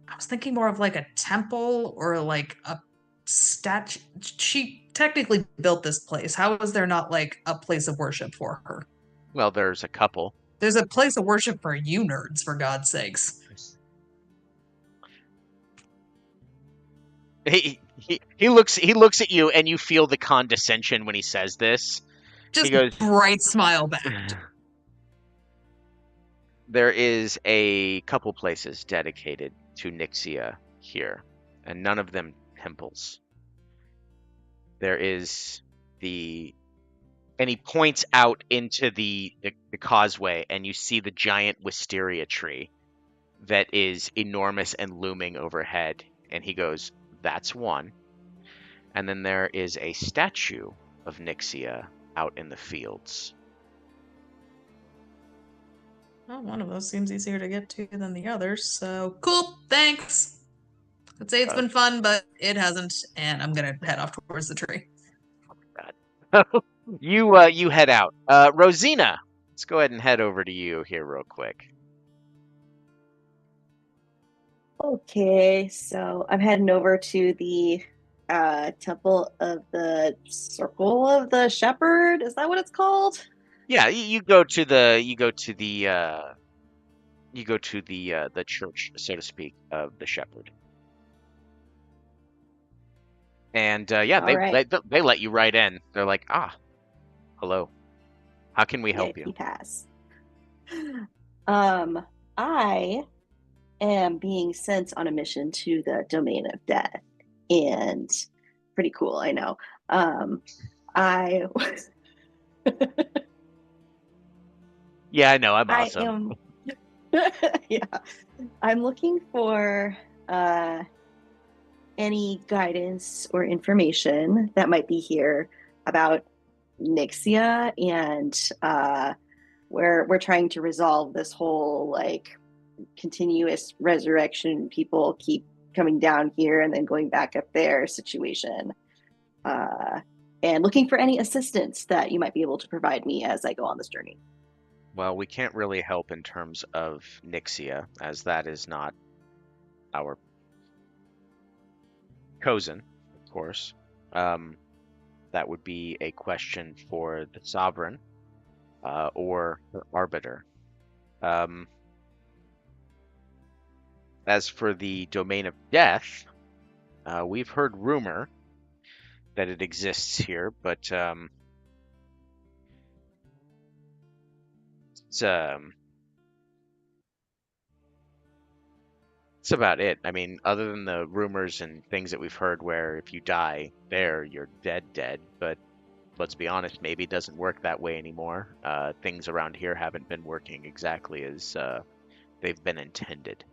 [SPEAKER 3] I was thinking more of like a temple or like a statue. She technically built this place. How is there not like a place of worship for her?
[SPEAKER 1] Well, there's a couple.
[SPEAKER 3] There's a place of worship for you nerds, for God's sakes.
[SPEAKER 1] He looks at you and you feel the condescension when he says this. He
[SPEAKER 3] Just
[SPEAKER 1] goes,
[SPEAKER 3] bright smile back.
[SPEAKER 1] there is a couple places dedicated to Nixia here, and none of them temples. There is and he points out into the causeway, and you see the giant wisteria tree that is enormous and looming overhead. And he goes, that's one. And then there is a statue of Nixia out in the fields.
[SPEAKER 3] Well, one of those seems easier to get to than the others, so cool, thanks. I'd say it's been fun, but it hasn't, and I'm gonna head off towards the tree.
[SPEAKER 1] You head out. Rosina, let's go ahead and head over to you here real quick.
[SPEAKER 2] Okay, so I'm heading over to the Temple of the Circle of the Shepherd. Is that what it's called?
[SPEAKER 1] Yeah, you go to the church, so to speak, of the shepherd. And yeah,
[SPEAKER 2] All right.
[SPEAKER 1] they let you right in. They're like, hello. How can we help you?
[SPEAKER 2] VIP pass. I am being sent on a mission to the domain of death, and pretty cool, I know. I
[SPEAKER 1] Yeah, I know. I'm awesome.
[SPEAKER 2] yeah, I'm looking for any guidance or information that might be here about Nixia, and we're trying to resolve this whole like continuous resurrection. People keep coming down here and then going back up there situation. And looking for any assistance that you might be able to provide me as I go on this journey.
[SPEAKER 1] Well, we can't really help in terms of Nixia, as that is not our chosen, of course. That would be a question for the sovereign or the arbiter. As for the domain of death, we've heard rumor that it exists here, but it's about it. I mean, other than the rumors and things that we've heard where if you die there, you're dead. But let's be honest, maybe it doesn't work that way anymore. Things around here haven't been working exactly as they've been intended.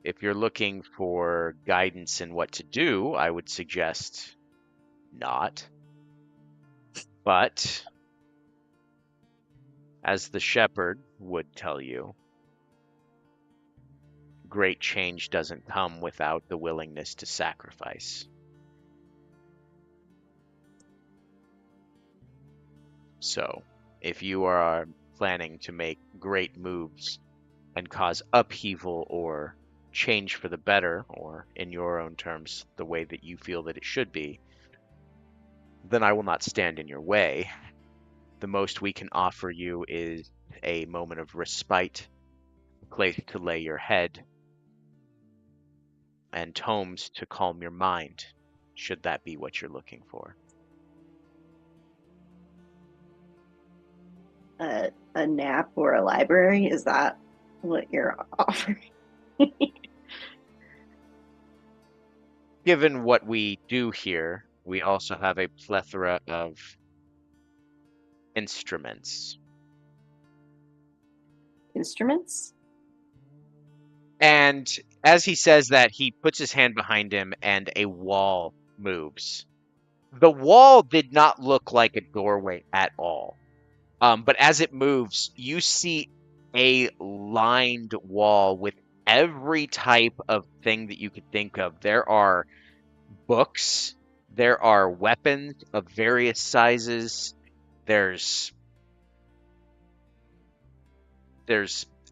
[SPEAKER 1] If you're looking for guidance in what to do, I would suggest not. But as the shepherd would tell you, great change doesn't come without the willingness to sacrifice. So, if you are planning to make great moves and cause upheaval or change for the better, or in your own terms, the way that you feel that it should be, then I will not stand in your way. The most we can offer you is a moment of respite, a place to lay your head, and tomes to calm your mind, should that be what you're looking for.
[SPEAKER 2] A nap or a library? Is that what you're offering?
[SPEAKER 1] Given what we do here, we also have a plethora of instruments.
[SPEAKER 2] Instruments?
[SPEAKER 1] And as he says that, he puts his hand behind him and a wall moves. The wall did not look like a doorway at all. But as it moves, you see a lined wall with every type of thing that you could think of. There are books, there are weapons of various sizes, there's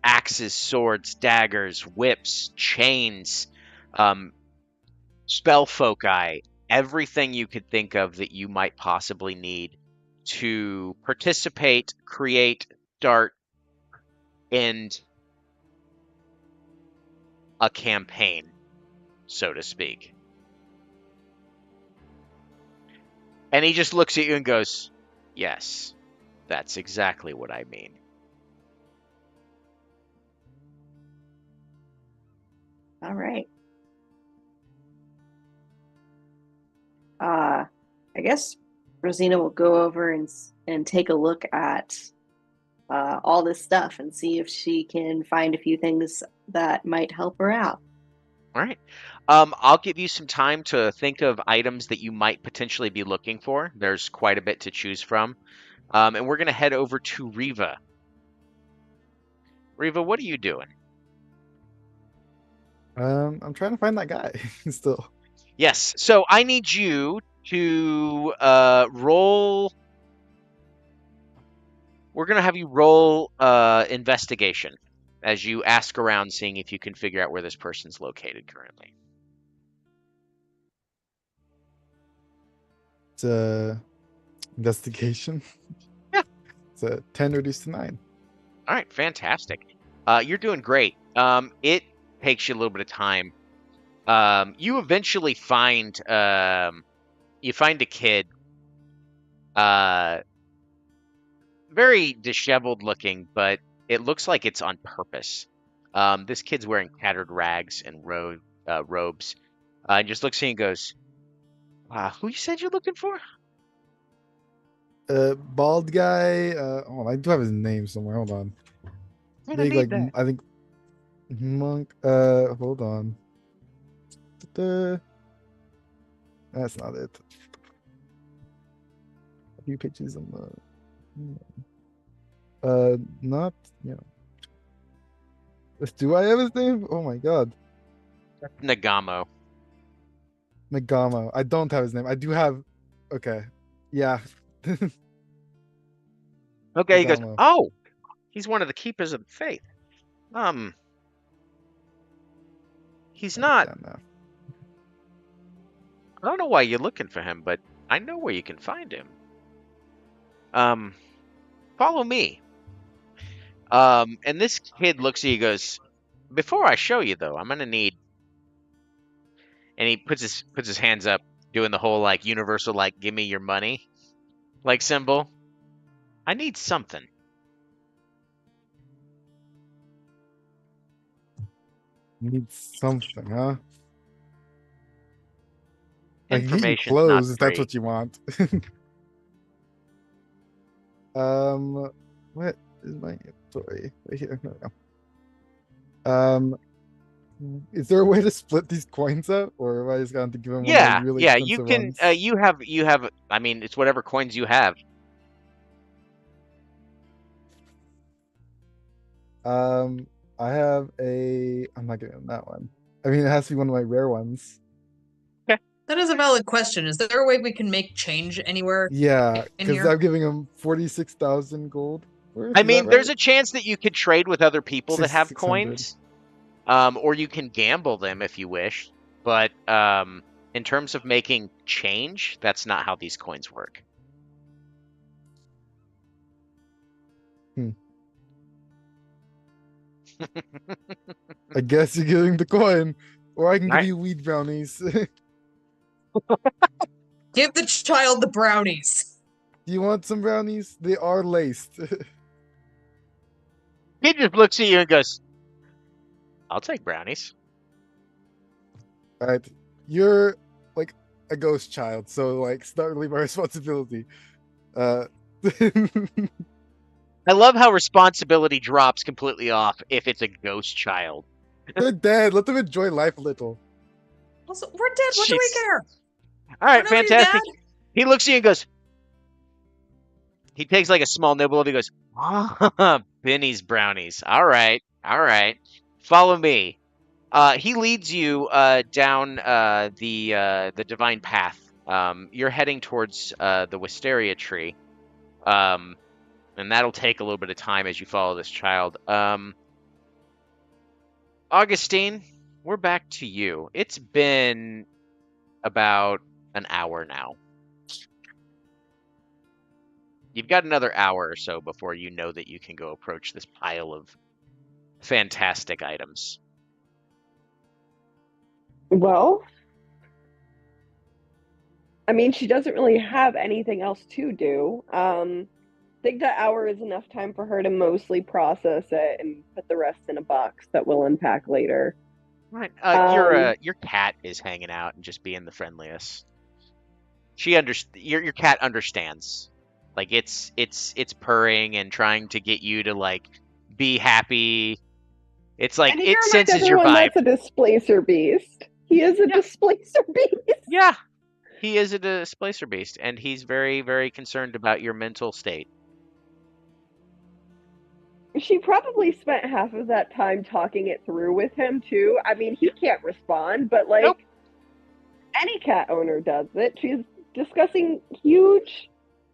[SPEAKER 1] axes, swords, daggers, whips, chains, um, spell foci, everything you could think of that you might possibly need to participate, create, start, end a campaign, so to speak. And he just looks at you and goes, "Yes, that's exactly what I mean."
[SPEAKER 2] All right. I guess Rosina will go over and take a look at all this stuff and see if she can find a few things that might help her out.
[SPEAKER 1] All right. I'll give you some time to think of items that you might potentially be looking for. There's quite a bit to choose from. And we're going to head over to Riva. Riva, what are you doing?
[SPEAKER 5] I'm trying to find that guy still.
[SPEAKER 1] Yes. So I need you to roll. We're going to have you roll investigation as you ask around, seeing if you can figure out where this person's located currently.
[SPEAKER 5] It's investigation.
[SPEAKER 1] Yeah.
[SPEAKER 5] It's a 10 reduced to 9.
[SPEAKER 1] All right, fantastic. You're doing great. It takes you a little bit of time. You eventually find a kid, very disheveled looking, but it looks like it's on purpose. This kid's wearing tattered rags and robes. And just looks at you and goes, "Who you said you're looking for?"
[SPEAKER 5] Bald guy. Oh, I do have his name somewhere. Hold on.
[SPEAKER 1] I don't
[SPEAKER 5] Big,
[SPEAKER 1] need
[SPEAKER 5] like
[SPEAKER 1] that.
[SPEAKER 5] I think monk. Hold on. Da-da. That's not it. A few pictures on the. Not. Yeah. Do I have his name? Oh my god.
[SPEAKER 1] Nagamo.
[SPEAKER 5] Nagamo. I don't have his name. I do have. Okay. Yeah.
[SPEAKER 1] Okay, he goes,
[SPEAKER 5] Nagamo.
[SPEAKER 1] "Oh, he's one of the keepers of the faith. He's not.
[SPEAKER 5] Yeah, no.
[SPEAKER 1] I don't know why you're looking for him, but I know where you can find him. Follow me." And this kid looks at you and goes, "Before I show you, though, I'm gonna need." And he puts his hands up, doing the whole like universal like "give me your money" like symbol. "I need something."
[SPEAKER 5] Need something, huh? I can get you
[SPEAKER 1] Information's not
[SPEAKER 5] clothes if that's
[SPEAKER 1] free.
[SPEAKER 5] what you want. What is my inventory? Right here. There we go. Is there a way to split these coins up, or am I just going to give him one of my
[SPEAKER 1] Yeah,
[SPEAKER 5] really
[SPEAKER 1] yeah. You
[SPEAKER 5] expensive
[SPEAKER 1] can.
[SPEAKER 5] ones?
[SPEAKER 1] You have. I mean, it's whatever coins you have.
[SPEAKER 5] I have a. I'm not giving him that one. I mean, it has to be one of my rare ones.
[SPEAKER 3] That is a valid question. Is there a way we can make change anywhere
[SPEAKER 5] Yeah,
[SPEAKER 3] in
[SPEAKER 5] because
[SPEAKER 3] here?
[SPEAKER 5] I'm giving him 46,000 gold worth.
[SPEAKER 1] I
[SPEAKER 5] Is that
[SPEAKER 1] mean, there's
[SPEAKER 5] right?
[SPEAKER 1] a chance that you could trade with other people that have
[SPEAKER 5] 600.
[SPEAKER 1] coins, or you can gamble them if you wish. But in terms of making change, that's not how these coins work.
[SPEAKER 5] I guess you're giving the coin, or I can give
[SPEAKER 1] Right.
[SPEAKER 5] you weed brownies.
[SPEAKER 3] Give the child the brownies.
[SPEAKER 5] Do you want some brownies? They are laced.
[SPEAKER 1] He just looks at you and goes, "I'll take brownies."
[SPEAKER 5] All right, you're like a ghost child, so like it's not really my responsibility. Uh,
[SPEAKER 1] I love how responsibility drops completely off if it's a ghost child.
[SPEAKER 5] They're dead. Let them enjoy life a little.
[SPEAKER 3] Also, we're dead. What do we
[SPEAKER 1] Jeez.
[SPEAKER 3] care?
[SPEAKER 1] All right,
[SPEAKER 3] We're nobody's
[SPEAKER 1] fantastic.
[SPEAKER 3] dad.
[SPEAKER 1] He looks at you and goes. He takes like a small nibble of it. He goes, ah, Benny's brownies. All right, all right. Follow me. He leads you down the divine path. You're heading towards the wisteria tree, and that'll take a little bit of time as you follow this child. Augustine, we're back to you. It's been about an hour now. You've got another hour or so before you know that you can go approach this pile of fantastic items.
[SPEAKER 4] Well, I mean, she doesn't really have anything else to do. I think that hour is enough time for her to mostly process it and put the rest in a box that we'll unpack later.
[SPEAKER 1] Right.
[SPEAKER 4] Um,
[SPEAKER 1] Your cat is hanging out and just being the friendliest. Your cat understands. Like it's purring and trying to get you to like be happy. It's like
[SPEAKER 4] I need to
[SPEAKER 1] it
[SPEAKER 4] remind
[SPEAKER 1] senses your
[SPEAKER 4] everyone
[SPEAKER 1] vibe.
[SPEAKER 4] that's a displacer beast. He is a
[SPEAKER 1] Yeah.
[SPEAKER 4] displacer beast.
[SPEAKER 1] Yeah. He is a displacer beast and he's very, very concerned about your mental state.
[SPEAKER 4] She probably spent half of that time talking it through with him too. I mean, he can't respond, but like
[SPEAKER 1] Nope.
[SPEAKER 4] any cat owner does it. She's discussing huge,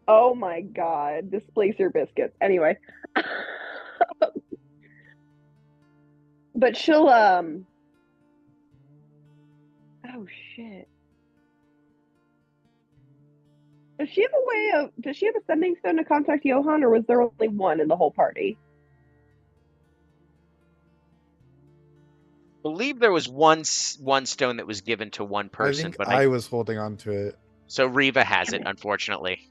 [SPEAKER 4] oh my god, displacer biscuits. Anyway. But she'll oh shit. Does she have a sending stone to contact Johan, or was there only one in the whole party?
[SPEAKER 1] Believe there was one stone that was given to one
[SPEAKER 5] I
[SPEAKER 1] person,
[SPEAKER 5] think
[SPEAKER 1] but
[SPEAKER 5] I was holding on to it.
[SPEAKER 1] so Riva has it,
[SPEAKER 4] Damn it.
[SPEAKER 1] unfortunately.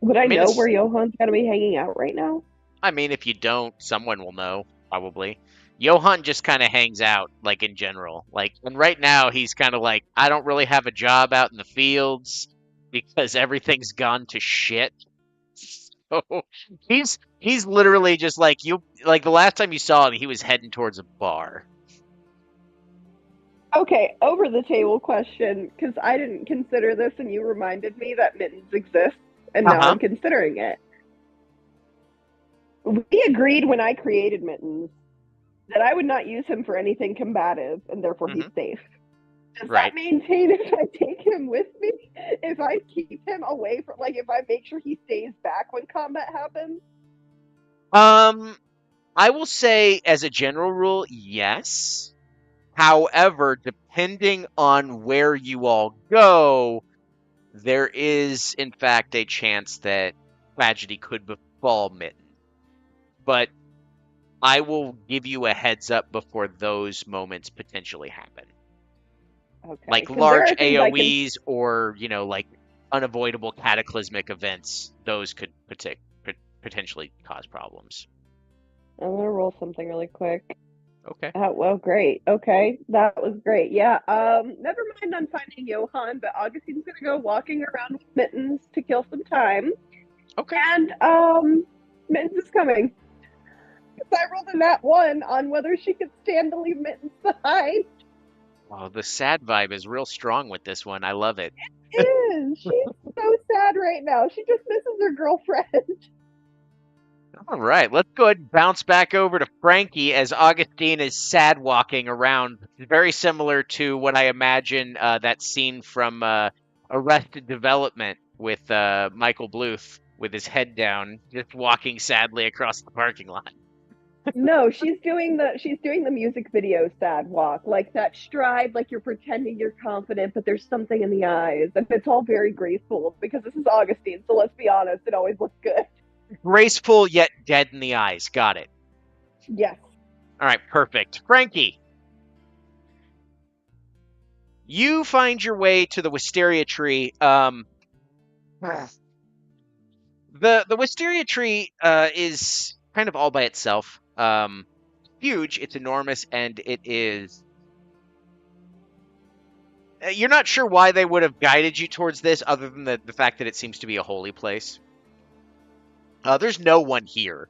[SPEAKER 4] Would I
[SPEAKER 1] mean,
[SPEAKER 4] know
[SPEAKER 1] it's-
[SPEAKER 4] where Johan's gonna be hanging out right now?
[SPEAKER 1] I mean, if you don't, someone will know, probably. Johan just kind of hangs out, like in general. Like, and right now he's kind of like, I don't really have a job out in the fields because everything's gone to shit. So he's literally just like you. Like the last time you saw him, he was heading towards a bar.
[SPEAKER 4] Okay, over the table question, because I didn't consider this and you reminded me that mittens exists, and now
[SPEAKER 1] Uh-huh.
[SPEAKER 4] I'm considering it. We agreed when I created mittens that I would not use him for anything combative, and therefore he's safe. Does
[SPEAKER 1] Right.
[SPEAKER 4] that maintain if I take him with me? If I keep him away from, like, if I make sure he stays back when combat happens?
[SPEAKER 1] I will say as a general rule, yes. However, depending on where you all go, there is in fact a chance that tragedy could befall Mitten. But I will give you a heads up before those moments potentially happen.
[SPEAKER 4] Okay.
[SPEAKER 1] Like
[SPEAKER 4] 'cause there
[SPEAKER 1] large
[SPEAKER 4] are things I can-
[SPEAKER 1] AoEs or, like unavoidable cataclysmic events, those could potentially cause problems.
[SPEAKER 4] I'm gonna roll something really quick.
[SPEAKER 1] Okay.
[SPEAKER 4] Well, great. Okay, that was great. Yeah. Never mind on finding Johan, but Augustine's gonna go walking around with Mittens to kill some time.
[SPEAKER 1] Okay.
[SPEAKER 4] And Mittens is coming. 'Cause I rolled a nat 1 on whether she could stand to leave Mittens behind.
[SPEAKER 1] Oh, the sad vibe is real strong with this one. I love it.
[SPEAKER 4] She's so sad right now. She just misses her girlfriend.
[SPEAKER 1] All right, let's go ahead and bounce back over to Frankie as Augustine is sad walking around. Very similar to what I imagine that scene from Arrested Development with Michael Bluth with his head down, just walking sadly across the parking lot.
[SPEAKER 4] No, she's doing the music video sad walk, like that stride, like you're pretending you're confident, but there's something in the eyes, and it's all very graceful because this is Augustine. So let's be honest, it always looks good.
[SPEAKER 1] Graceful yet dead in the eyes. Got it.
[SPEAKER 4] Yes.
[SPEAKER 1] All right, perfect. Frankie, you find your way to the wisteria tree. The wisteria tree is kind of all by itself. Huge, it's enormous, and it is. You're not sure why they would have guided you towards this, other than the fact that it seems to be a holy place. There's no one here.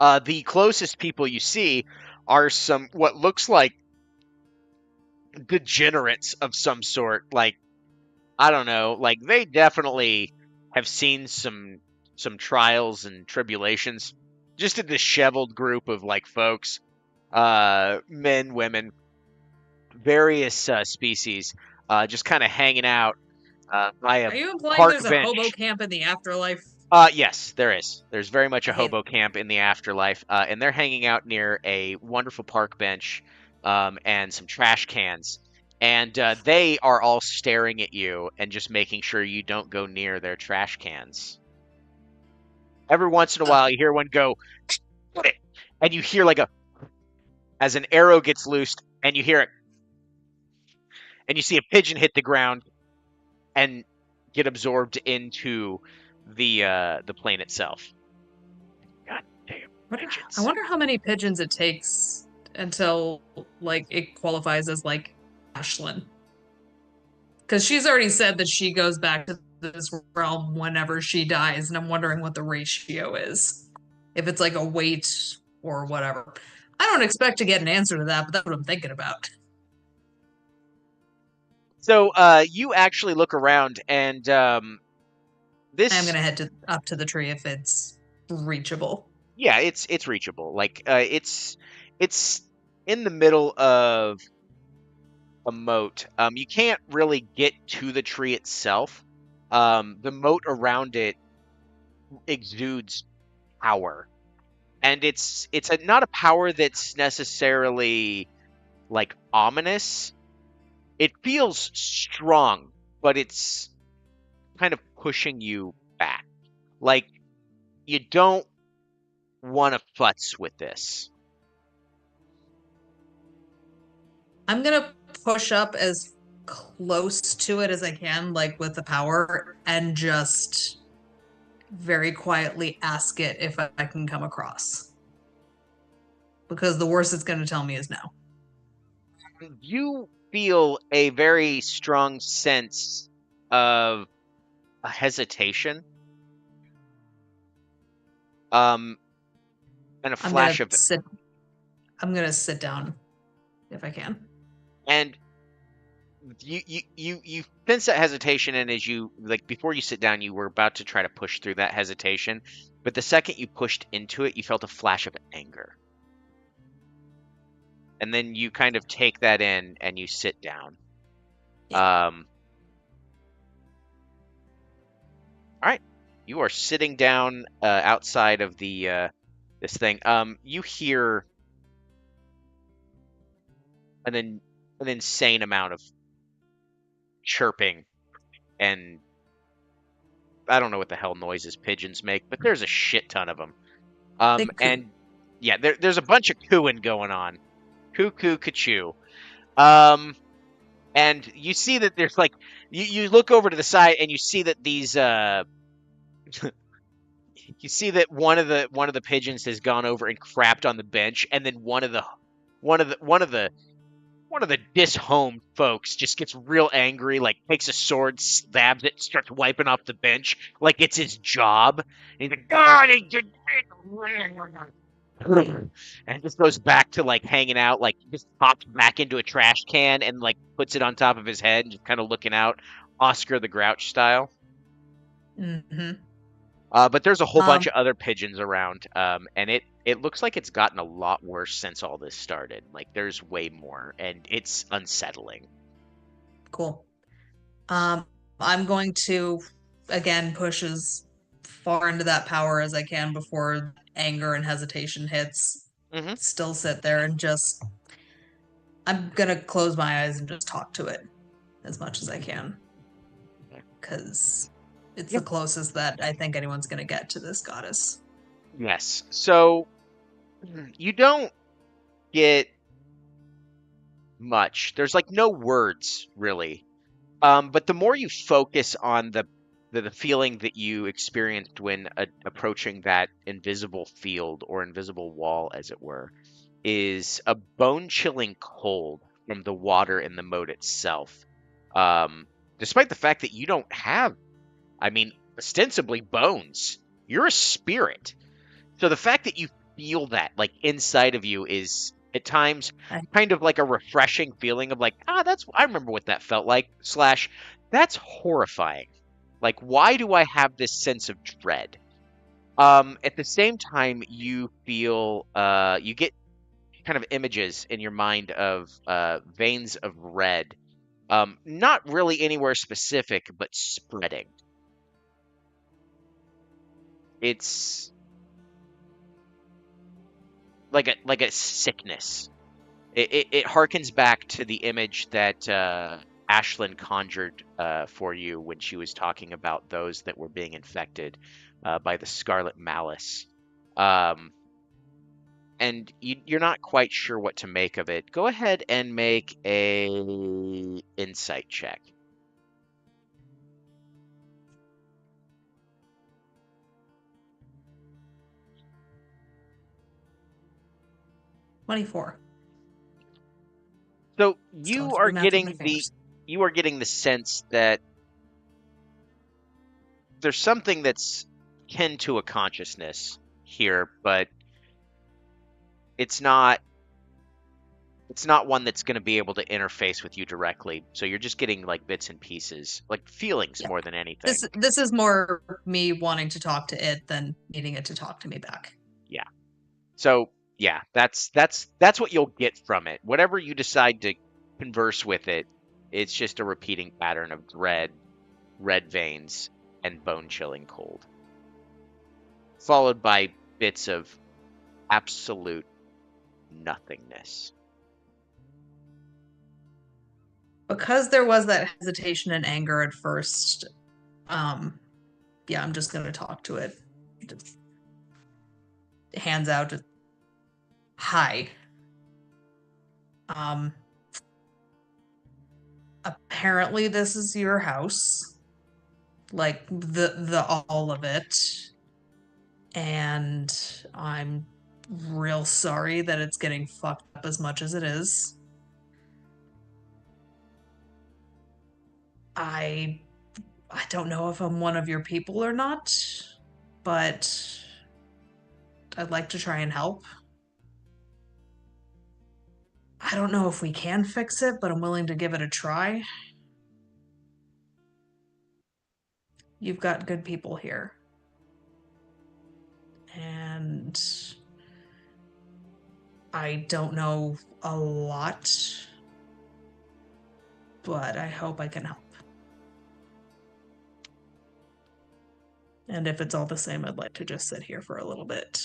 [SPEAKER 1] The closest people you see are some what looks like degenerates of some sort. Like, I don't know, like they definitely have seen some trials and tribulations. Just a disheveled group of like folks, men, women, various species, just kind of hanging out by a
[SPEAKER 3] Are you implying
[SPEAKER 1] park
[SPEAKER 3] there's a hobo
[SPEAKER 1] bench.
[SPEAKER 3] camp in the afterlife?
[SPEAKER 1] Yes, there is. There's very much a
[SPEAKER 3] Okay.
[SPEAKER 1] hobo camp in the afterlife, and they're hanging out near a wonderful park bench, and some trash cans. And they are all staring at you and just making sure you don't go near their trash cans. Every once in a while, you hear one go, and you hear like as an arrow gets loosed, and you hear it, and you see a pigeon hit the ground and get absorbed into the plane itself. God damn pigeons.
[SPEAKER 3] I wonder how many pigeons it takes until like it qualifies as like Ashlyn. Because she's already said that she goes back to this realm whenever she dies, and I'm wondering what the ratio is. If it's like a weight or whatever. I don't expect to get an answer to that, but that's what I'm thinking about.
[SPEAKER 1] So you actually look around, and this
[SPEAKER 3] I'm gonna head up to the tree if it's reachable.
[SPEAKER 1] yeah, it's reachable. Like it's in the middle of a moat. You can't really get to the tree itself. The moat around it exudes power, and it's not a power that's necessarily like ominous. It feels strong, but it's kind of pushing you back. Like you don't want to futz with this.
[SPEAKER 3] I'm gonna push up as close to it as I can, like with the power, and just very quietly ask it if I can come across. Because the worst it's gonna tell me is no.
[SPEAKER 1] You feel a very strong sense of a hesitation, and a flash of
[SPEAKER 3] I'm gonna sit down if I can.
[SPEAKER 1] and you sense that hesitation, and as you like before you sit down, you were about to try to push through that hesitation, but the second you pushed into it, you felt a flash of anger. And then you kind of take that in and you sit down.
[SPEAKER 3] Yeah.
[SPEAKER 1] All right. You are sitting down outside of the this thing. You hear an insane amount of chirping, and I don't know what the hell noises pigeons make, but there's a shit ton of them.
[SPEAKER 3] They coo.
[SPEAKER 1] And yeah, there's a bunch of cooing going on. Cuckoo, cachoo. And you see that there's like you look over to the side and you see that these you see that one of the pigeons has gone over and crapped on the bench, and then one of the dishomed folks just gets real angry, like takes a sword, stabs it, starts wiping off the bench like it's his job. And he's like, God, and just goes back to like hanging out, like just pops back into a trash can and like puts it on top of his head and just kind of looking out, Oscar the Grouch style.
[SPEAKER 3] Mm-hmm.
[SPEAKER 1] But there's a whole bunch of other pigeons around, and it looks like it's gotten a lot worse since all this started. Like there's way more, and it's unsettling.
[SPEAKER 3] Cool. I'm going to again push as far into that power as I can before anger and hesitation hits.
[SPEAKER 1] Mm-hmm.
[SPEAKER 3] Still sit there and just I'm gonna close my eyes and just talk to it as much as I can. Because it's the closest that I think anyone's gonna get to this goddess.
[SPEAKER 1] Yes. So you don't get much. There's like no words really. But the more you focus on the feeling that you experienced when approaching that invisible field or invisible wall, as it were, is a bone-chilling cold from the water in the moat itself. Despite the fact that you don't have, I mean, ostensibly bones, you're a spirit. So the fact that you feel that like inside of you is at times
[SPEAKER 3] I-
[SPEAKER 1] kind of like a refreshing feeling of like, I remember what that felt like, slash, that's horrifying. Like, why do I have this sense of dread? At the same time, you feel, you get kind of images in your mind of veins of red, not really anywhere specific, but spreading. It's like a sickness. It harkens back to the image that Ashlyn conjured for you when she was talking about those that were being infected by the Scarlet Malice. And you're not quite sure what to make of it. Go ahead and make a insight check.
[SPEAKER 3] 24.
[SPEAKER 1] So
[SPEAKER 3] Still have
[SPEAKER 1] you
[SPEAKER 3] to
[SPEAKER 1] are
[SPEAKER 3] do math with my
[SPEAKER 1] getting
[SPEAKER 3] fingers.
[SPEAKER 1] the sense that there's something that's akin to a consciousness here, but it's not one that's going to be able to interface with you directly. So you're just getting like bits and pieces, like feelings
[SPEAKER 3] Yeah.
[SPEAKER 1] more than anything.
[SPEAKER 3] This is more me wanting to talk to it than needing it to talk to me back.
[SPEAKER 1] Yeah. So yeah, that's what you'll get from it. Whatever you decide to converse with it, it's just a repeating pattern of dread, red veins, and bone-chilling cold, followed by bits of absolute nothingness.
[SPEAKER 3] Because there was that hesitation and anger at first, yeah, I'm just gonna talk to it. Just hands out, just, hi. Apparently this is your house. Like the all of it. And I'm real sorry that it's getting fucked up as much as it is. I don't know if I'm one of your people or not, but I'd like to try and help. I don't know if we can fix it, but I'm willing to give it a try. You've got good people here. And I don't know a lot, but I hope I can help. And if it's all the same, I'd like to just sit here for a little bit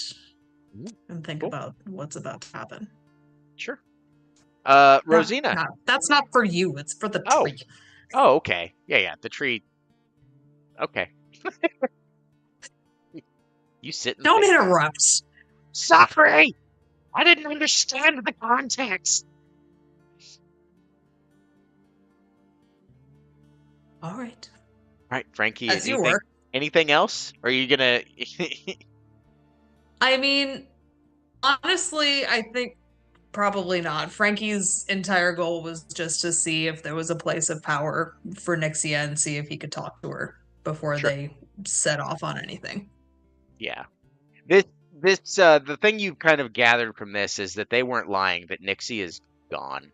[SPEAKER 3] and think
[SPEAKER 1] Cool.
[SPEAKER 3] about what's about to happen.
[SPEAKER 1] Sure.
[SPEAKER 3] No,
[SPEAKER 1] Rosina.
[SPEAKER 3] that's not for you. It's for the tree.
[SPEAKER 1] Oh, okay. Yeah. The tree. Okay. You sit and
[SPEAKER 3] Don't
[SPEAKER 1] think.
[SPEAKER 3] interrupt.
[SPEAKER 1] Sorry! I didn't understand the context.
[SPEAKER 3] All right.
[SPEAKER 1] All right, Frankie,
[SPEAKER 3] As you were.
[SPEAKER 1] anything else? Or are you gonna
[SPEAKER 3] I mean, honestly, I think probably not. Frankie's entire goal was just to see if there was a place of power for Nixia and see if he could talk to her before
[SPEAKER 1] Sure.
[SPEAKER 3] they set off on anything.
[SPEAKER 1] Yeah. The thing you kind of gathered from this is that they weren't lying, that Nixie is gone.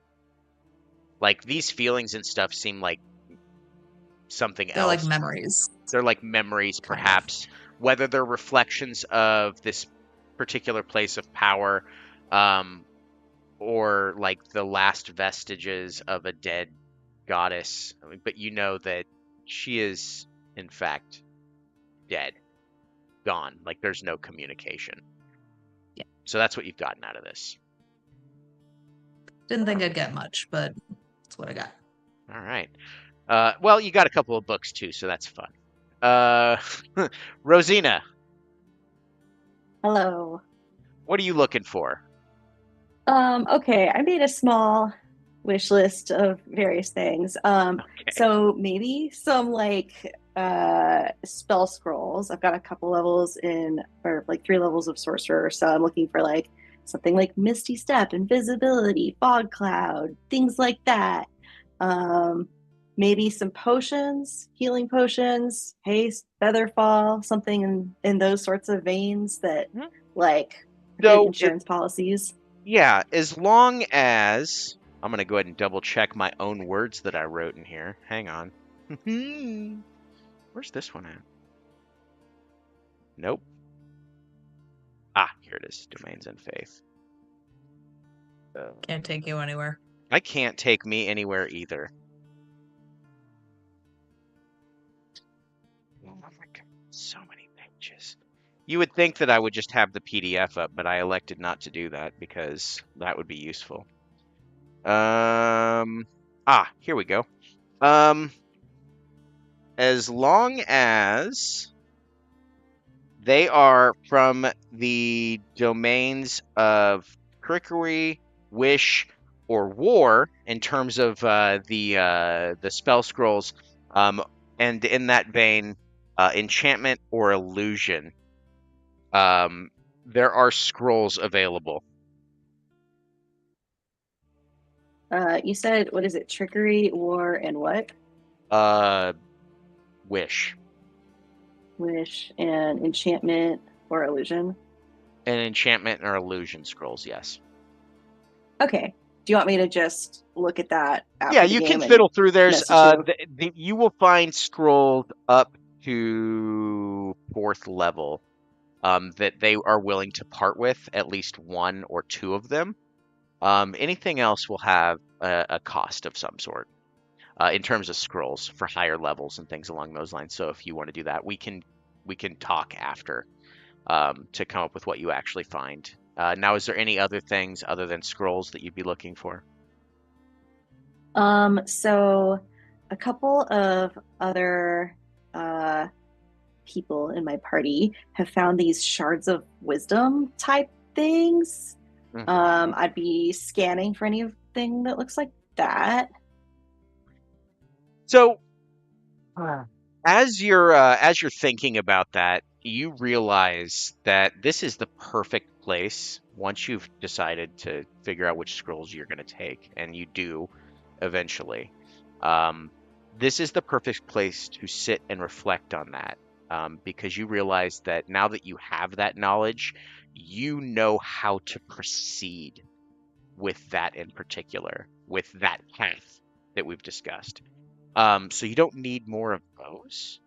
[SPEAKER 1] Like, these feelings and stuff seem like something
[SPEAKER 3] They're
[SPEAKER 1] else.
[SPEAKER 3] like memories.
[SPEAKER 1] They're like memories,
[SPEAKER 3] Kind of.
[SPEAKER 1] perhaps. Whether they're reflections of this particular place of power, or like the last vestiges of a dead goddess. I mean, but you know that she is, in fact, dead. Gone. Like, there's no communication.
[SPEAKER 3] Yeah.
[SPEAKER 1] So that's what you've gotten out of this.
[SPEAKER 3] Didn't think I'd get much, but that's what I got.
[SPEAKER 1] All right. Well, you got a couple of books too, so that's fun. Rosina,
[SPEAKER 2] Hello.
[SPEAKER 1] what are you looking for?
[SPEAKER 2] Okay, I made a small wish list of various things.
[SPEAKER 1] Okay.
[SPEAKER 2] So maybe some like spell scrolls. I've got a couple levels or like 3 levels of sorcerer, so I'm looking for like something like Misty Step, Invisibility, Fog Cloud, things like that. Maybe some potions, healing potions, haste, featherfall, something in those sorts of veins that like Good
[SPEAKER 1] So,
[SPEAKER 2] insurance policies.
[SPEAKER 1] yeah, as long as I'm gonna go ahead and double check my own words that I wrote in here. Hang on. Where's this one at? Nope. Ah, here it is. Domains and faith.
[SPEAKER 3] Can't take you anywhere.
[SPEAKER 1] I can't take me anywhere either. Oh my god, so many pages. You would think that I would just have the PDF up, but I elected not to do that because that would be useful. Here we go. As long as they are from the domains of trickery, wish, or war in terms of the spell scrolls, and in that vein, enchantment or illusion. There are scrolls available.
[SPEAKER 2] You said, what is it? Trickery, war, and what?
[SPEAKER 1] Wish
[SPEAKER 2] Wish and enchantment or illusion.
[SPEAKER 1] and enchantment or illusion scrolls. Yes.
[SPEAKER 2] Okay. Do you want me to just look at that after
[SPEAKER 1] Yeah,
[SPEAKER 2] the
[SPEAKER 1] you can
[SPEAKER 2] game and
[SPEAKER 1] fiddle through. There's
[SPEAKER 2] message you?
[SPEAKER 1] you will find scrolls up to 4th level that they are willing to part with, at least 1 or 2 of them. Anything else will have a cost of some sort in terms of scrolls for higher levels and things along those lines. So if you want to do that, we can talk after to come up with what you actually find. Now, is there any other things other than scrolls that you'd be looking for?
[SPEAKER 2] So a couple of other people in my party have found these shards of wisdom type things.
[SPEAKER 1] Mhm.
[SPEAKER 2] I'd be scanning for anything that looks like that.
[SPEAKER 1] So as you're thinking about that, you realize that this is the perfect place once you've decided to figure out which scrolls you're going to take, and you do eventually. Um, this is the perfect place to sit and reflect on that, because you realize that now that you have that knowledge, you know how to proceed with that in particular, with that path that we've discussed. So you don't need more of those.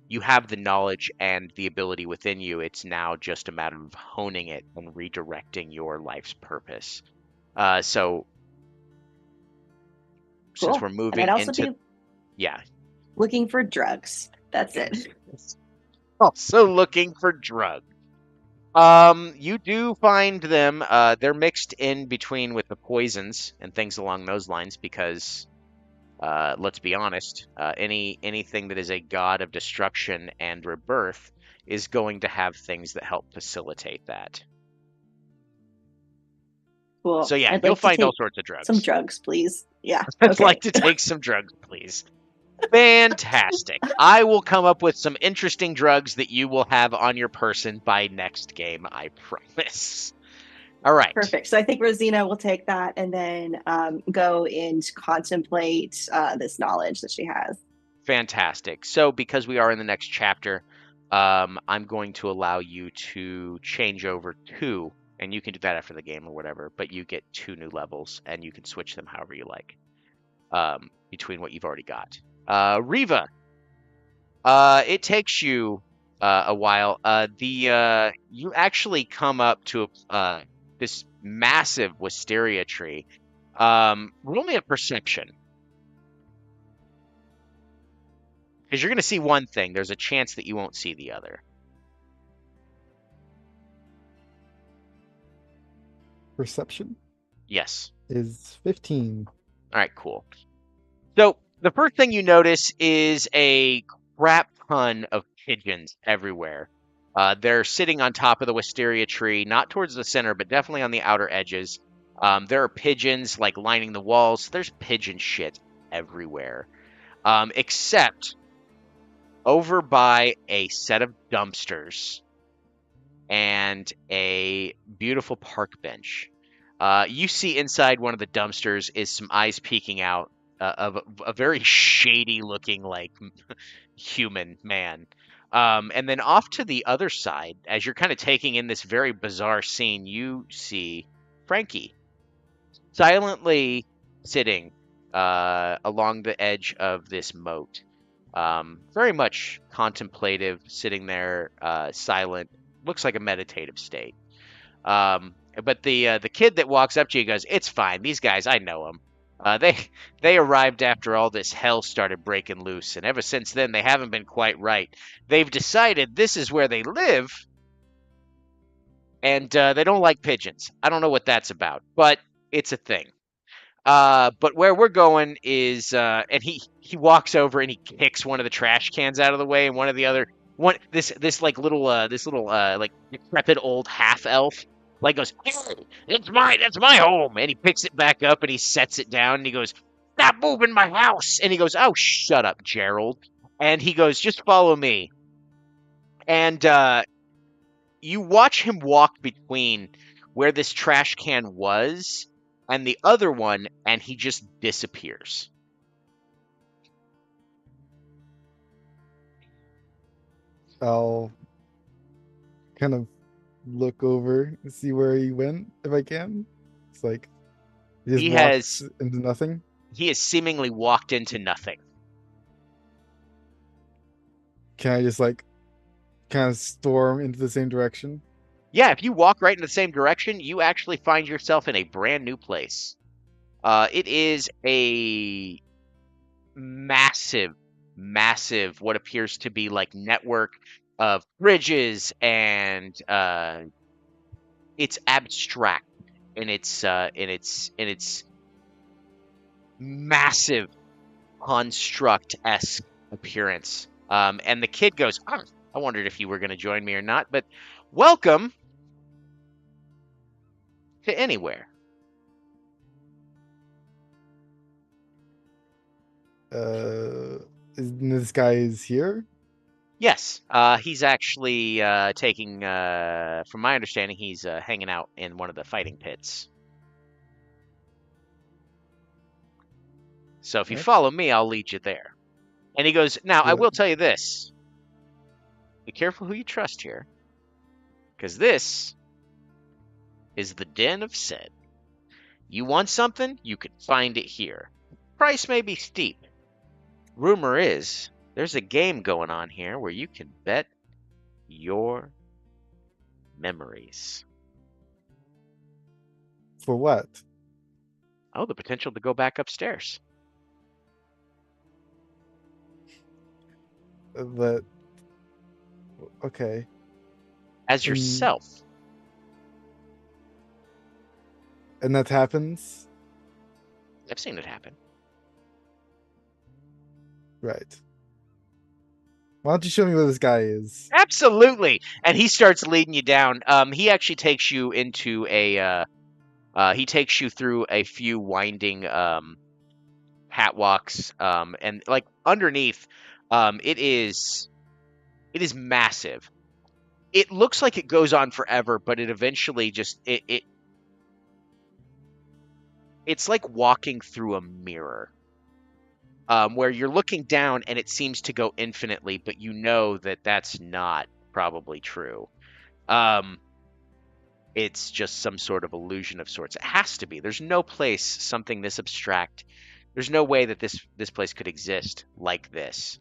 [SPEAKER 1] You have the knowledge and the ability within you. It's now just a matter of honing it and redirecting your life's purpose. So since
[SPEAKER 2] Cool.
[SPEAKER 1] we're
[SPEAKER 2] And
[SPEAKER 1] moving
[SPEAKER 2] I'd also
[SPEAKER 1] into,
[SPEAKER 2] be
[SPEAKER 1] yeah,
[SPEAKER 2] looking for drugs. That's it.
[SPEAKER 1] also looking for drugs. You do find them. They're mixed in between with the poisons and things along those lines because let's be honest, anything that is a god of destruction and rebirth is going to have things that help facilitate that. So
[SPEAKER 2] Cool.
[SPEAKER 1] yeah,
[SPEAKER 2] I'd
[SPEAKER 1] you'll
[SPEAKER 2] like to
[SPEAKER 1] find all
[SPEAKER 2] take
[SPEAKER 1] sorts of
[SPEAKER 2] some
[SPEAKER 1] drugs.
[SPEAKER 2] drugs, please. Yeah.
[SPEAKER 1] I'd like
[SPEAKER 2] Okay.
[SPEAKER 1] to take some drugs, please. Fantastic. I will come up with some interesting drugs that you will have on your person by next game, I promise. All right.
[SPEAKER 2] Perfect. So I think Rosina will take that and then go and contemplate this knowledge that she has.
[SPEAKER 1] Fantastic. So, because we are in the next chapter, I'm going to allow you to change over 2, and you can do that after the game or whatever, but you get 2 new levels, and you can switch them however you like between what you've already got. Riva, it takes you a while. You actually come up to this massive wisteria tree. Roll me a perception. Because you're going to see one thing. There's a chance that you won't see the other.
[SPEAKER 5] Perception
[SPEAKER 1] Yes.
[SPEAKER 5] is 15.
[SPEAKER 1] All right, cool. So the first thing you notice is a crap ton of pigeons everywhere. They're sitting on top of the wisteria tree, not towards the center, but definitely on the outer edges. There are pigeons like lining the walls. There's pigeon shit everywhere. Except over by a set of dumpsters and a beautiful park bench. You see inside one of the dumpsters is some eyes peeking out of a very shady looking like human man. And then off to the other side, as you're kind of taking in this very bizarre scene, you see Frankie silently sitting along the edge of this moat, very much contemplative, sitting there, silent. Looks like a meditative state. But the kid that walks up to you goes, "It's fine. These guys, I know them. They arrived after all this hell started breaking loose, and ever since then they haven't been quite right. They've decided this is where they live, and they don't like pigeons. I don't know what that's about, but it's a thing. But where we're going is, and he walks over and he kicks one of the trash cans out of the way, and one of the other one this like little like decrepit old half elf like goes, "Hey, that's my home," and he picks it back up and he sets it down and he goes, "Stop moving my house," and he goes, "Oh, shut up, Gerald," and he goes, "Just follow me," and you watch him walk between where this trash can was and the other one, and he just disappears.
[SPEAKER 5] I'll kind of look over and see where he went if I can. It's like he just
[SPEAKER 1] He
[SPEAKER 5] walks
[SPEAKER 1] has
[SPEAKER 5] into nothing.
[SPEAKER 1] he has seemingly walked into nothing.
[SPEAKER 5] Can I just like kind of storm into the same direction?
[SPEAKER 1] Yeah, if you walk right in the same direction, you actually find yourself in a brand new place. It is a massive, massive, what appears to be like network of bridges, and it's abstract in its massive construct-esque appearance. And the kid goes, "Oh, I wondered if you were going to join me or not, but welcome to anywhere."
[SPEAKER 5] This guy is here.
[SPEAKER 1] Yes, he's actually taking, from my understanding, he's hanging out in one of the fighting pits. So if you
[SPEAKER 5] What?
[SPEAKER 1] follow me, I'll lead you there. And he goes, "Now, I
[SPEAKER 5] Yeah.
[SPEAKER 1] will tell you this. Be careful who you trust here, because this is the Den of Sid. You want something, you can find it here. Price may be steep. Rumor is there's a game going on here where you can bet your memories."
[SPEAKER 5] For what?
[SPEAKER 1] Oh, the potential to go back upstairs.
[SPEAKER 5] But okay.
[SPEAKER 1] As
[SPEAKER 5] And-
[SPEAKER 1] yourself.
[SPEAKER 5] And that happens,
[SPEAKER 1] I've seen it happen.
[SPEAKER 5] right? Why don't you show me where this guy is?
[SPEAKER 1] Absolutely. And he starts leading you down. He actually takes you into he takes you through a few winding catwalks, and like underneath, it is massive. It looks like it goes on forever, but it eventually just it's like walking through a mirror. Where you're looking down and it seems to go infinitely, but you know that that's not probably true. It's just some sort of illusion of sorts. It has to be. There's no place something this abstract. There's no way that this place could exist like this.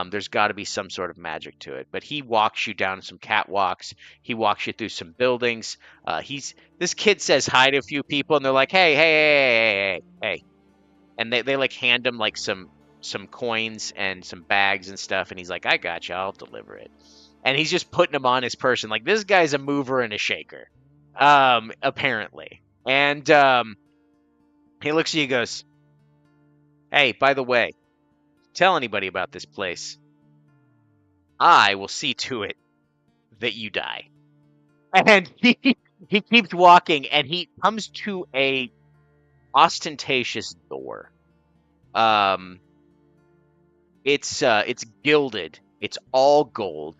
[SPEAKER 1] There's got to be some sort of magic to it. But he walks you down some catwalks. He walks you through some buildings. This kid says hi to a few people, and they're like, "Hey, hey, hey, hey, hey," and they like hand him like some coins and some bags and stuff, and he's like, "I got you. I'll deliver it." And he's just putting them on his person. Like, this guy's a mover and a shaker, apparently. And he looks at you and goes, "Hey, by the way, tell anybody about this place. I will see to it that you die." And he keeps walking, and he comes to a ostentatious door. It's gilded. It's all gold,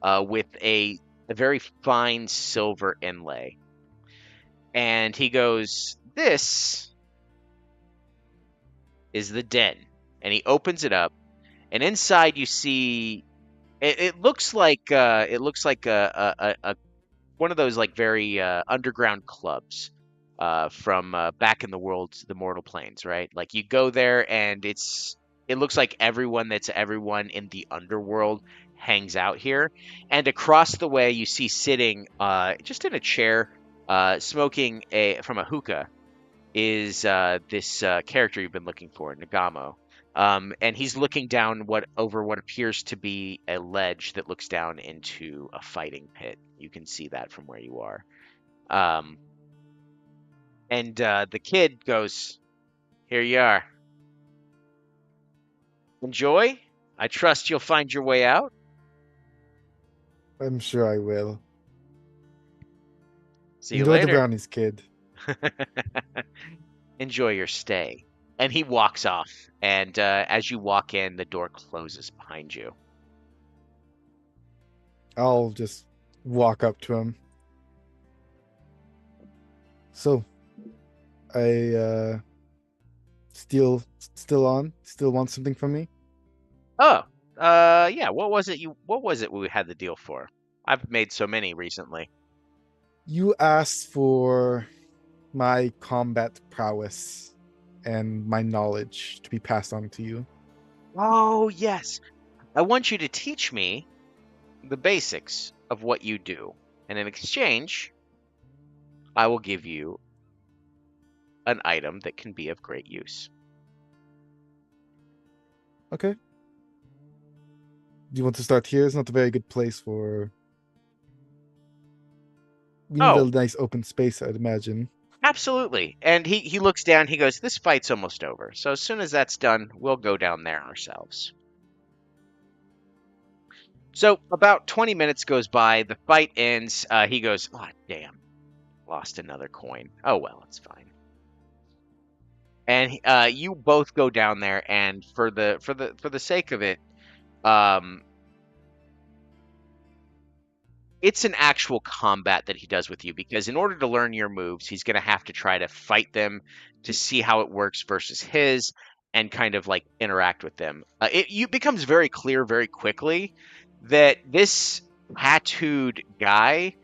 [SPEAKER 1] with a very fine silver inlay. And he goes, "This is the den." And he opens it up, and inside you see It looks like a one of those like very underground clubs from back in the world, the mortal planes, right? Like you go there and it looks like everyone that's everyone in the underworld hangs out here. And across the way, you see sitting just in a chair, smoking a from a hookah is this character you've been looking for, Nagamo. And he's looking down what over what appears to be a ledge that looks down into a fighting pit. You can see that from where you are. Um, and the kid goes, "Here you are. Enjoy. I trust you'll find your way out."
[SPEAKER 5] I'm sure I will.
[SPEAKER 1] See you
[SPEAKER 5] Enjoy the
[SPEAKER 1] later.
[SPEAKER 5] brownies, kid.
[SPEAKER 1] Enjoy your stay. And he walks off. And as you walk in, the door closes behind you.
[SPEAKER 5] I'll just walk up to him. So, I still on? Still want something from me?
[SPEAKER 1] Oh, yeah. What was it we had the deal for? I've made so many recently.
[SPEAKER 5] You asked for my combat prowess and my knowledge to be passed on to you.
[SPEAKER 1] Oh, yes. I want you to teach me the basics of what you do. And in exchange, I will give you an item that can be of great use.
[SPEAKER 5] Okay. Do you want to start here? It's not a very good place for. We need a
[SPEAKER 1] Oh,
[SPEAKER 5] nice open space, I'd imagine.
[SPEAKER 1] absolutely. And he looks down, he goes, "This fight's almost over. So as soon as that's done, we'll go down there ourselves." So about 20 minutes goes by, the fight ends. He goes, "Oh, damn, lost another coin. Oh well, it's fine." And you both go down there, and for the sake of it, um, it's an actual combat that he does with you because in order to learn your moves, he's going to have to try to fight them to see how it works versus his and kind of like interact with them. It becomes very clear very quickly that this tattooed guy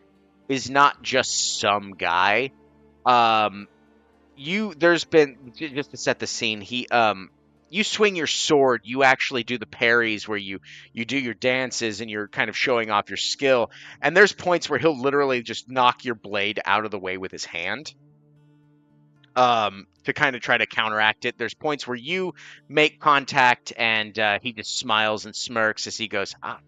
[SPEAKER 1] is not just some guy. Um, there's been just to set the scene. You swing your sword. You actually do the parries where you do your dances and you're kind of showing off your skill. And there's points where he'll literally just knock your blade out of the way with his hand. To kind of try to counteract it. There's points where you make contact and he just smiles and smirks as he goes, "Ah,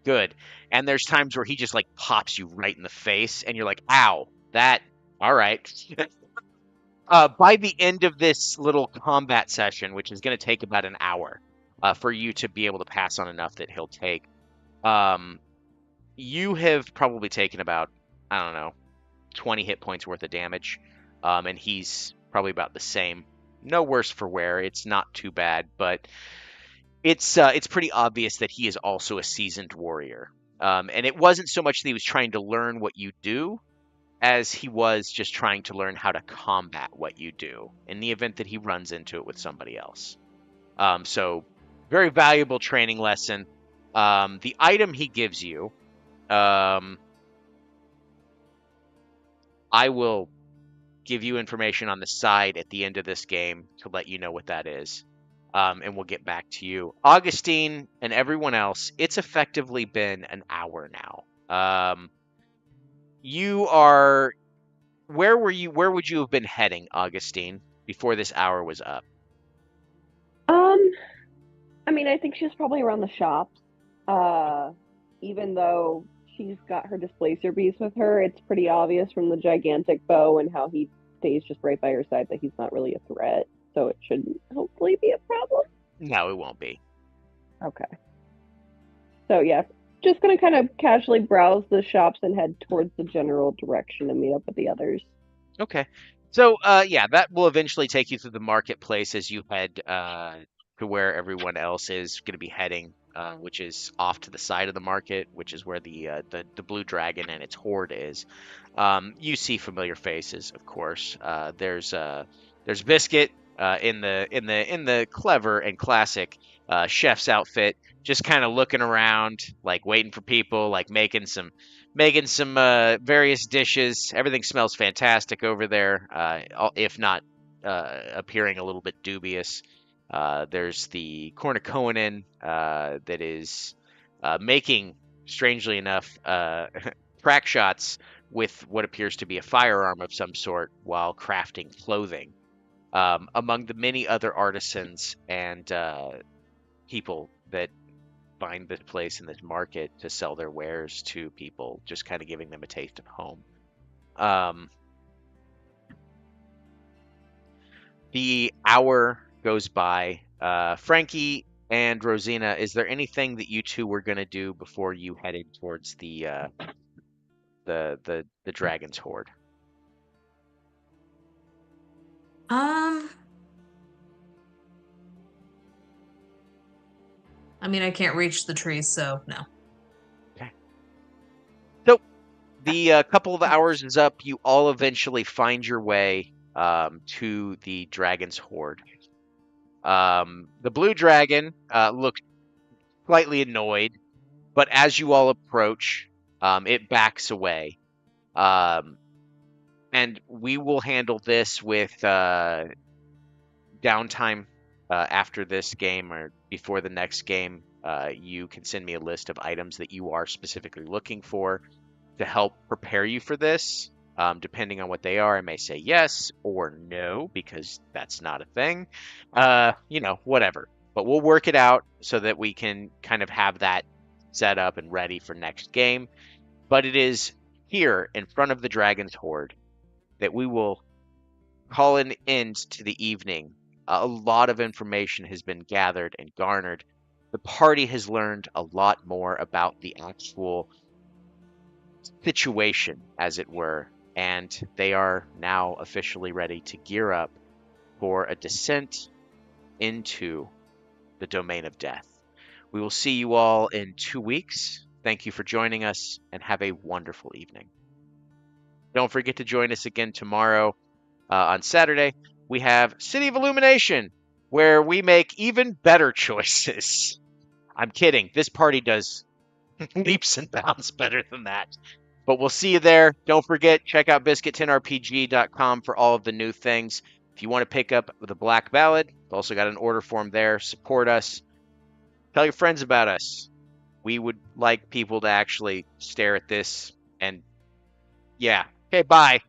[SPEAKER 1] good." And there's times where he just like pops you right in the face and you're like, "Ow, that, all right." By the end of this little combat session, which is going to take about an hour for you to be able to pass on enough that he'll take, um, you have probably taken about, I don't know, 20 hit points worth of damage, and he's probably about the same. No worse for wear. It's not too bad, but it's pretty obvious that he is also a seasoned warrior. And it wasn't so much that he was trying to learn what you do as he was just trying to learn how to combat what you do in the event that he runs into it with somebody else. So, very valuable training lesson. The item he gives you, I will give you information on the side at the end of this game to let you know what that is. And we'll get back to you. Augustine and everyone else, it's effectively been an hour now. You are Where were you? Where would you have been heading, Augustine, before this hour was up?
[SPEAKER 4] Um, I mean, I think she's probably around the shops. Even though she's got her displacer beast with her, it's pretty obvious from the gigantic bow and how he stays just right by her side that he's not really a threat. So it shouldn't hopefully be a problem.
[SPEAKER 1] No, it won't be.
[SPEAKER 4] Okay. So yeah, just gonna kind of casually browse the shops and head towards the general direction and meet up with the others.
[SPEAKER 1] Okay. So, yeah, that will eventually take you through the marketplace as you head to where everyone else is going to be heading, which is off to the side of the market, which is where the blue dragon and its horde is. You see familiar faces, of course. There's Biscuit. in the clever and classic chef's outfit, just kind of looking around, like waiting for people, like making some various dishes. Everything smells fantastic over there, if not appearing a little bit dubious. There's the cornucopia that is making, strangely enough, crack shots with what appears to be a firearm of some sort while crafting clothing. Among the many other artisans and people that find this place in this market to sell their wares to people, just kind of giving them a taste of home. Um, the hour goes by. Frankie and Rosina, is there anything that you two were going to do before you headed towards the dragon's horde?
[SPEAKER 3] I mean, I can't reach the trees, so no.
[SPEAKER 1] So the couple of hours is up. You all eventually find your way to the dragon's horde. The blue dragon looks slightly annoyed, but as you all approach, it backs away. And we will handle this with downtime after this game or before the next game. You can send me a list of items that you are specifically looking for to help prepare you for this. Depending on what they are, I may say yes or no because that's not a thing. Whatever. But we'll work it out so that we can kind of have that set up and ready for next game. But it is here in front of the Dragon's Horde that we will call an end to the evening. A lot of information has been gathered and garnered. The party has learned a lot more about the actual situation, as it were, and they are now officially ready to gear up for a descent into the domain of death. We will see you all in 2 weeks. Thank you for joining us, and have a wonderful evening. Don't forget to join us again tomorrow on Saturday. We have City of Illumination, where we make even better choices. I'm kidding. This party does leaps and bounds better than that. But we'll see you there. Don't forget, check out biscuit10rpg.com for all of the new things. If you want to pick up the Black Ballad, we've also got an order form there. Support us. Tell your friends about us. We would like people to actually stare at this and, yeah. Okay, bye.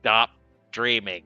[SPEAKER 1] Stop dreaming.